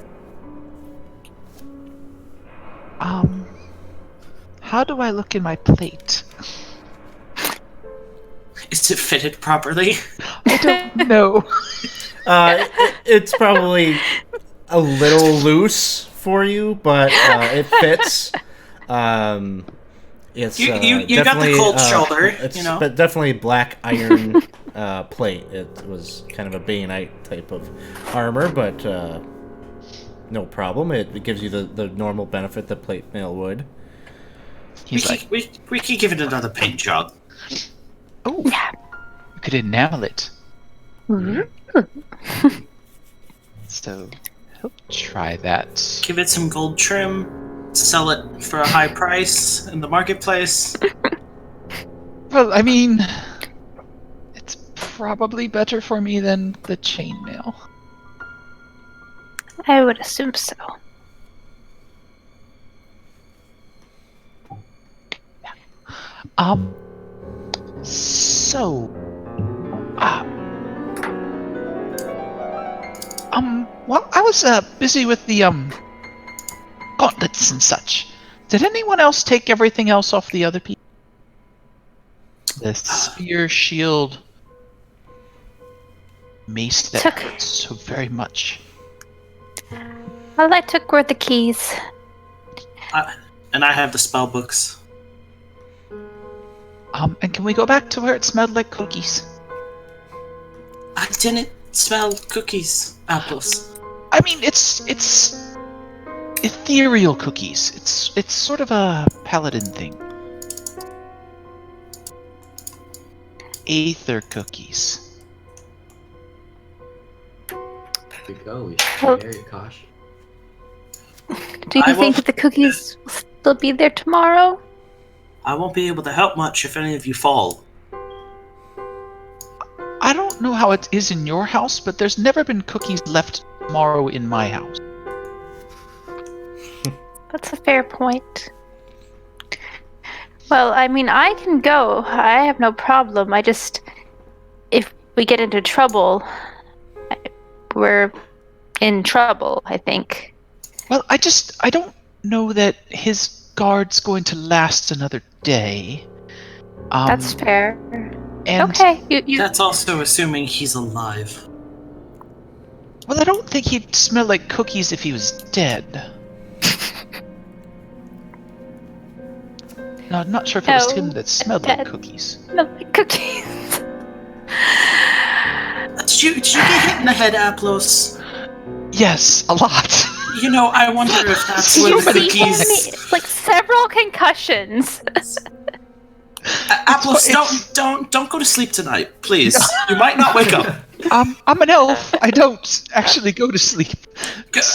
How do I look in my plate? Is it fitted properly? I don't know. It's probably a little loose for you, but it fits. It's you got the cold shoulder, It's you know. but definitely black iron plate. It was kind of a banite type of armor, but no problem. It gives you the normal benefit that plate mail would. He's like, we can give it another paint job. oh, you could enamel it. So, he'll try that. Give it some gold trim. Sell it for a high price in the marketplace. Well, I mean, it's probably better for me than the chainmail. I would assume so. So, while I was busy with the gauntlets and such, did anyone else take everything else off the other people? The spear, shield, mace that hurts so very much. All I took were the keys. And I have the spell books. And can we go back to where it smelled like cookies? I didn't smell cookies, apples. I mean, it's ethereal cookies. It's sort of a paladin thing. Aether cookies. There we go. We should be very cautious. Do you think that the cookies will still be there tomorrow? I won't be able to help much if any of you fall. I don't know how it is in your house, but there's never been cookies left tomorrow in my house. That's a fair point. Well, I mean, I can go. I have no problem. I just, if we get into trouble, we're in trouble, I think. Well, I don't know that his guard's going to last another day. That's fair. And, Okay, you. That's also assuming he's alive. well, I don't think he'd smell like cookies if he was dead. No, I'm not sure if it was him that smelled like cookies. No, cookies. Did you get hit in the head, Aplos? Yes, a lot. You know, I wonder if that's Did where you the see cookies. him? Like several concussions. Aplos, don't go to sleep tonight, please. You might not wake up. I'm an elf. I don't actually go to sleep.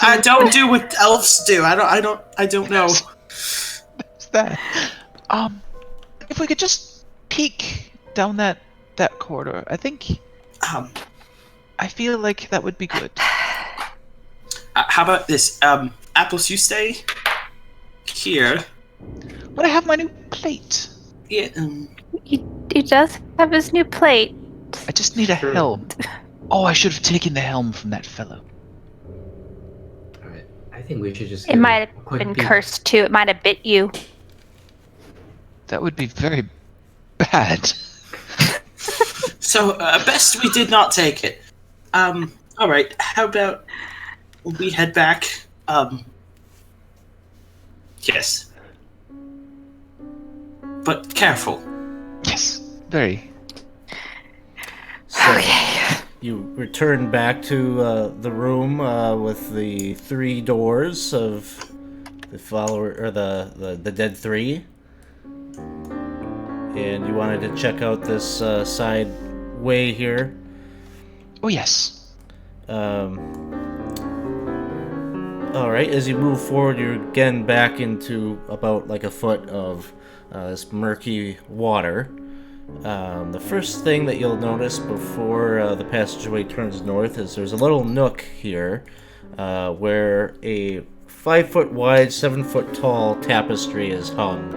I don't do what elves do. I don't know. What's that? If we could just peek down that corridor, I think. I feel like that would be good. How about this? Apples, you stay here. But I have my new plate. Yeah. He does have his new plate. I just need a helm. Oh, I should have taken the helm from that fellow. Alright, I think we should just It might have quick been peek. cursed too. It might have bit you. That would be very bad. So best we did not take it. All right. How about we head back? Yes. But careful. Yes, very. So you return back to the room with the 3 doors of the follower or the dead 3, and you wanted to check out this side way here. Oh yes. Alright, as you move forward, you're again back into about like a foot of this murky water. The first thing that you'll notice before the passageway turns north is there's a little nook here where a 5-foot wide, 7-foot tall tapestry is hung.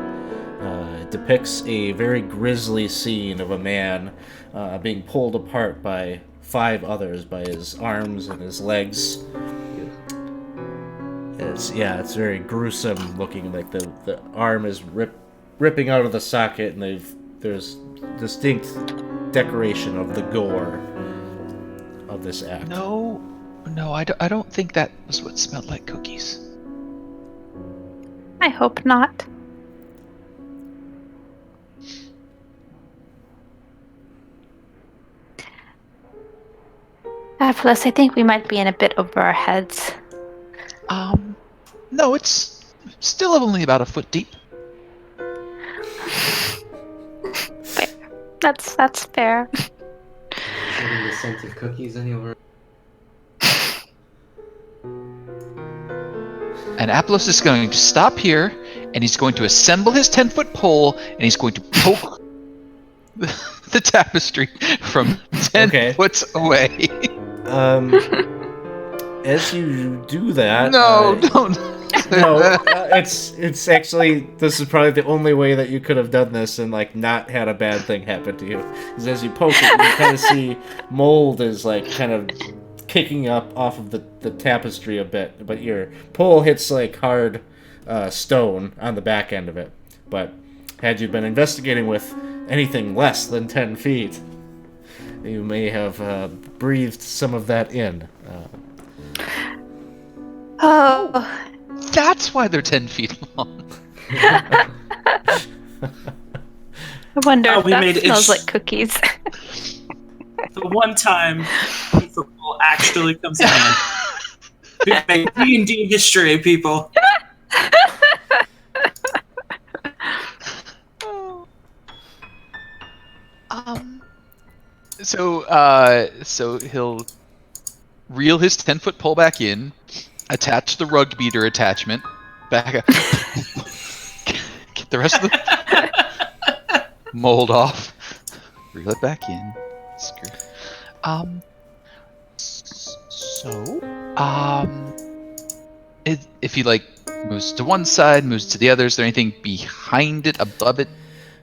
It depicts a very grisly scene of a man being pulled apart by 5 others by his arms and his legs. It's very gruesome looking. Like the arm is ripping out of the socket, and there's distinct decoration of the gore of this act. No, I don't think that was what smelled like cookies. I hope not. Plus, I think we might be in a bit over our heads. No, it's still only about a foot deep. Fair. That's fair. Getting the scent of cookies anywhere. And Aplos is going to stop here, and he's going to assemble his 10-foot pole, and he's going to poke the tapestry from 10 foot away. As you do that, Don't. no, it's actually, this is probably the only way that you could have done this and like not had a bad thing happen to you. Is as you poke it, you kind of see mold is like kind of kicking up off of the tapestry a bit, but your pole hits like hard stone on the back end of it. But had you been investigating with anything less than 10 feet, you may have breathed some of that in. Oh. That's why they're 10 feet long. I wonder if we that made it smells like cookies. The one time the football actually comes in. We made D&D history, people. So he'll reel his 10-foot pole back in, attach the rug beater attachment back up, get the rest of the mold off, reel it back in, screw. If he like moves to one side, moves to the other, is there anything behind it, above it,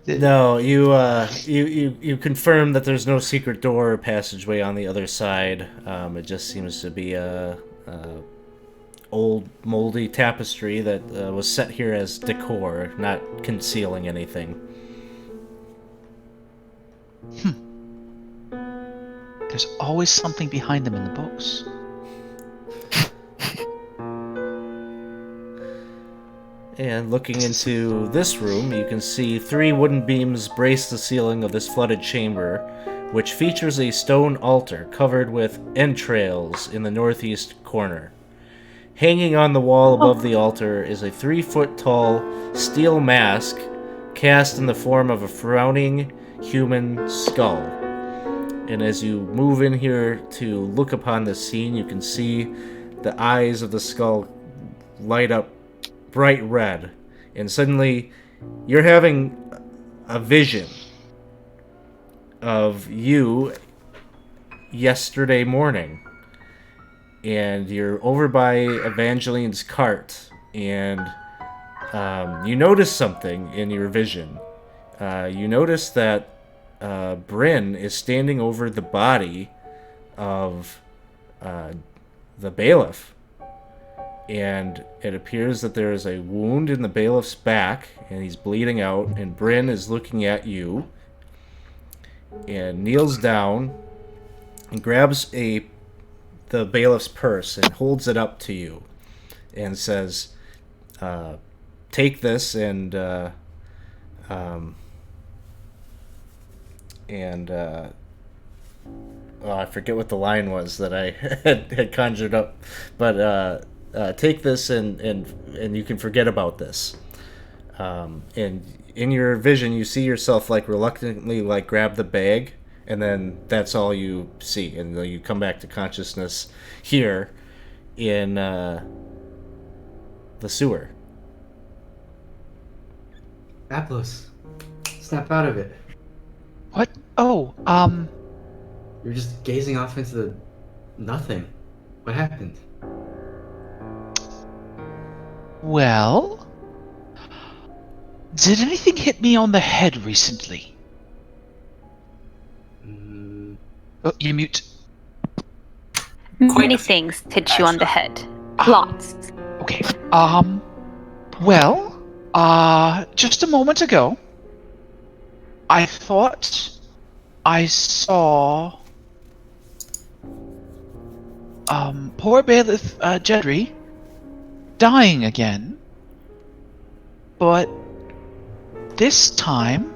No, you confirm that there's no secret door or passageway on the other side. It just seems to be a old moldy tapestry that was set here as decor, not concealing anything. There's always something behind them in the books. And looking into this room, you can see 3 wooden beams brace the ceiling of this flooded chamber, which features a stone altar covered with entrails in the northeast corner. Hanging on the wall above the altar is a 3-foot-tall steel mask cast in the form of a frowning human skull. And as you move in here to look upon this scene, you can see the eyes of the skull light up bright red, and suddenly you're having a vision of you yesterday morning, and you're over by Evangeline's cart, and you notice something in your vision. You notice that Bryn is standing over the body of the bailiff. And it appears that there is a wound in the bailiff's back, and he's bleeding out, and Bryn is looking at you, and kneels down, and grabs the bailiff's purse, and holds it up to you, and says, take this, and I forget what the line was that I had conjured up, but take this and you can forget about this. And in your vision, you see yourself reluctantly grab the bag, and then that's all you see. And then you come back to consciousness here in the sewer. Applos, snap out of it. What? Oh, You're just gazing off into the nothing. What happened? well... Did anything hit me on the head recently? Oh, you mute. Many things hit you on the head. Lots. Okay. Well, just a moment ago, I thought I saw poor Bailiff Jedry dying again, but this time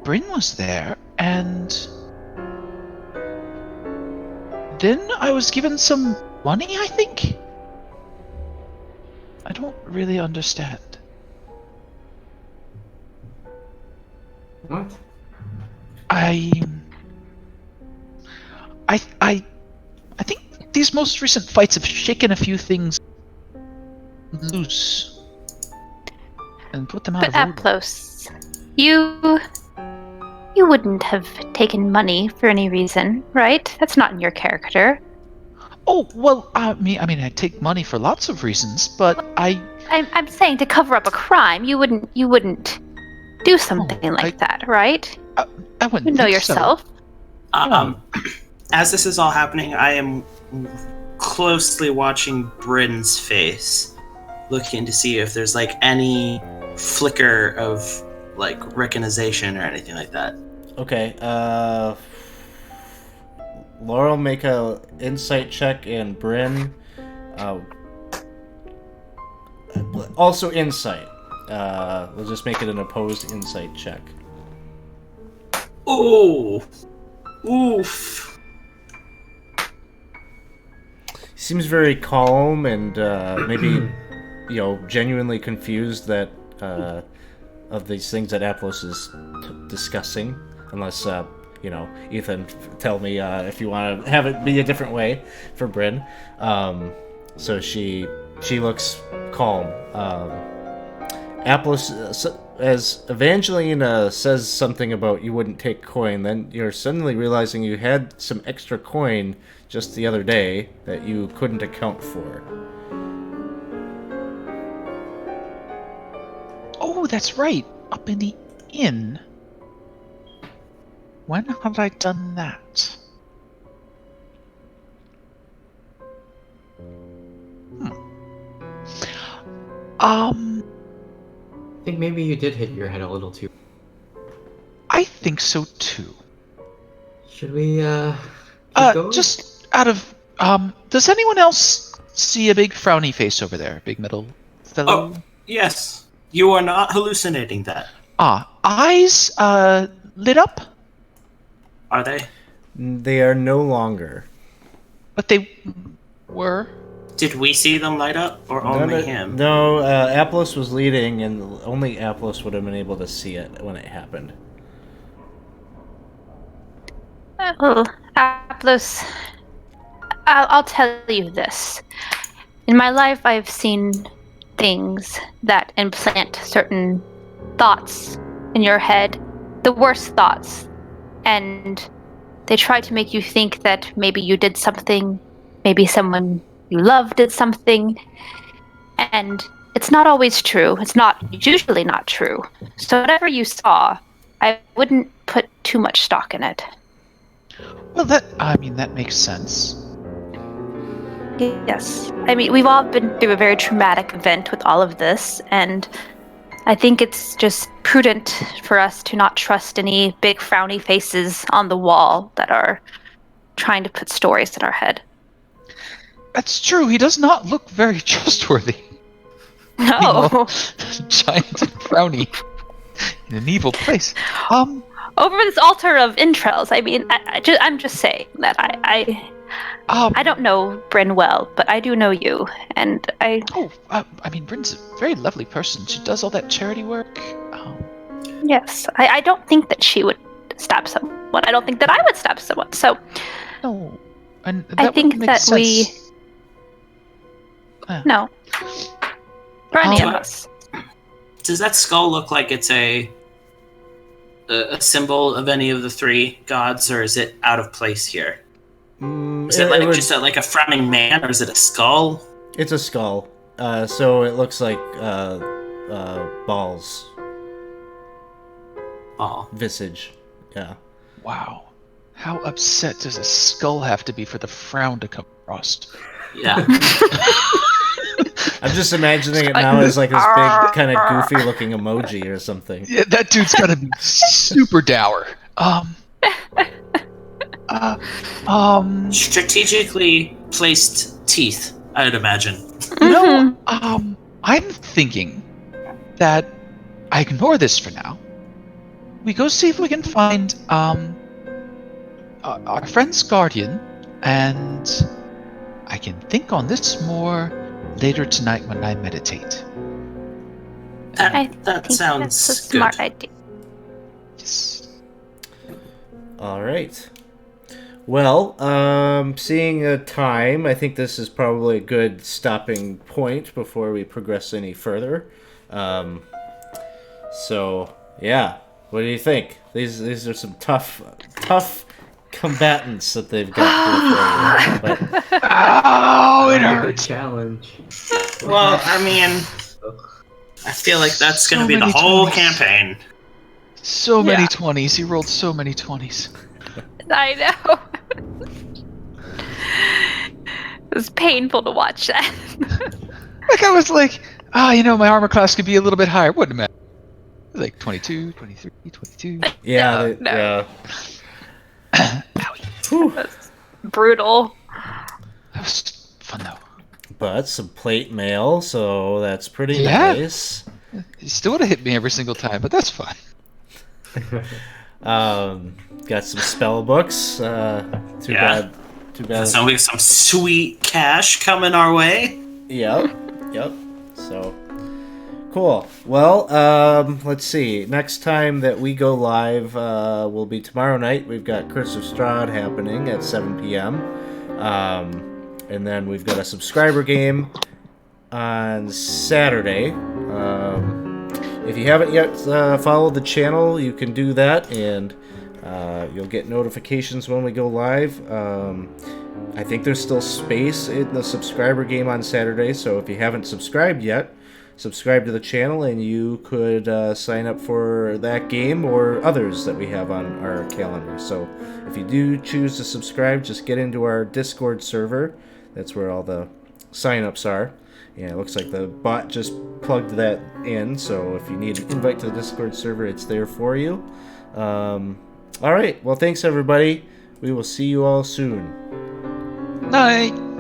Bryn was there, and then I was given some money, I think? I don't really understand. What? I think these most recent fights have shaken a few things loose and put them out But of order. Applos, you wouldn't have taken money for any reason, right? That's not in your character. Oh, well, I mean, I take money for lots of reasons, but I'm saying to cover up a crime, you wouldn't do something like that, right? I wouldn't You know think yourself. As this is all happening, I am closely watching Bryn's face, looking to see if there's any flicker of recognition or anything like that. Okay, Laurel, make a insight check, and Bryn, also insight. We'll just make it an opposed insight check. Oh, oof. He seems very calm and maybe, genuinely confused that of these things that Applos is discussing. Unless, Ethan, tell me if you want to have it be a different way for Bryn. So she looks calm. Applos, as Evangeline says something about you wouldn't take coin, then you're suddenly realizing you had some extra coin just the other day that you couldn't account for. Oh, that's right. Up in the inn. When have I done that? I think maybe you did hit your head a little too. I think so too. Should we keep going? Just out of does anyone else see a big frowny face over there? Big metal fellow? Oh, yes. You are not hallucinating that. Eyes lit up, Are they? They are no longer. but they were. Did we see them light up, or only him? No, Aplos was leading, and only Aplos would have been able to see it when it happened. Well, Aplos, I'll tell you this. In my life, I've seen things that implant certain thoughts in your head, the worst thoughts, and they try to make you think that maybe you did something, maybe someone you love did something, and it's not always true. It's usually not true. So whatever you saw, I wouldn't put too much stock in it. Well, that makes sense. Yes. I mean, we've all been through a very traumatic event with all of this, and I think it's just prudent for us to not trust any big frowny faces on the wall that are trying to put stories in our head. That's true. He does not look very trustworthy. No. Giant and frowny in an evil place. Over this altar of entrails, I mean, I'm just saying that I don't know Bryn well, but I do know you, and I... I mean, Bryn's a very lovely person. She does all that charity work. Yes, I don't think that she would stab someone. I don't think that I would stab someone, so... No. And I that think would make that sense. we... No. For any of us. Does that skull look like it's a symbol of any of the three gods, or is it out of place here? Is it like a frowning man, or is it a skull? It's a skull. So it looks like balls. Ball. Visage. Yeah. Wow. How upset does a skull have to be for the frown to come across? Yeah. I'm just imagining it now as like this big kind of goofy looking emoji or something. Yeah, that dude's gotta be super dour. Strategically placed teeth, I'd imagine. No, I'm thinking that I ignore this for now. We go see if we can find our friend's guardian, and I can think on this more later tonight when I meditate. I That think sounds that's a good. smart idea. Yes. All right. Well, seeing a time, I think this is probably a good stopping point before we progress any further. So, yeah. What do you think? These are some tough combatants that they've got. But It Good hurts. challenge. Well, I mean, I feel like that's going to be the many whole 20s. campaign. So many Yeah. 20s. He rolled so many 20s. I know. It was painful to watch that. Like, I was like, my armor class could be a little bit higher. Wouldn't matter. Like 22, 23, 22. yeah, No. yeah. That's brutal. That was fun, though. But some plate mail, so that's pretty Yeah. nice. He still would have hit me every single time, but that's fine. Got some spell books. Too Yeah. bad. So we have some sweet cash coming our way. Yep. So cool. Well, let's see. Next time that we go live will be tomorrow night. We've got Curse of Strahd happening at 7 p.m. And then we've got a subscriber game on Saturday. If you haven't yet followed the channel, you can do that, and you'll get notifications when we go live. I think there's still space in the subscriber game on Saturday, so if you haven't subscribed yet, subscribe to the channel, and you could sign up for that game or others that we have on our calendar. So if you do choose to subscribe, just get into our Discord server. That's where all the sign-ups are. Yeah, it looks like the bot just plugged that in, so if you need an invite to the Discord server, it's there for you. All right, well, thanks, everybody. We will see you all soon. Night.